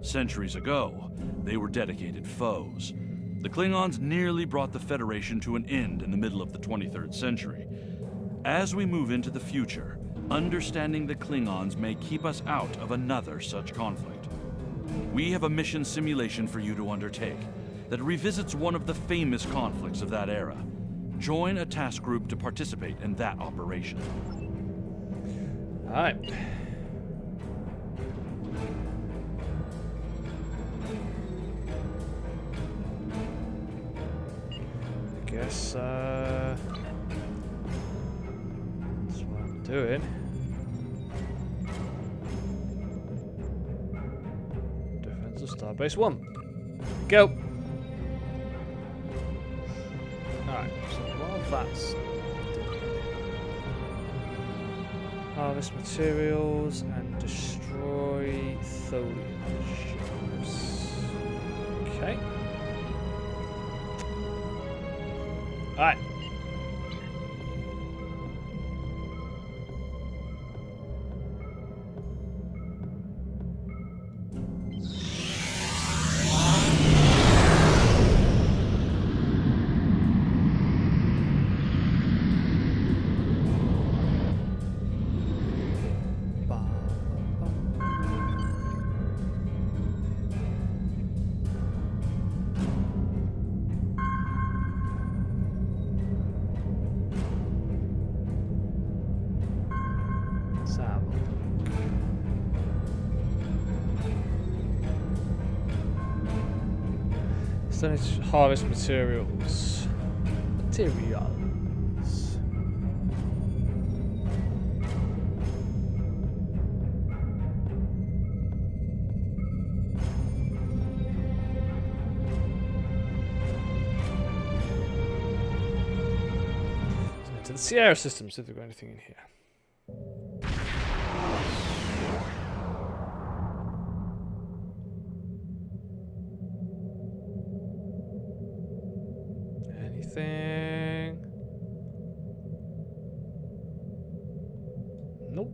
S3: Centuries ago, they were dedicated foes. The Klingons nearly brought the Federation to an end in the middle of the 23rd century. As we move into the future, understanding the Klingons may keep us out of another such conflict. We have a mission simulation for you to undertake that revisits one of the famous conflicts of that era. Join a task group to participate in that operation.
S1: All right. I guess that's what I'm doing. Defense of Starbase 1. Go. Alright, so while that's harvest materials and destroy Tholian ships. Okay. Alright. So it's harvest materials. To the Sierra system, see if they've got anything in here. Anything? Nope.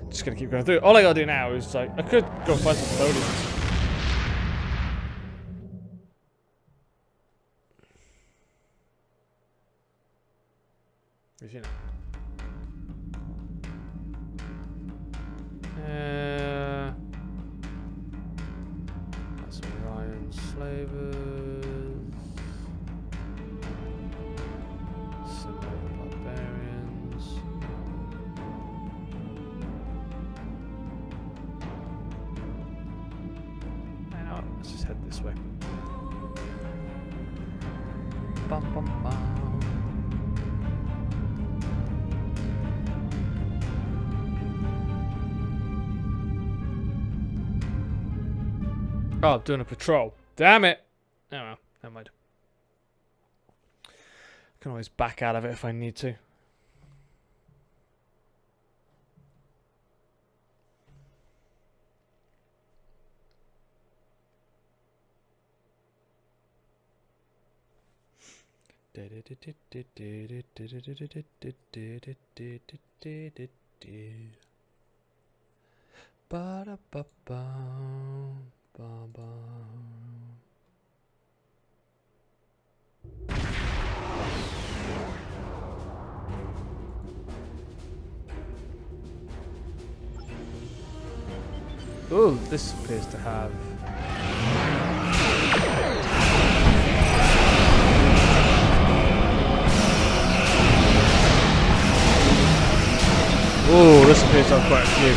S1: Just gonna keep going through. All I gotta do now is like I could go find some Tholians. You know. That's Orion slavers. Similar barbarians. I know. Let's just head this way. Bum bum bum. Oh, I'm doing a patrol. Damn it! Oh well, never mind. I can always back out of it if I need to. Ba-da-ba-bum. Oh, this appears to have oh, this appears to have quite a few.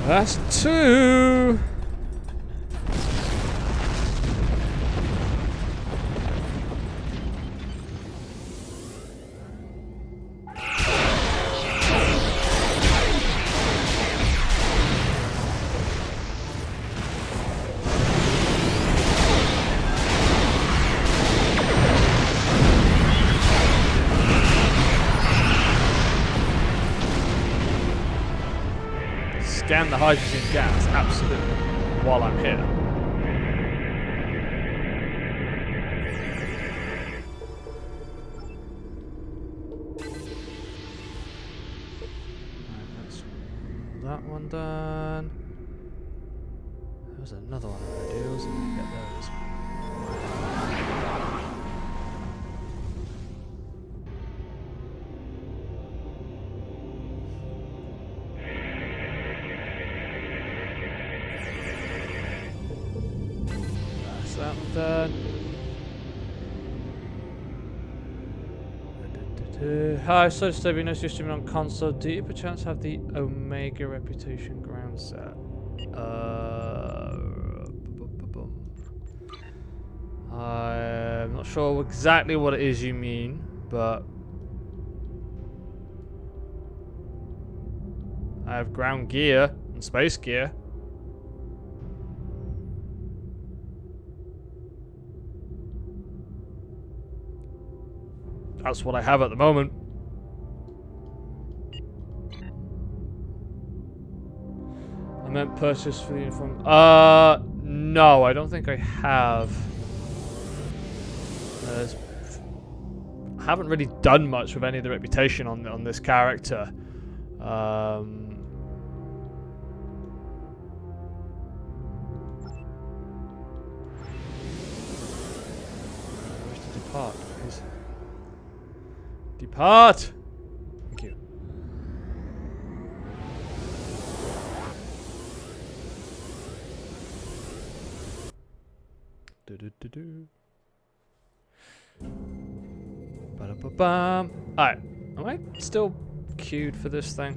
S1: That's 2. Scan the hydrogen gas, absolutely, while I'm here. Right, that's that one done. There was another one I could do, wasn't there? Yeah, there it is. That one done. Hi, so Stevie, no streaming on console. Do you perchance have the Omega Reputation ground set? I'm not sure exactly what it is you mean, but I have ground gear and space gear. That's what I have at the moment. I meant purchase for the uniform. No, I don't think I have. I haven't really done much with any of the reputation on this character. Where's the depart, please? Depart! Thank you. Do-do-do-do. Ba-da-ba-bam. Alright, am I still queued for this thing?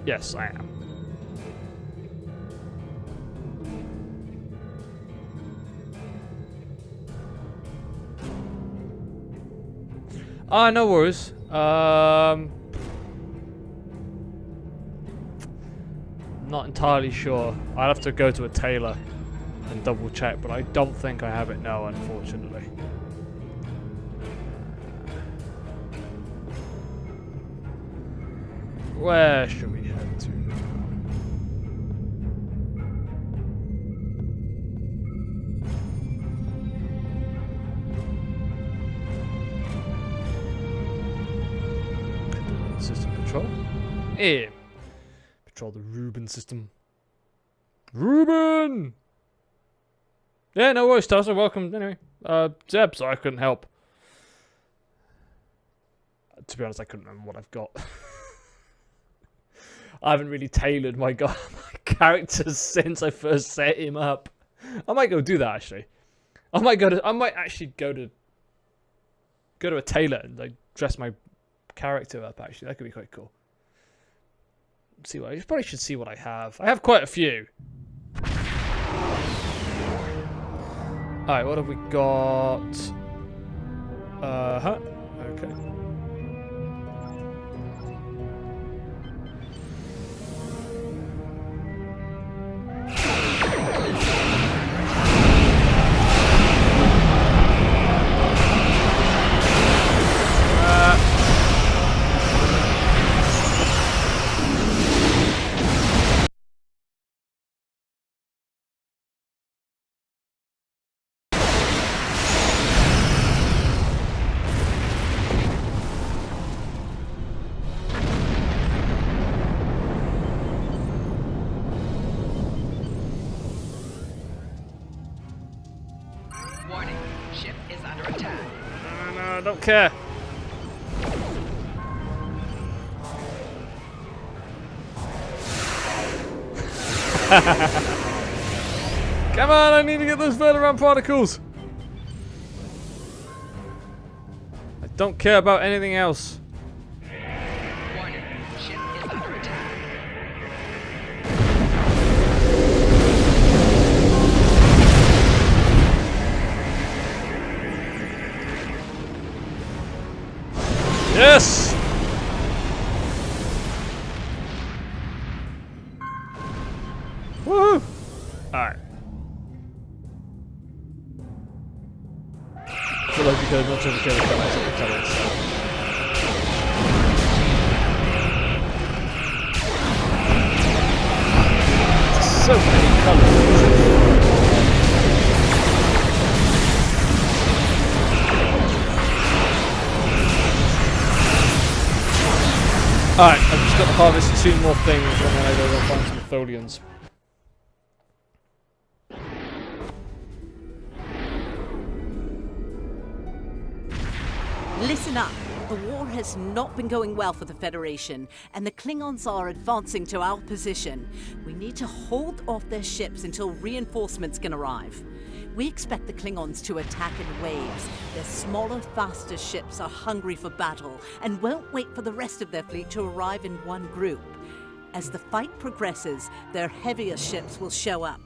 S1: Yes, I am. Ah, no worries. Not entirely sure. I'd have to go to a tailor and double check, but I don't think I have it now, unfortunately. Where should we head to now? System control. Yeah. Control the Reuben system. Reuben! Yeah, no worries, Tozer. Welcome. Anyway, Zeb, so I couldn't help. To be honest, I couldn't remember what I've got. I haven't really tailored my characters since I first set him up. I might go do that actually. I might actually go to a tailor and like dress my character up. Actually, that could be quite cool. See what I probably should see what I have. I have quite a few. Alright, what have we got? Okay.
S12: Warning, ship is under attack.
S1: No, I don't care. Come on, I need to get those Verteran particles. I don't care about anything else. Alright. I feel like we could not overkill the colours. So many colours. Alright, I've just got to harvest 2 more things and then I go find some Tholians.
S8: Listen up. The war has not been going well for the Federation, and the Klingons are advancing to our position. We need to hold off their ships until reinforcements can arrive. We expect the Klingons to attack in waves. Their smaller, faster ships are hungry for battle and won't wait for the rest of their fleet to arrive in one group. As the fight progresses, their heavier ships will show up.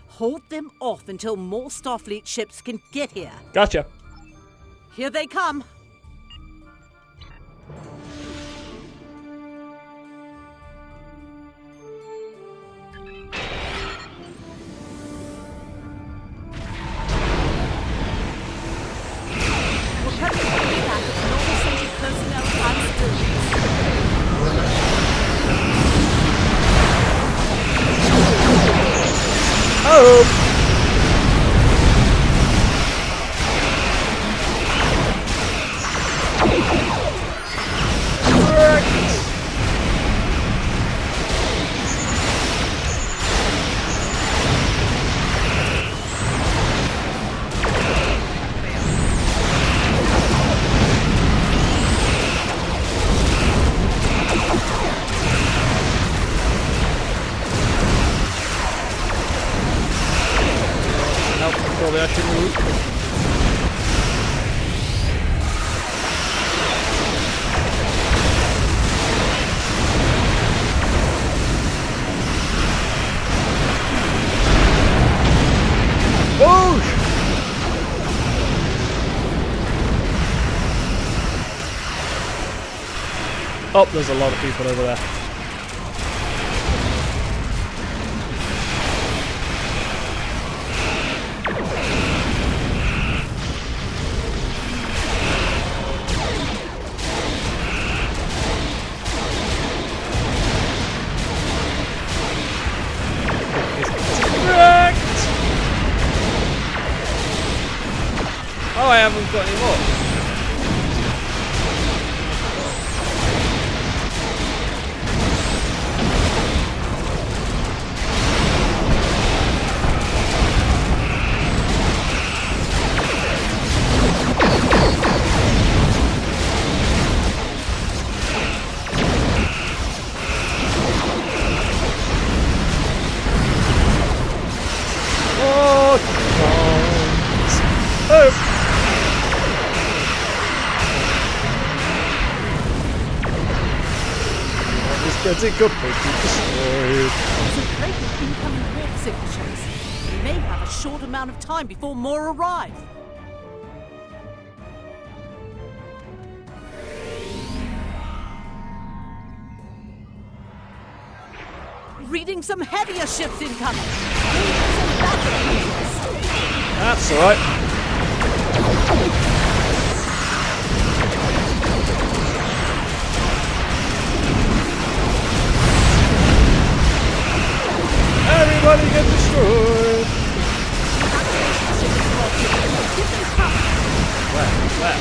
S8: Hold them off until more Starfleet ships can get here.
S1: Gotcha.
S8: Here they come.
S1: Probably I should move. Oh, there's a lot of people over there. Oh, I haven't got any more. It's a good place to destroy.
S8: There's a break in incoming warp signatures. We may have a short amount of time before more arrive. Reading some heavier ships incoming.
S1: That's alright. Everybody get destroyed! Where?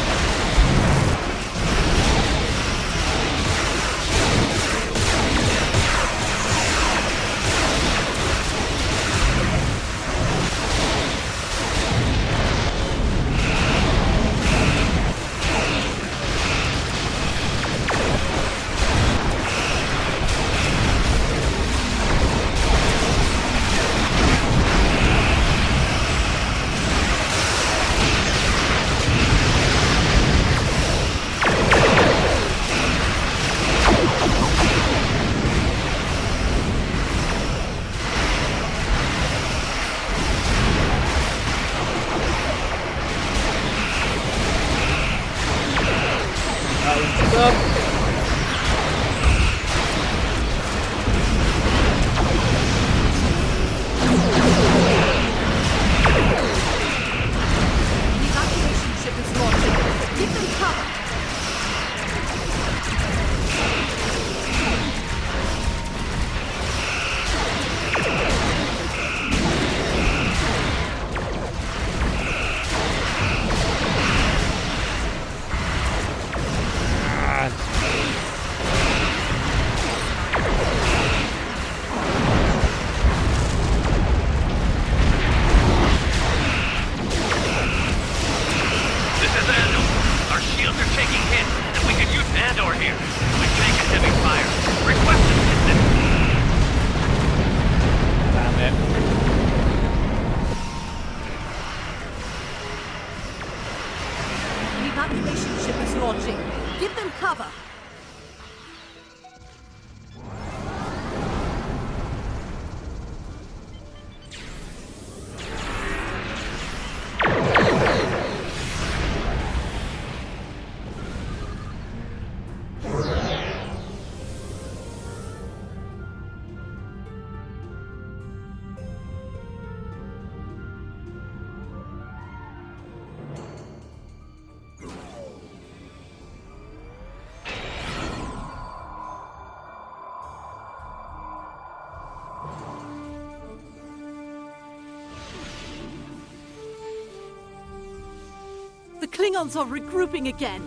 S8: Klingons are regrouping again.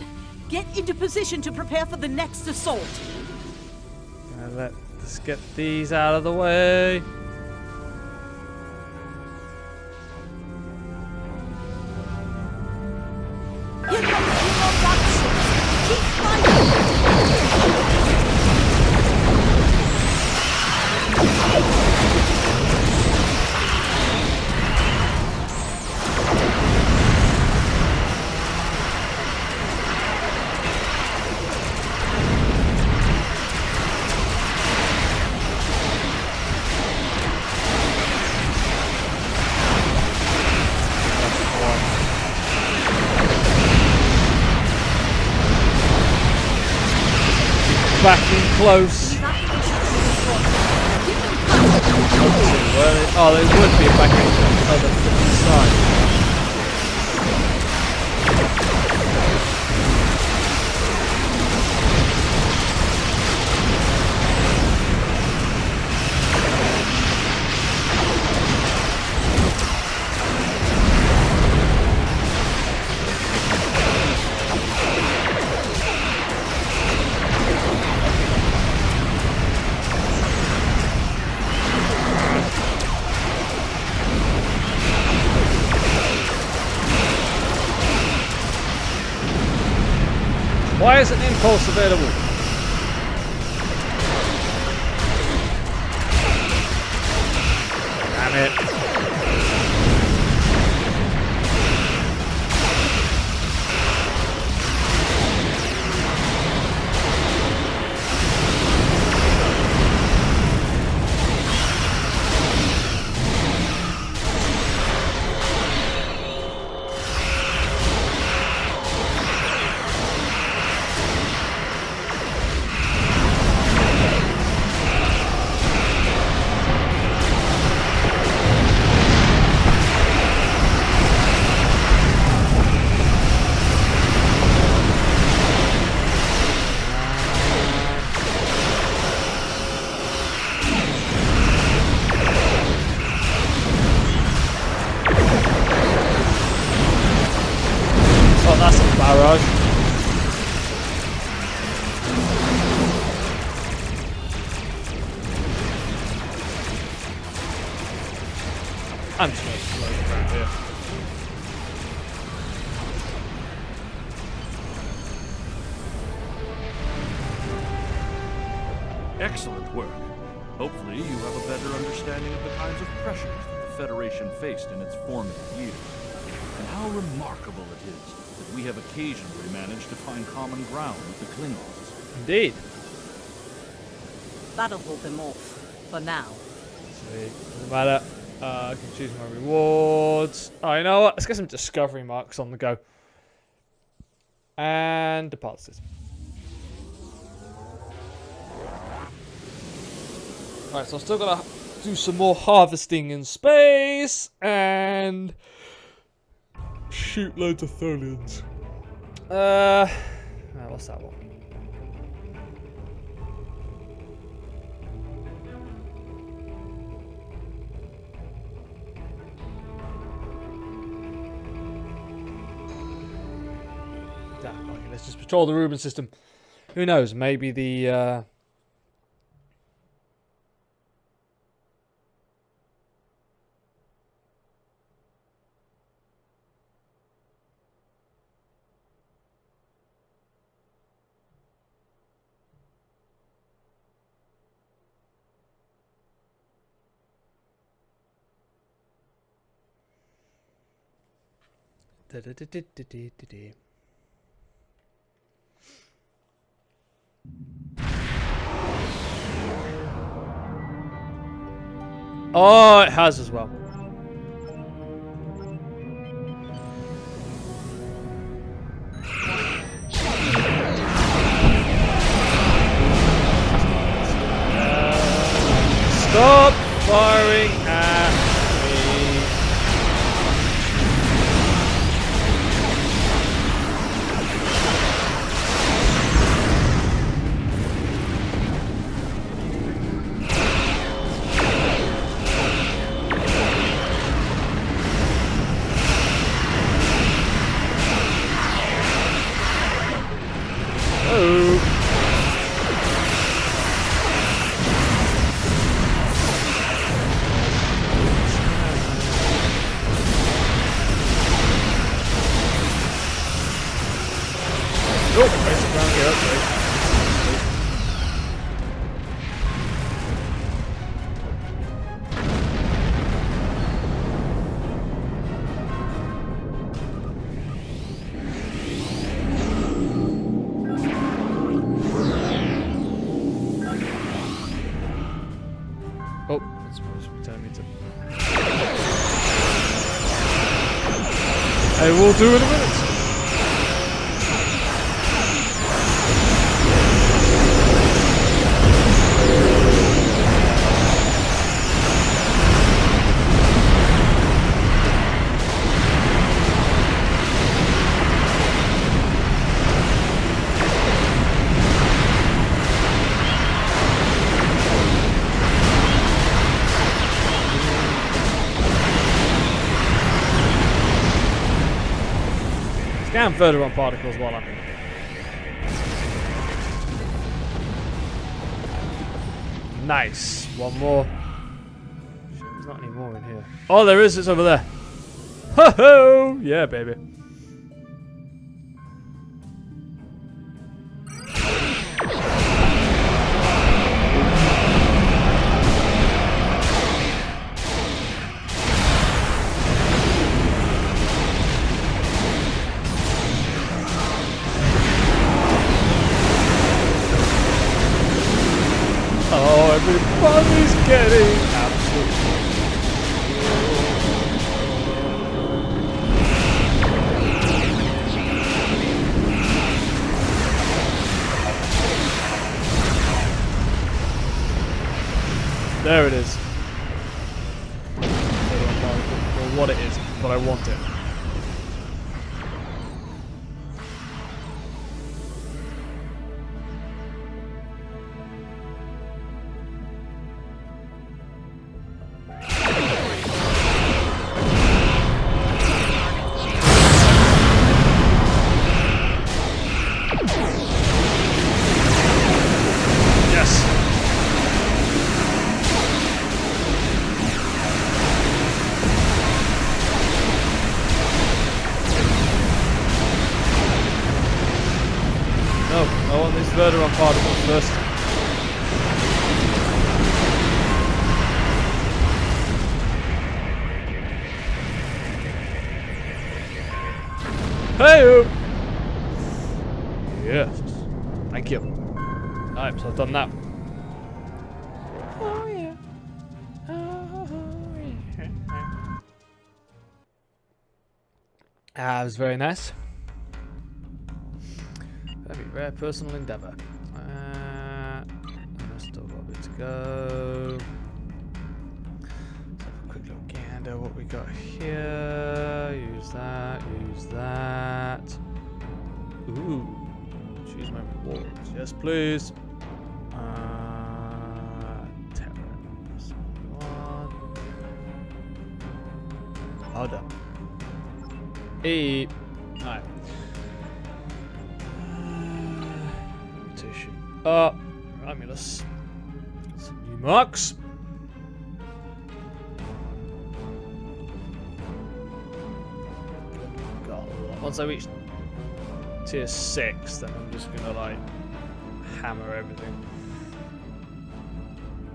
S8: Get into position to prepare for the next assault.
S1: Let's get these out of the way.
S8: Here comes Klingon battleships. Keep fighting.
S1: Backing close. Oh, there would be a backing on the other side. Why isn't impulse available? Damn it. Oh, that's a barrage. I'm just going to float around here.
S3: Excellent work. Hopefully you have a better understanding of the kinds of pressures that the Federation faced in its formative years, and how remarkable it is that we have occasionally managed to find common ground with the Klingons.
S1: Indeed.
S8: That'll hold them off, for now.
S1: Sweet. Doesn't matter. I can choose my rewards. Oh, you know what? Let's get some discovery marks on the go. And depart system. Alright, so I'm still gonna do some more harvesting in space and shoot loads of Tholians. What's that one? Damn, okay, let's just patrol the Rubin system. Who knows? Maybe the Oh, it has as well. Stop firing at me. Oh, that's supposed to be telling me to. I will do in a minute. Scan further on particles while I'm here. Nice. One more. There's not any more in here. Oh, there is. It's over there. Ho ho! Yeah, baby. Oh, everybody's getting absolutely. There it is. I don't know what it is, but I want it. Further on particles first. Hey! Yes. Thank you. Alright, so I've done that. Oh yeah. Oh yeah. That was very nice. Very rare personal endeavour. I've still got a bit to go. Let's have a quick look gander what we got here. Use that, use that. Ooh. Choose my rewards. Yes, please. Terran. That's what we want. Oh, done. Eat. Alright. Romulus. Some new marks. God, once I reach tier 6, then I'm just gonna like hammer everything.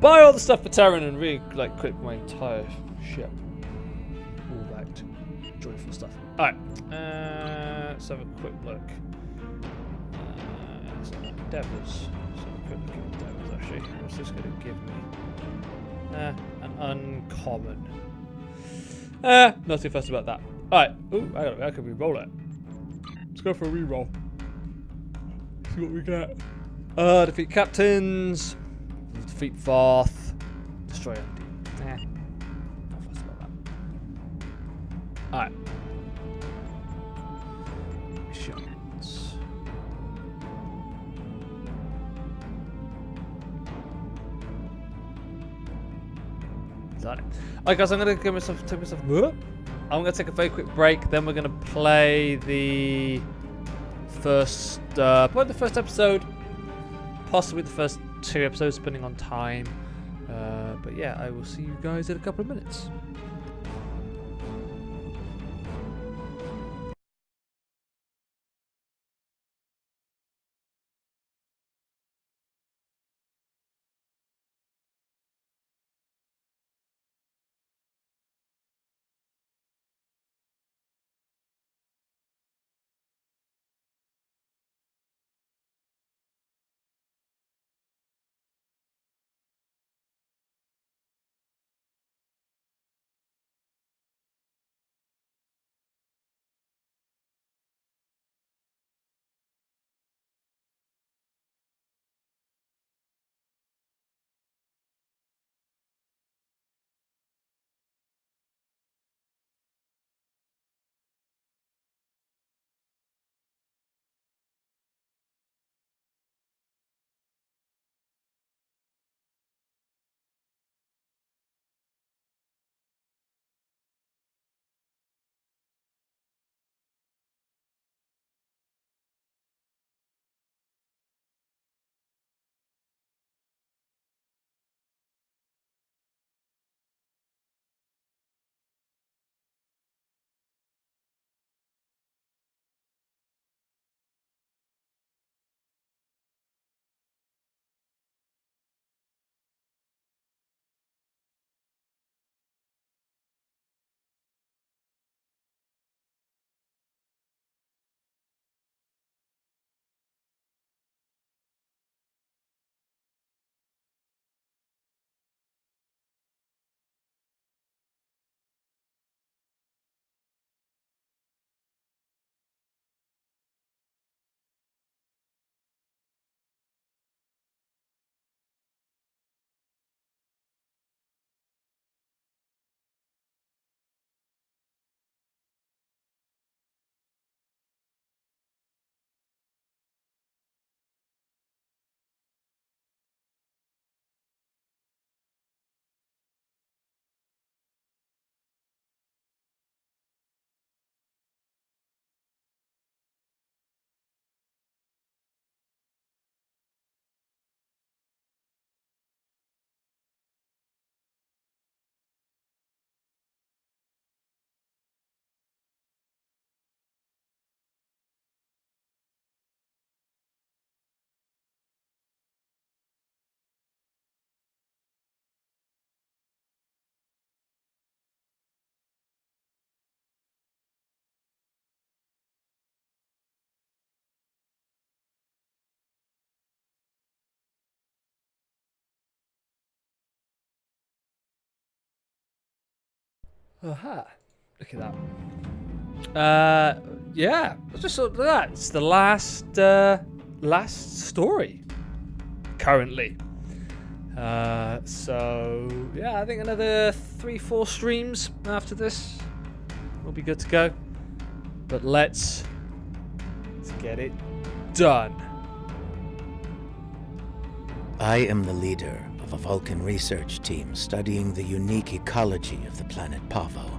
S1: Buy all the stuff for Terran and really like equip my entire ship. All that joyful stuff. Alright, let's have a quick look. Endeavours. Actually, what's this going to give me? An uncommon. Not too fussed about that. Alright. Ooh, I can re-roll it. Let's go for a re-roll. See what we get. Defeat captains. Defeat Varth. Destroy MD. Not fussed about that. Alright. Missions. Alright guys, I'm gonna take myself I'm gonna take a very quick break, then we're gonna play the first probably the first episode, possibly the first 2 episodes depending on time. But yeah, I will see you guys in a couple of minutes. Aha. Look at that. Yeah. Just look at that. It's the last story. Currently. So yeah, I think another 3-4 streams after this will be good to go. But let's get it done.
S19: I am the leader of a Vulcan research team studying the unique ecology of the planet Pavo.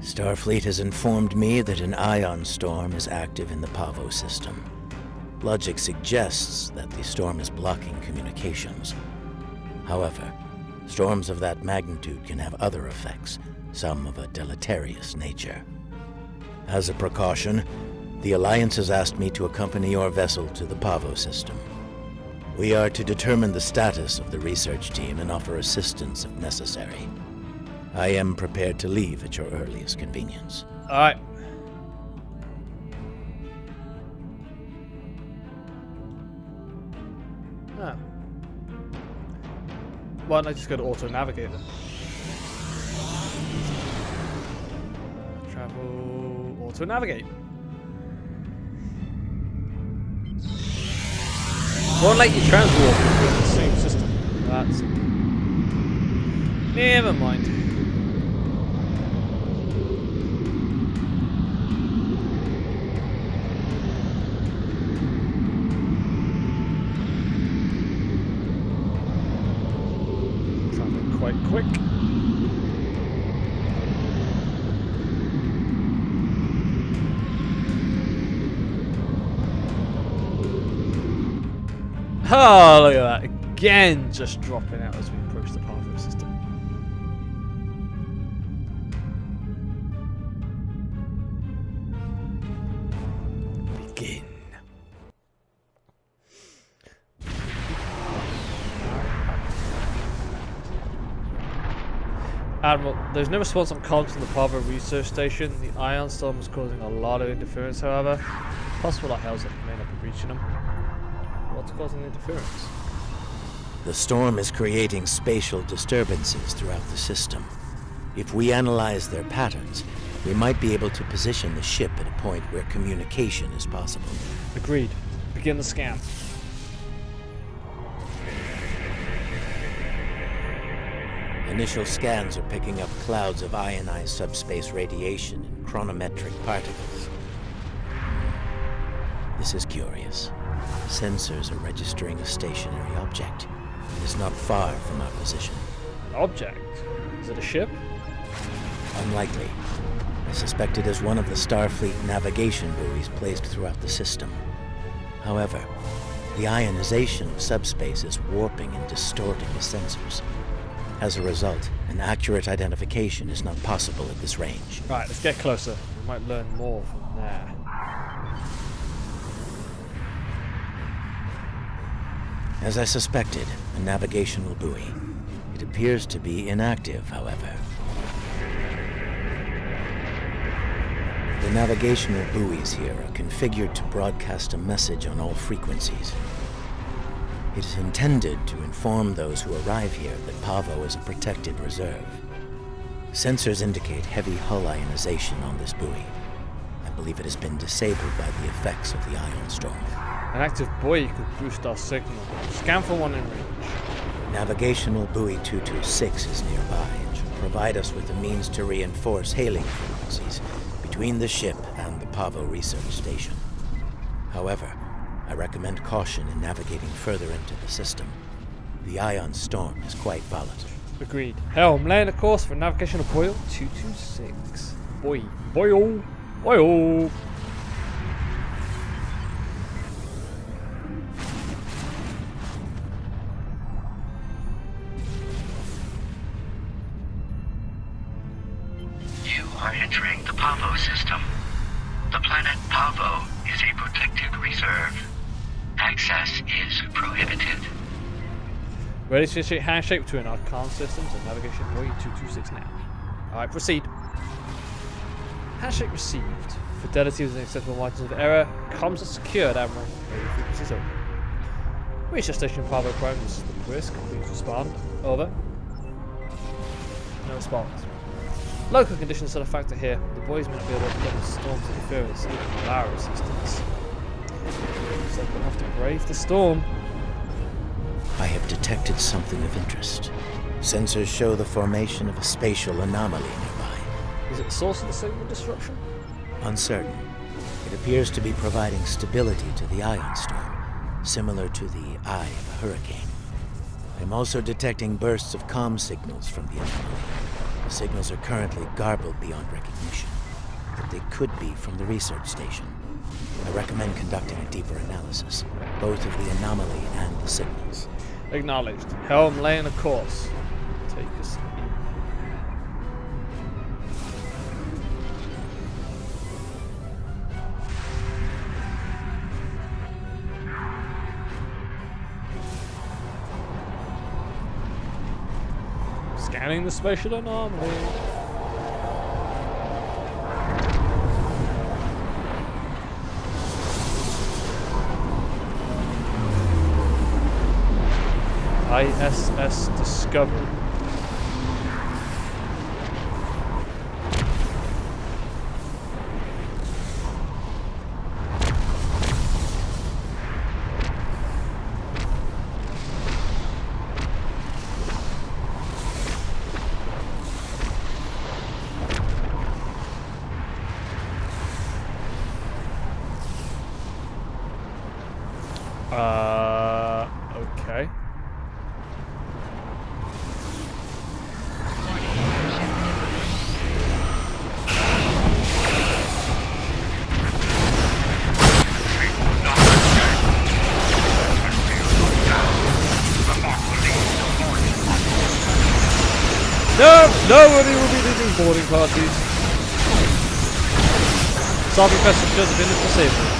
S19: Starfleet has informed me that an ion storm is active in the Pavo system. Logic suggests that the storm is blocking communications. However, storms of that magnitude can have other effects, some of a deleterious nature. As a precaution, the Alliance has asked me to accompany your vessel to the Pavo system. We are to determine the status of the research team and offer assistance if necessary. I am prepared to leave at your earliest convenience.
S1: Alright. Oh. Why don't I just go to auto-navigate then? Travel, auto-navigate. Won't let you transport within the same system. That's... Never mind. Traveling quite quick. Oh, look at that. Again, just dropping out as we approach the Pavo system. Begin. Admiral, there's no response on comms from the Pavo research station. The ion storm is causing a lot of interference, however. It's possible that Hell's may not be reaching them. What's causing the interference?
S19: The storm is creating spatial disturbances throughout the system. If we analyze their patterns, we might be able to position the ship at a point where communication is possible.
S1: Agreed. Begin the scan.
S19: Initial scans are picking up clouds of ionized subspace radiation and chronometric particles. This is curious. Sensors are registering a stationary object. It is not far from our position.
S1: An object? Is it a ship?
S19: Unlikely. I suspect it is one of the Starfleet navigation buoys placed throughout the system. However, the ionization of subspace is warping and distorting the sensors. As a result, an accurate identification is not possible at this range.
S1: Right, let's get closer. We might learn more from there.
S19: As I suspected, a navigational buoy. It appears to be inactive, however. The navigational buoys here are configured to broadcast a message on all frequencies. It is intended to inform those who arrive here that Pavo is a protected reserve. Sensors indicate heavy hull ionization on this buoy. I believe it has been disabled by the effects of the ion storm.
S1: An active buoy could boost our signal. Scan for one in range.
S19: Navigational buoy 226 is nearby and should provide us with a means to reinforce hailing frequencies between the ship and the Pavo research station. However, I recommend caution in navigating further into the system. The ion storm is quite volatile.
S1: Agreed. Helm, laying a course for navigational buoy 226. Buoy.
S6: You are entering the Pavo system. The planet Pavo is a protected reserve. Access is prohibited.
S1: Ready to initiate handshake between our comm systems and navigation buoy 226 now. Alright, proceed. Handshake received. Fidelity is an acceptable margins of error. Comms are secured, Admiral. Radio frequencies open. Research station Pavo Prime, this is the Brisk. Please respond. Over. No response. Local conditions still a factor here. The boys may not be able to get the storm's interference, even with our assistance. So we'll have to brave the storm.
S19: I have detected something of interest. Sensors show the formation of a spatial anomaly nearby.
S1: Is it the source of the signal disruption?
S19: Uncertain. It appears to be providing stability to the ion storm, similar to the eye of a hurricane. I'm also detecting bursts of comm signals from the anomaly. The signals are currently garbled beyond recognition, but they could be from the research station. I recommend conducting a deeper analysis, both of the anomaly and the signals.
S1: Acknowledged. Helm laying a course. Take us in. Scanning the spatial anomaly. ISS Discovery. Okay. No! Nobody will be leading boarding parties. Solving passengers have been disabled.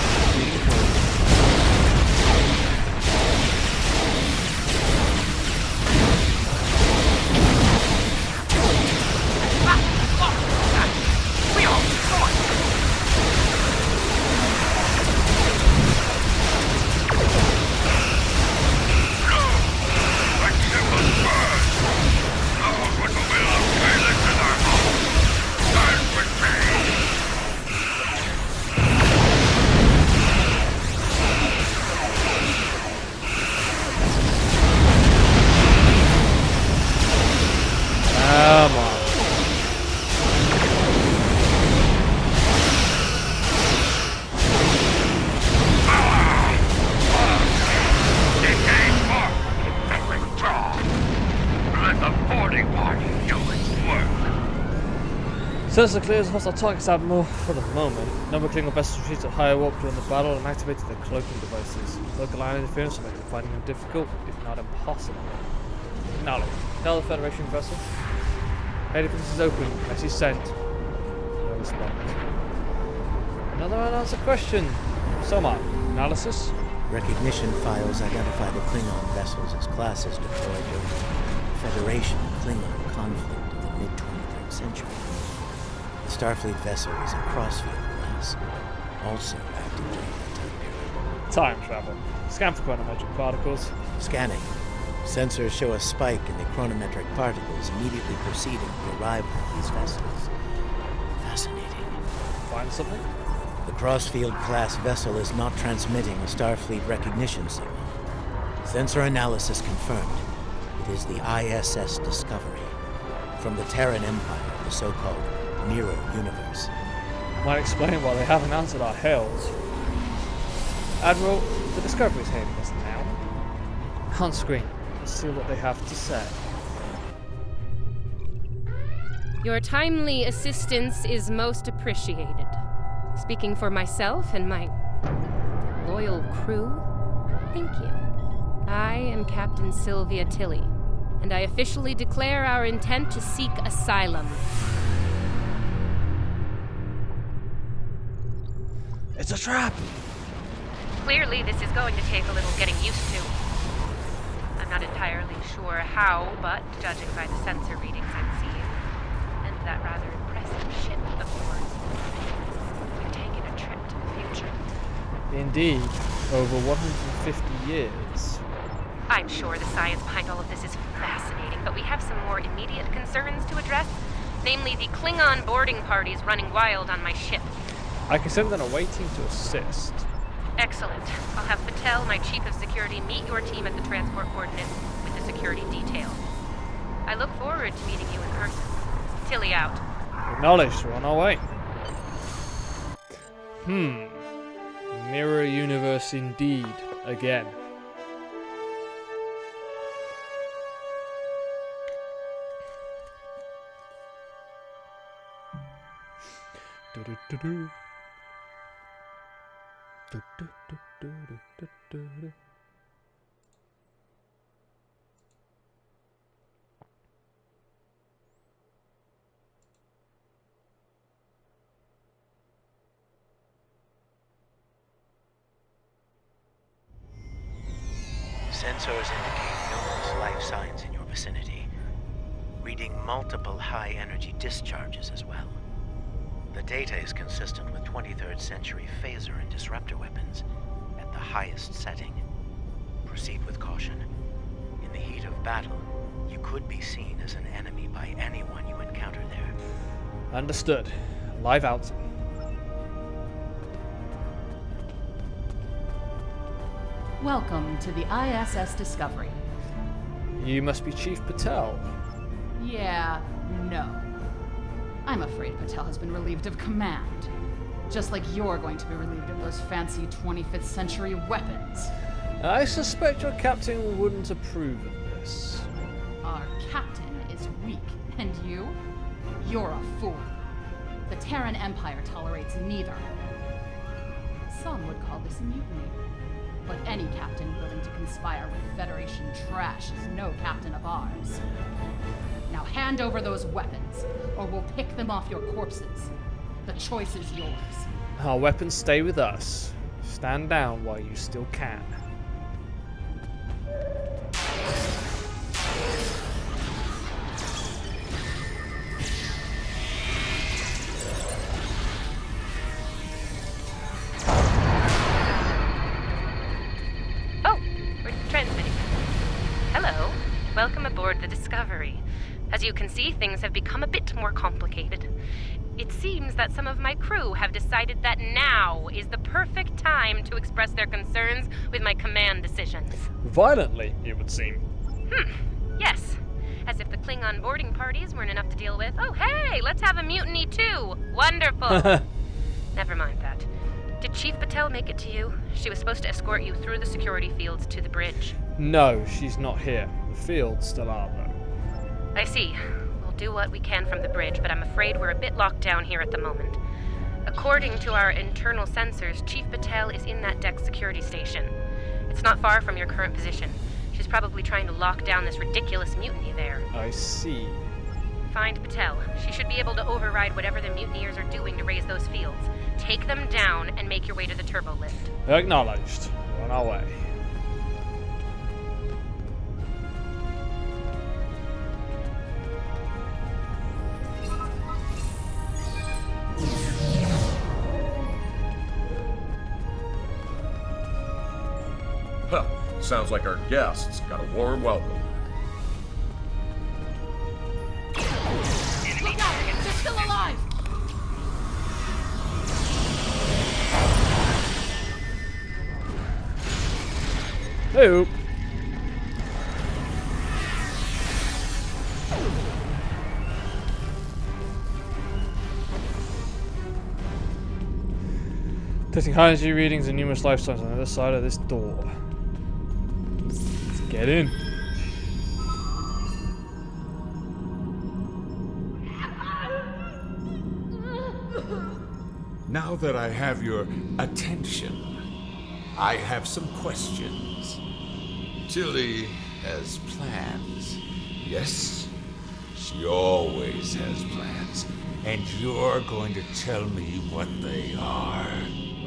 S1: Come on.
S6: Let the boarding party do its work.
S1: Sensor clears hostile targets, Admiral. For the moment, number Klingon vessels retreated higher up during the battle and activated their cloaking devices. Local line interference will make them finding them difficult, if not impossible. Acknowledged. Tell the Federation vessel. Hey, defense is open. Message sent. No response. Another unanswered question. Soma. Analysis?
S19: Recognition files identify the Klingon vessels as classes deployed during the Federation-Klingon conflict of the mid-23rd century. The Starfleet vessel is a Crossfield class, also active during that time period.
S1: Time travel. Scan for chronometric particles.
S19: Scanning. Sensors show a spike in the chronometric particles immediately preceding the arrival of these vessels. Fascinating.
S1: Find something?
S19: The Crossfield-class vessel is not transmitting a Starfleet recognition signal. Sensor analysis confirmed. It is the ISS Discovery, from the Terran Empire of the so-called Mirror Universe.
S1: Might explain why they haven't answered our hails. Admiral, the Discovery is hailing us now. On screen. Let's see what they have to say.
S20: Your timely assistance is most appreciated. Speaking for myself and my loyal crew, thank you. I am Captain Sylvia Tilly, and I officially declare our intent to seek asylum.
S1: It's a trap!
S20: Clearly, this is going to take a little getting used to. I'm not entirely sure how, but judging by the sensor readings I'm seeing, and that rather impressive ship of yours, we've taken a trip to the future.
S1: Indeed, over 150 years.
S20: I'm sure the science behind all of this is fascinating, but we have some more immediate concerns to address. namely the Klingon boarding parties running wild on my ship.
S1: I can send an awaiting to assist.
S20: Excellent. I'll have Patel, my chief of security, meet your team at the transport coordinates with the security detail. I look forward to meeting you in person. Tilly out.
S1: Acknowledged. We're on our way. Mirror universe indeed. Again.
S19: Sensors indicate numerous life signs in your vicinity, reading multiple high-energy discharges as well. The data is consistent with 23rd century phaser and disruptor weapons at the highest setting. Proceed with caution. In the heat of battle, you could be seen as an enemy by anyone you encounter there.
S1: Understood. Live out.
S21: Welcome to the ISS Discovery.
S1: You must be Chief Patel.
S21: Yeah, no. I'm afraid Patel has been relieved of command. Just like you're going to be relieved of those fancy 25th century weapons.
S1: I suspect your captain wouldn't approve of this.
S21: Our captain is weak, and you? You're a fool. The Terran Empire tolerates neither. Some would call this a mutiny. But any captain willing to conspire with Federation trash is no captain of ours. Now hand over those weapons, or we'll pick them off your corpses. The choice is yours.
S1: Our weapons stay with us. Stand down while you still can.
S20: Welcome aboard the Discovery. As you can see, things have become a bit more complicated. It seems that some of my crew have decided that now is the perfect time to express their concerns with my command decisions.
S1: Violently, it would seem.
S20: Yes. As if the Klingon boarding parties weren't enough to deal with. Oh, hey, let's have a mutiny too. Wonderful. Never mind that. Did Chief Patel make it to you? She was supposed to escort you through the security fields to the bridge.
S1: No, she's not here. The fields still are, though.
S20: I see. We'll do what we can from the bridge, but I'm afraid we're a bit locked down here at the moment. According to our internal sensors, Chief Patel is in that deck security station. It's not far from your current position. She's probably trying to lock down this ridiculous mutiny there.
S1: I see.
S20: Find Patel. She should be able to override whatever the mutineers are doing to raise those fields. Take them down and make your way to the turbo lift.
S1: Acknowledged. We're on our way.
S22: Huh. Sounds like our guests got a warm welcome.
S21: Look out! They're still alive!
S1: Hey-o. Testing high energy readings and numerous life signs on the other side of this door. Let's get in.
S23: Now that I have your attention, I have some questions. Tilly has plans. Yes, she always has plans. And you're going to tell me what they are.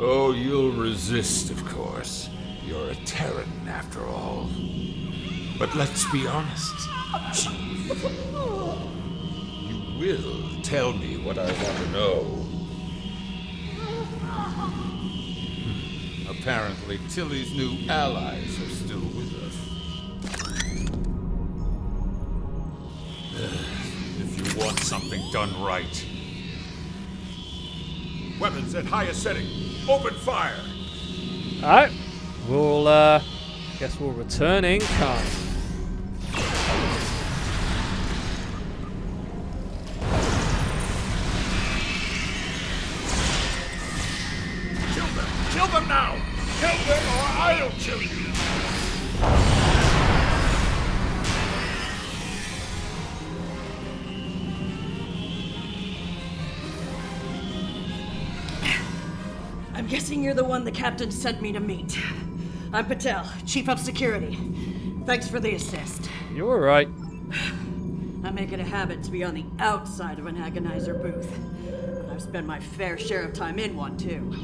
S23: Oh, you'll resist, of course. You're a Terran, after all. But let's be honest, Chief. You will tell me what I want to know. Apparently, Tilly's new allies are still with us. If you want something done right. Weapons at highest setting. Open fire!
S1: Alright. We'll, guess we'll return in kind.
S23: Kill them! Kill them now! Kill them or I'll kill you!
S2: I'm guessing you're the one the captain sent me to meet. I'm Patel, Chief of Security. Thanks for the assist.
S1: You're right.
S2: I make it a habit to be on the outside of an agonizer booth. But I've spent my fair share of time in one, too.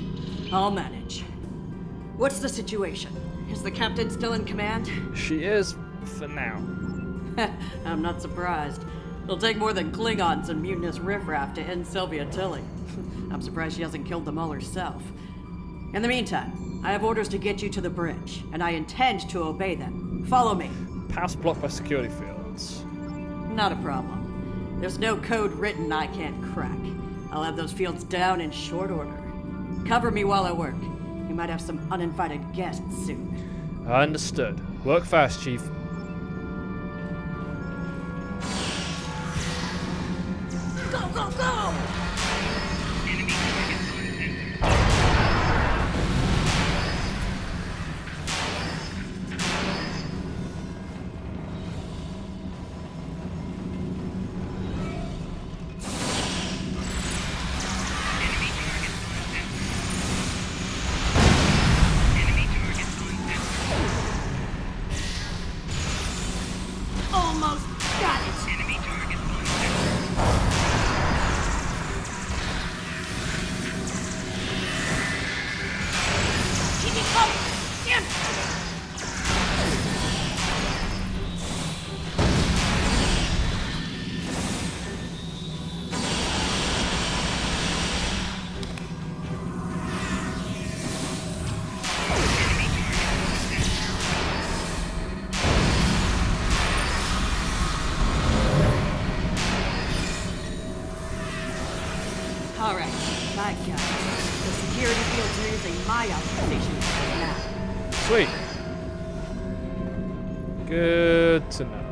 S2: I'll manage. What's the situation? Is the captain still in command?
S1: She is, for now.
S2: I'm not surprised. It'll take more than Klingons and mutinous riffraff to end Sylvia Tilly. I'm surprised she hasn't killed them all herself. In the meantime, I have orders to get you to the bridge, and I intend to obey them. Follow me.
S1: Pass blocked by security fields.
S2: Not a problem. There's no code written I can't crack. I'll have those fields down in short order. Cover me while I work. We might have some uninvited guests soon.
S1: Understood. Work fast, Chief.
S2: Go, go, go! Almost got it. Enemy target. Keep me close. Damn it. All right, I got it. The security fields are using my authorization now.
S1: Sweet. Good to know.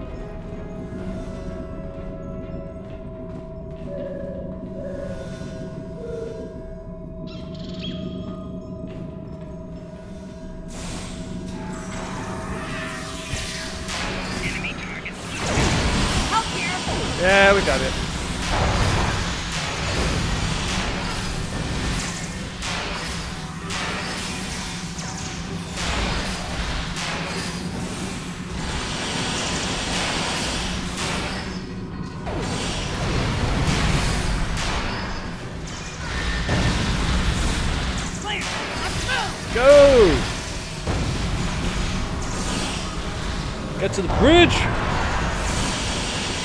S2: Help here!
S1: Yeah, we got it.
S2: Clear! Let's move!
S1: Go! Get to the bridge!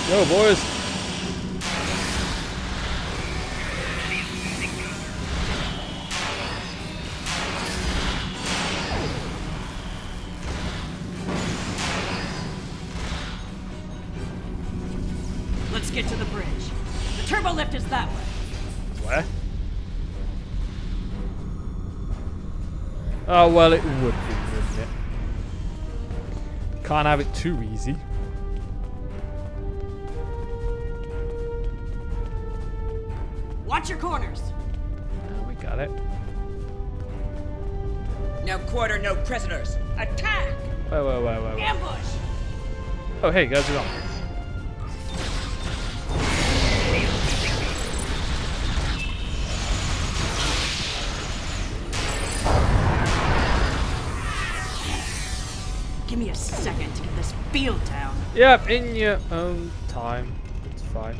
S1: Go, boys!
S2: Let's get to the bridge. The turbo lift is that way.
S1: Where? Oh, well, it would be, wouldn't it? Can't have it too easy.
S2: Watch your corners.
S1: We got it.
S2: No quarter, no prisoners. Attack!
S1: Wait.
S2: Ambush!
S1: Oh, hey, guys, we're on.
S2: Give me a second to get this field down.
S1: Yep, in your own time. It's fine.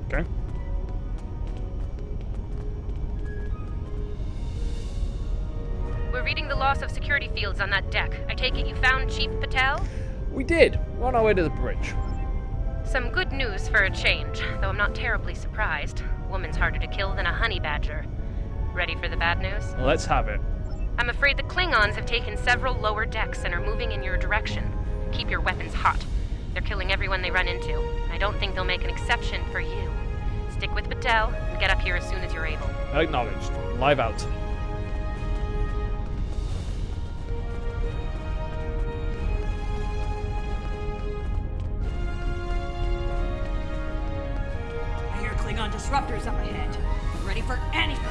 S1: Okay.
S20: We're reading the loss of security fields on that deck. I take it you found Chief Patel?
S1: We did. We're on our way to the bridge.
S20: Some good news for a change, though I'm not terribly surprised. A woman's harder to kill than a honey badger. Ready for the bad news?
S1: Let's have it.
S20: I'm afraid the Klingons have taken several lower decks and are moving in your direction. Keep your weapons hot. They're killing everyone they run into. I don't think they'll make an exception for you. Stick with Patel and get up here as soon as you're able.
S1: Acknowledged. Live out.
S2: I hear Klingon disruptors up ahead. Ready for anything.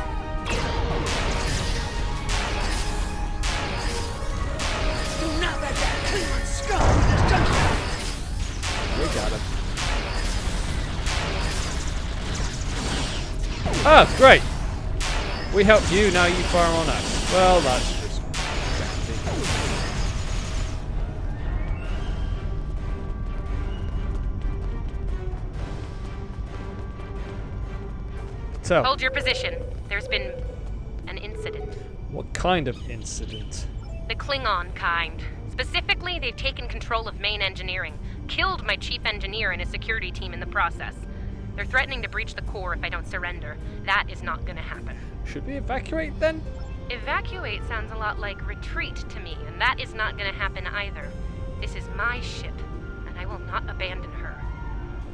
S2: Do not let that Klingon scum with this junkyard.
S1: We got him. Ah, great. We helped you, now you fire on us. Well, that's just dandy. So,
S20: Hold your position. There's been an incident.
S1: what kind of incident?
S20: The Klingon kind. Specifically, they've taken control of main engineering, killed my chief engineer and his security team in the process. They're threatening to breach the core if I don't surrender. That is not gonna happen.
S1: Should we evacuate then?
S20: Evacuate sounds a lot like retreat to me, and that is not gonna happen either. This is my ship, and I will not abandon her.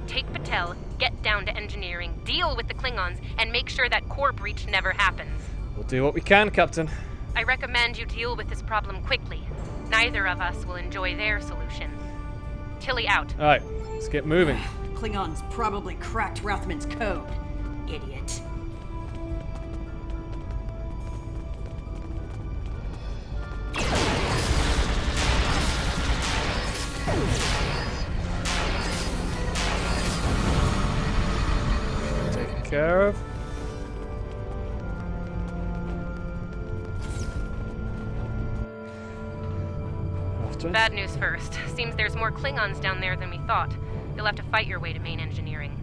S20: Take Patel, get down to engineering, deal with the Klingons, and make sure that core breach never happens.
S1: We'll do what we can, Captain.
S20: I recommend you deal with this problem quickly. Neither of us will enjoy their solution. Tilly out.
S1: Alright, let's get moving.
S2: Klingons probably cracked Rathman's code. Idiot.
S1: Taken care of.
S20: Bad news first. Seems there's more Klingons down there than we thought. You'll have to fight your way to main engineering.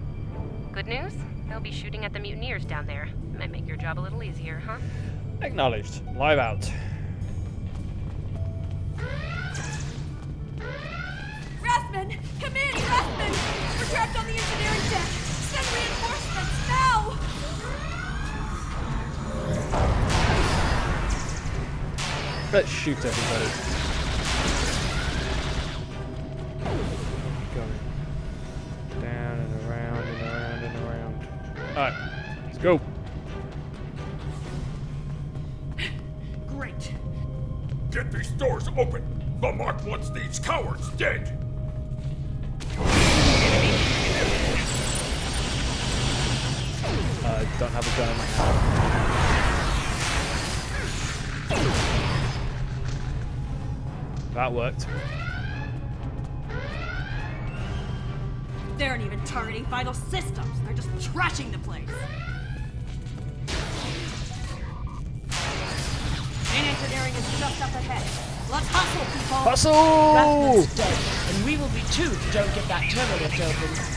S20: Good news? They'll be shooting at the mutineers down there. Might make your job a little easier, huh?
S1: Acknowledged. Live out.
S4: Rathman! Come in, Rathman! We're trapped on the engineering deck! Send reinforcements, now!
S1: Let's shoot everybody. Going down and around and around and around. Alright, let's go.
S2: Great.
S22: Get these doors open! The Mark wants these cowards dead!
S1: I don't have a gun in my hand. That worked.
S2: They aren't even targeting vital systems. They're just trashing the place. Main engineering is just up ahead. Let's hustle, people!
S1: Hustle!
S14: Rathman's dead, and we will be too if you don't get that turbo open.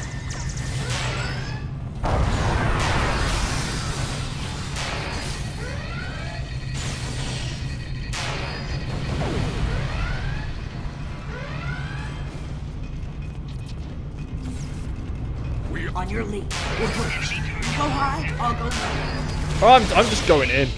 S2: On your lead. We'll push. You go high, I'll go low.
S1: Oh, I'm just going in.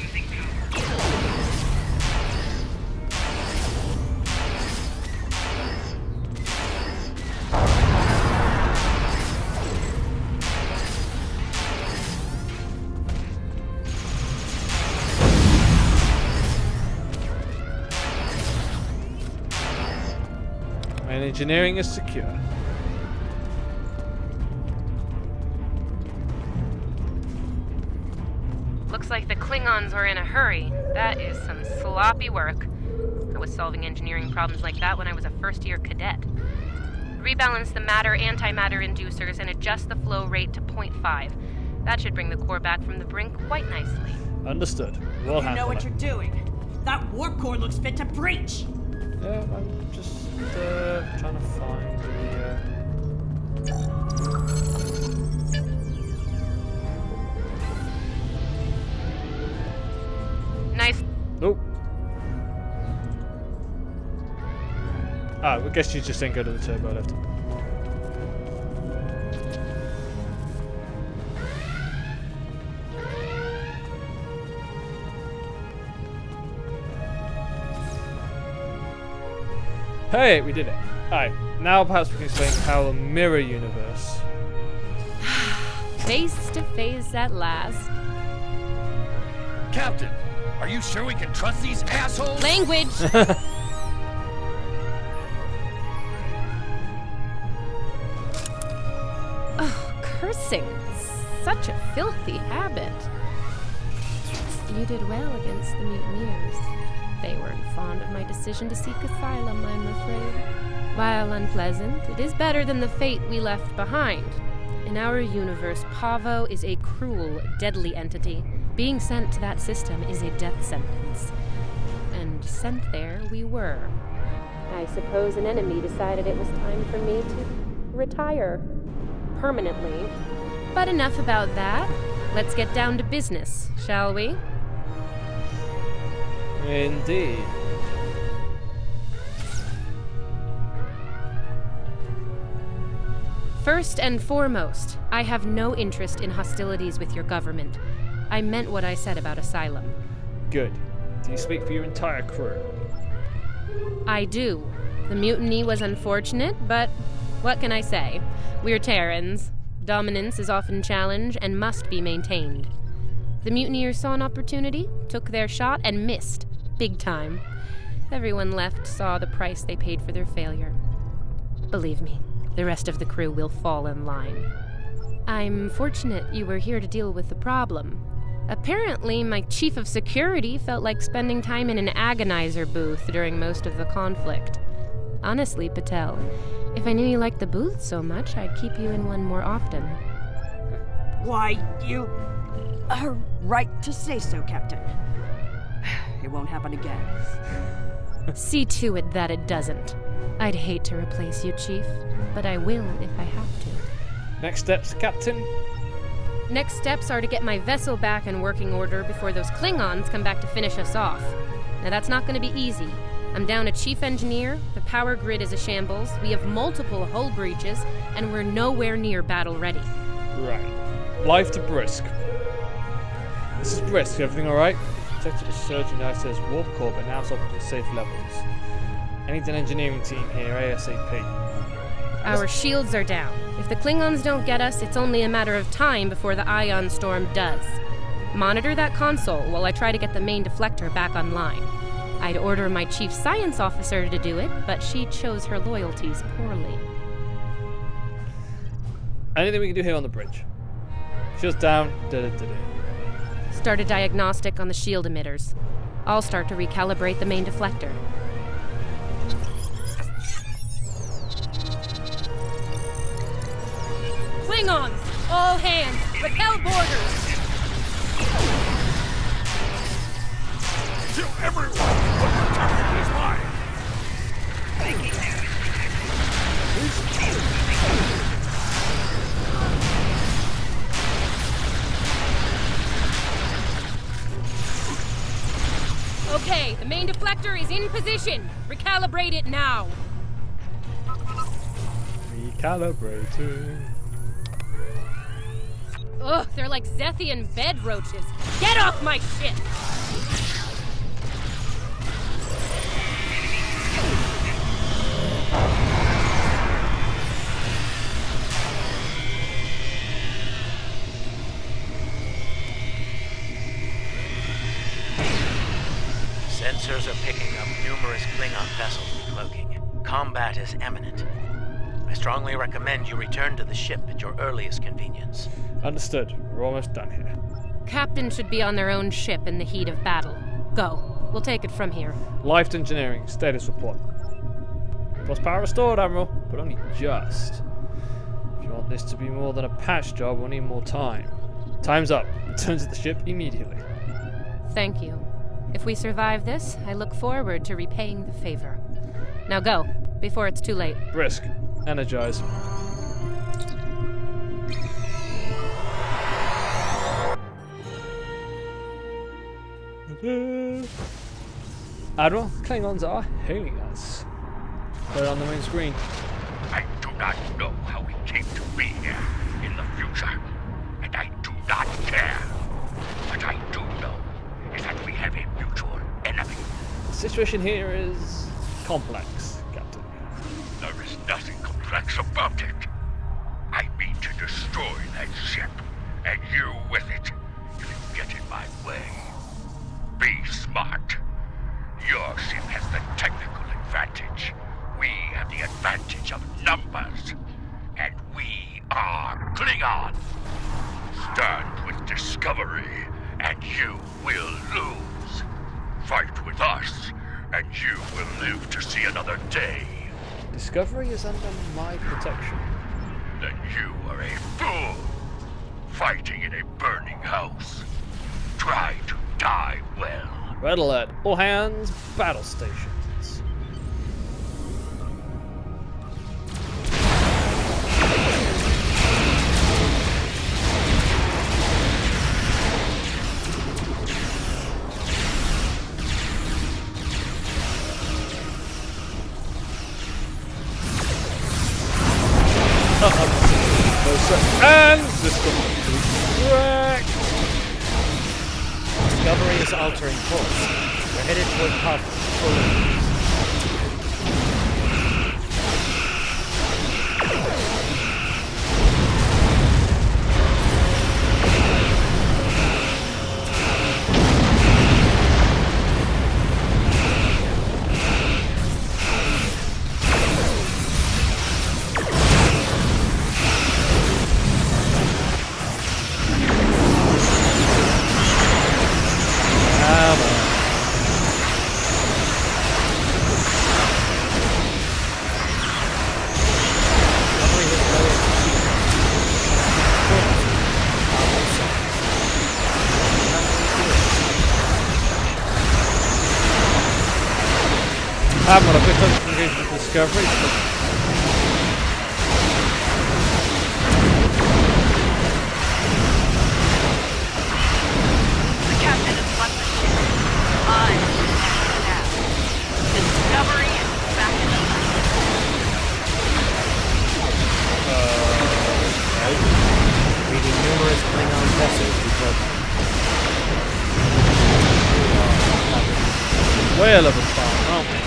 S1: And engineering is secure.
S20: Looks like the Klingons were in a hurry. That is some sloppy work. I was solving engineering problems like that when I was a first-year cadet. Rebalance the matter-antimatter inducers and adjust the flow rate to 0.5. That should bring the core back from the brink quite nicely.
S1: Understood. We'll
S2: You know what you're doing. That warp core looks fit to breach.
S1: Yeah, I'm just trying to find the.
S20: Nice.
S1: Oh. I guess you just didn't go to the turbo lift. Hey, we did it. Alright, now perhaps we can explain how a mirror universe...
S20: Face to face at last.
S6: Captain, are you sure we can trust these assholes?
S20: Language! Oh, cursing. Such a filthy habit. You did well against the mutineers. They weren't fond of my decision to seek asylum, I'm afraid. While unpleasant, it is better than the fate we left behind. In our universe, Pavo is a cruel, deadly entity. Being sent to that system is a death sentence. And sent there we were. I suppose an enemy decided it was time for me to retire. Permanently. But enough about that. Let's get down to business, shall we?
S1: Indeed.
S20: First and foremost, I have no interest in hostilities with your government. I meant what I said about asylum.
S1: Good. Do you speak for your entire crew?
S20: I do. The mutiny was unfortunate, but what can I say? We're Terrans. Dominance is often challenged and must be maintained. The mutineers saw an opportunity, took their shot, and missed. Big time. Everyone left saw the price they paid for their failure. Believe me, the rest of the crew will fall in line. I'm fortunate you were here to deal with the problem. Apparently, my chief of security felt like spending time in an agonizer booth during most of the conflict. Honestly, Patel, if I knew you liked the booth so much, I'd keep you in one more often.
S2: Why, you are right to say so, Captain. It won't happen again.
S20: See to it that it doesn't. I'd hate to replace you, Chief, but I will if I have to.
S1: Next steps, Captain?
S20: Next steps are to get my vessel back in working order before those Klingons come back to finish us off. Now that's not going to be easy. I'm down a chief engineer, the power grid is a shambles, we have multiple hull breaches, and we're nowhere near battle ready.
S1: Right. Life to Brisk. This is Brisk, everything alright? Detected a surge in ISS warp core, but now it's up to safe levels. I need an engineering team here, ASAP.
S20: Our shields are down. If the Klingons don't get us, it's only a matter of time before the ion storm does. Monitor that console while I try to get the main deflector back online. I'd order my chief science officer to do it, but she chose her loyalties poorly.
S1: Anything we can do here on the bridge? Shields down.
S20: Start a diagnostic on the shield emitters. I'll start to recalibrate the main deflector. Klingons! All hands! Repel borders!
S6: Kill everyone! But the captain is mine!
S20: Okay, the main deflector is in position. Recalibrate it now.
S1: Recalibrating.
S20: Ugh, they're like Zethian bed roaches. Get off my ship!
S19: Sensors are picking up numerous Klingon vessels decloaking. Combat is imminent. I strongly recommend you return to the ship at your earliest convenience.
S1: Understood. We're almost done here.
S20: Captain should be on their own ship in the heat of battle. Go. We'll take it from here.
S1: Life to engineering. Status report. Plus power restored, Admiral, but only just. If you want this to be more than a patch job, we'll need more time. Time's up. Return to the ship immediately.
S20: Thank you. If we survive this, I look forward to repaying the favor. Now go, before it's too late.
S1: Brisk. Energize. Admiral, Klingons are hailing us. Put it on the main screen.
S6: I do not know how we came to be here in the future, and I do not care. What I do know is that we have a mutual enemy.
S1: The situation here is complex, Captain.
S6: There is nothing complex about it. I mean to destroy that ship, and you with it, if you get in my way. Be smart. Your ship has the technical advantage. We have the advantage of numbers. And we are Klingon. Stand with Discovery, and you will lose. Fight with us, and you will live to see another day.
S1: Discovery is under my protection.
S6: Then you are a fool. Fighting in a burning house. Try to die well.
S1: Red alert. All hands, battle stations. And system correct.
S19: Discovery is altering course. We're headed toward Pavo.
S1: I haven't got a bit of engagement with Discovery.
S8: The captain has left the ship. I am now. Discovery is back in the
S19: Reading numerous Klingon vessels report.
S1: Whale of a farm, aren't we?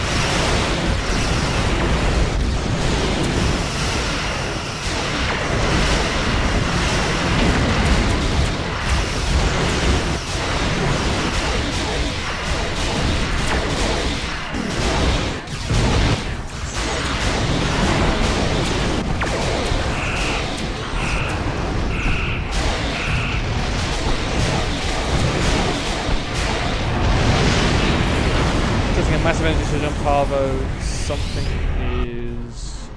S1: Massive energy surge on Pavo. Something is.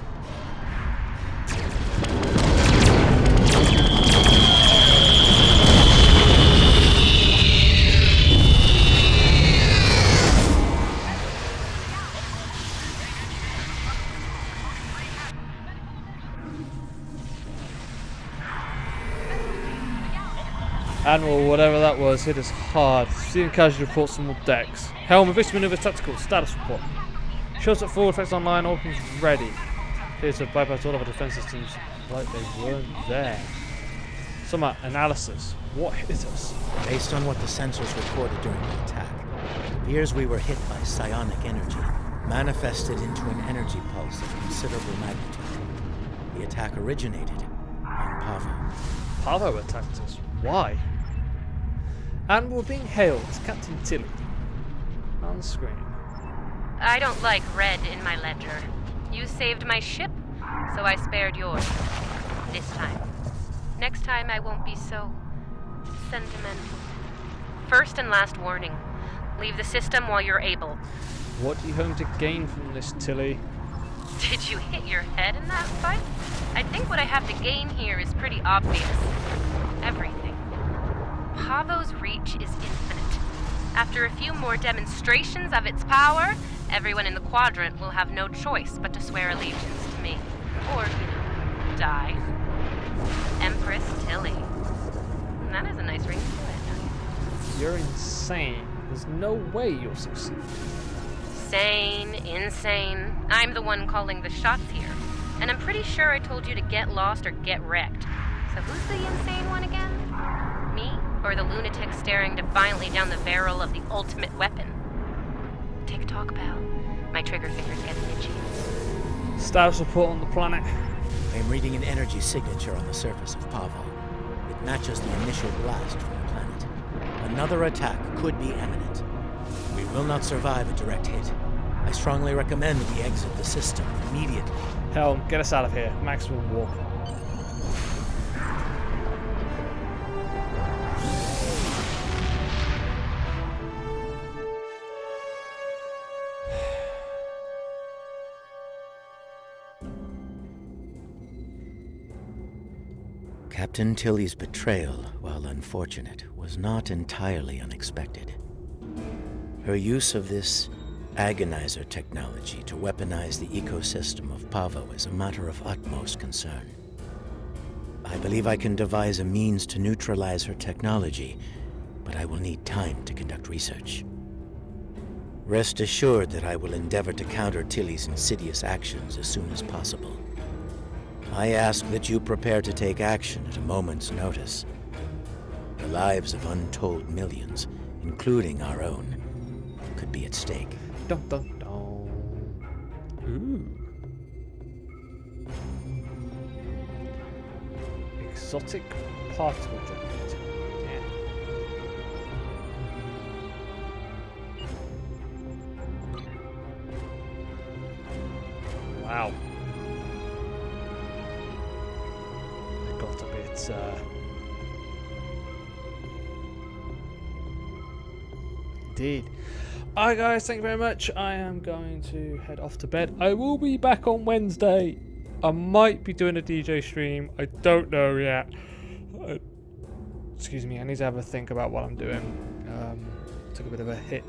S1: Admiral, whatever that was, hit us hard. Seeing casualty reports from all decks. Helm, Vista Maneuver Tactical, status report. Shows that full effects online, all things ready. Appears to have bypassed all of our defense systems like they weren't there. Some analysis. What hit us?
S19: Based on what the sensors recorded during the attack, it appears we were hit by psionic energy, manifested into an energy pulse of considerable magnitude. The attack originated on Pavo.
S1: Pavo attacked us. Why? And we're being hailed as Captain Tilly. On screen.
S20: I don't like red in my ledger. You saved my ship, so I spared yours. This time. Next time I won't be so sentimental. First and last warning. Leave the system while you're able.
S1: What do you hope to gain from this, Tilly?
S20: Did you hit your head in that fight? I think what I have to gain here is pretty obvious. Everything. Pavo's reach is infinite. After a few more demonstrations of its power, everyone in the quadrant will have no choice but to swear allegiance to me. Or, die. Empress Tilly. And that is a nice ring to it.
S1: You're insane. There's no way you'll succeed.
S20: Insane. I'm the one calling the shots here. And I'm pretty sure I told you to get lost or get wrecked. So who's the insane one again? Me? Or the lunatic staring defiantly down the barrel of the ultimate weapon? Tick-tock, pal. My trigger finger's getting itchy.
S1: Status report on the planet.
S19: I am reading an energy signature on the surface of Pavo. It matches the initial blast from the planet. Another attack could be imminent. We will not survive a direct hit. I strongly recommend we exit the system immediately.
S1: Helm, get us out of here. Maximum warp.
S19: Captain Tilly's betrayal, while unfortunate, was not entirely unexpected. Her use of this agonizer technology to weaponize the ecosystem of Pavo is a matter of utmost concern. I believe I can devise a means to neutralize her technology, but I will need time to conduct research. Rest assured that I will endeavor to counter Tilly's insidious actions as soon as possible. I ask that you prepare to take action at a moment's notice. The lives of untold millions, including our own, could be at stake.
S1: Dun, dun, dun. Ooh. Exotic particle generator. Yeah. Wow. I got a bit indeed. Alright guys, thank you very much. I am going to head off to bed. I will be back on Wednesday. I might be doing a DJ stream. I don't know yet. Excuse me, I need to have a think about what I'm doing. Took a bit of a hit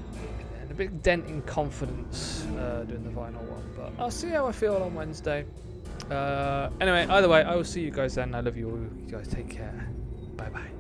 S1: and a big dent in confidence doing the vinyl one, but I'll see how I feel on Wednesday. Anyway, either way, I will see you guys then. I love you all. You guys take care. Bye bye.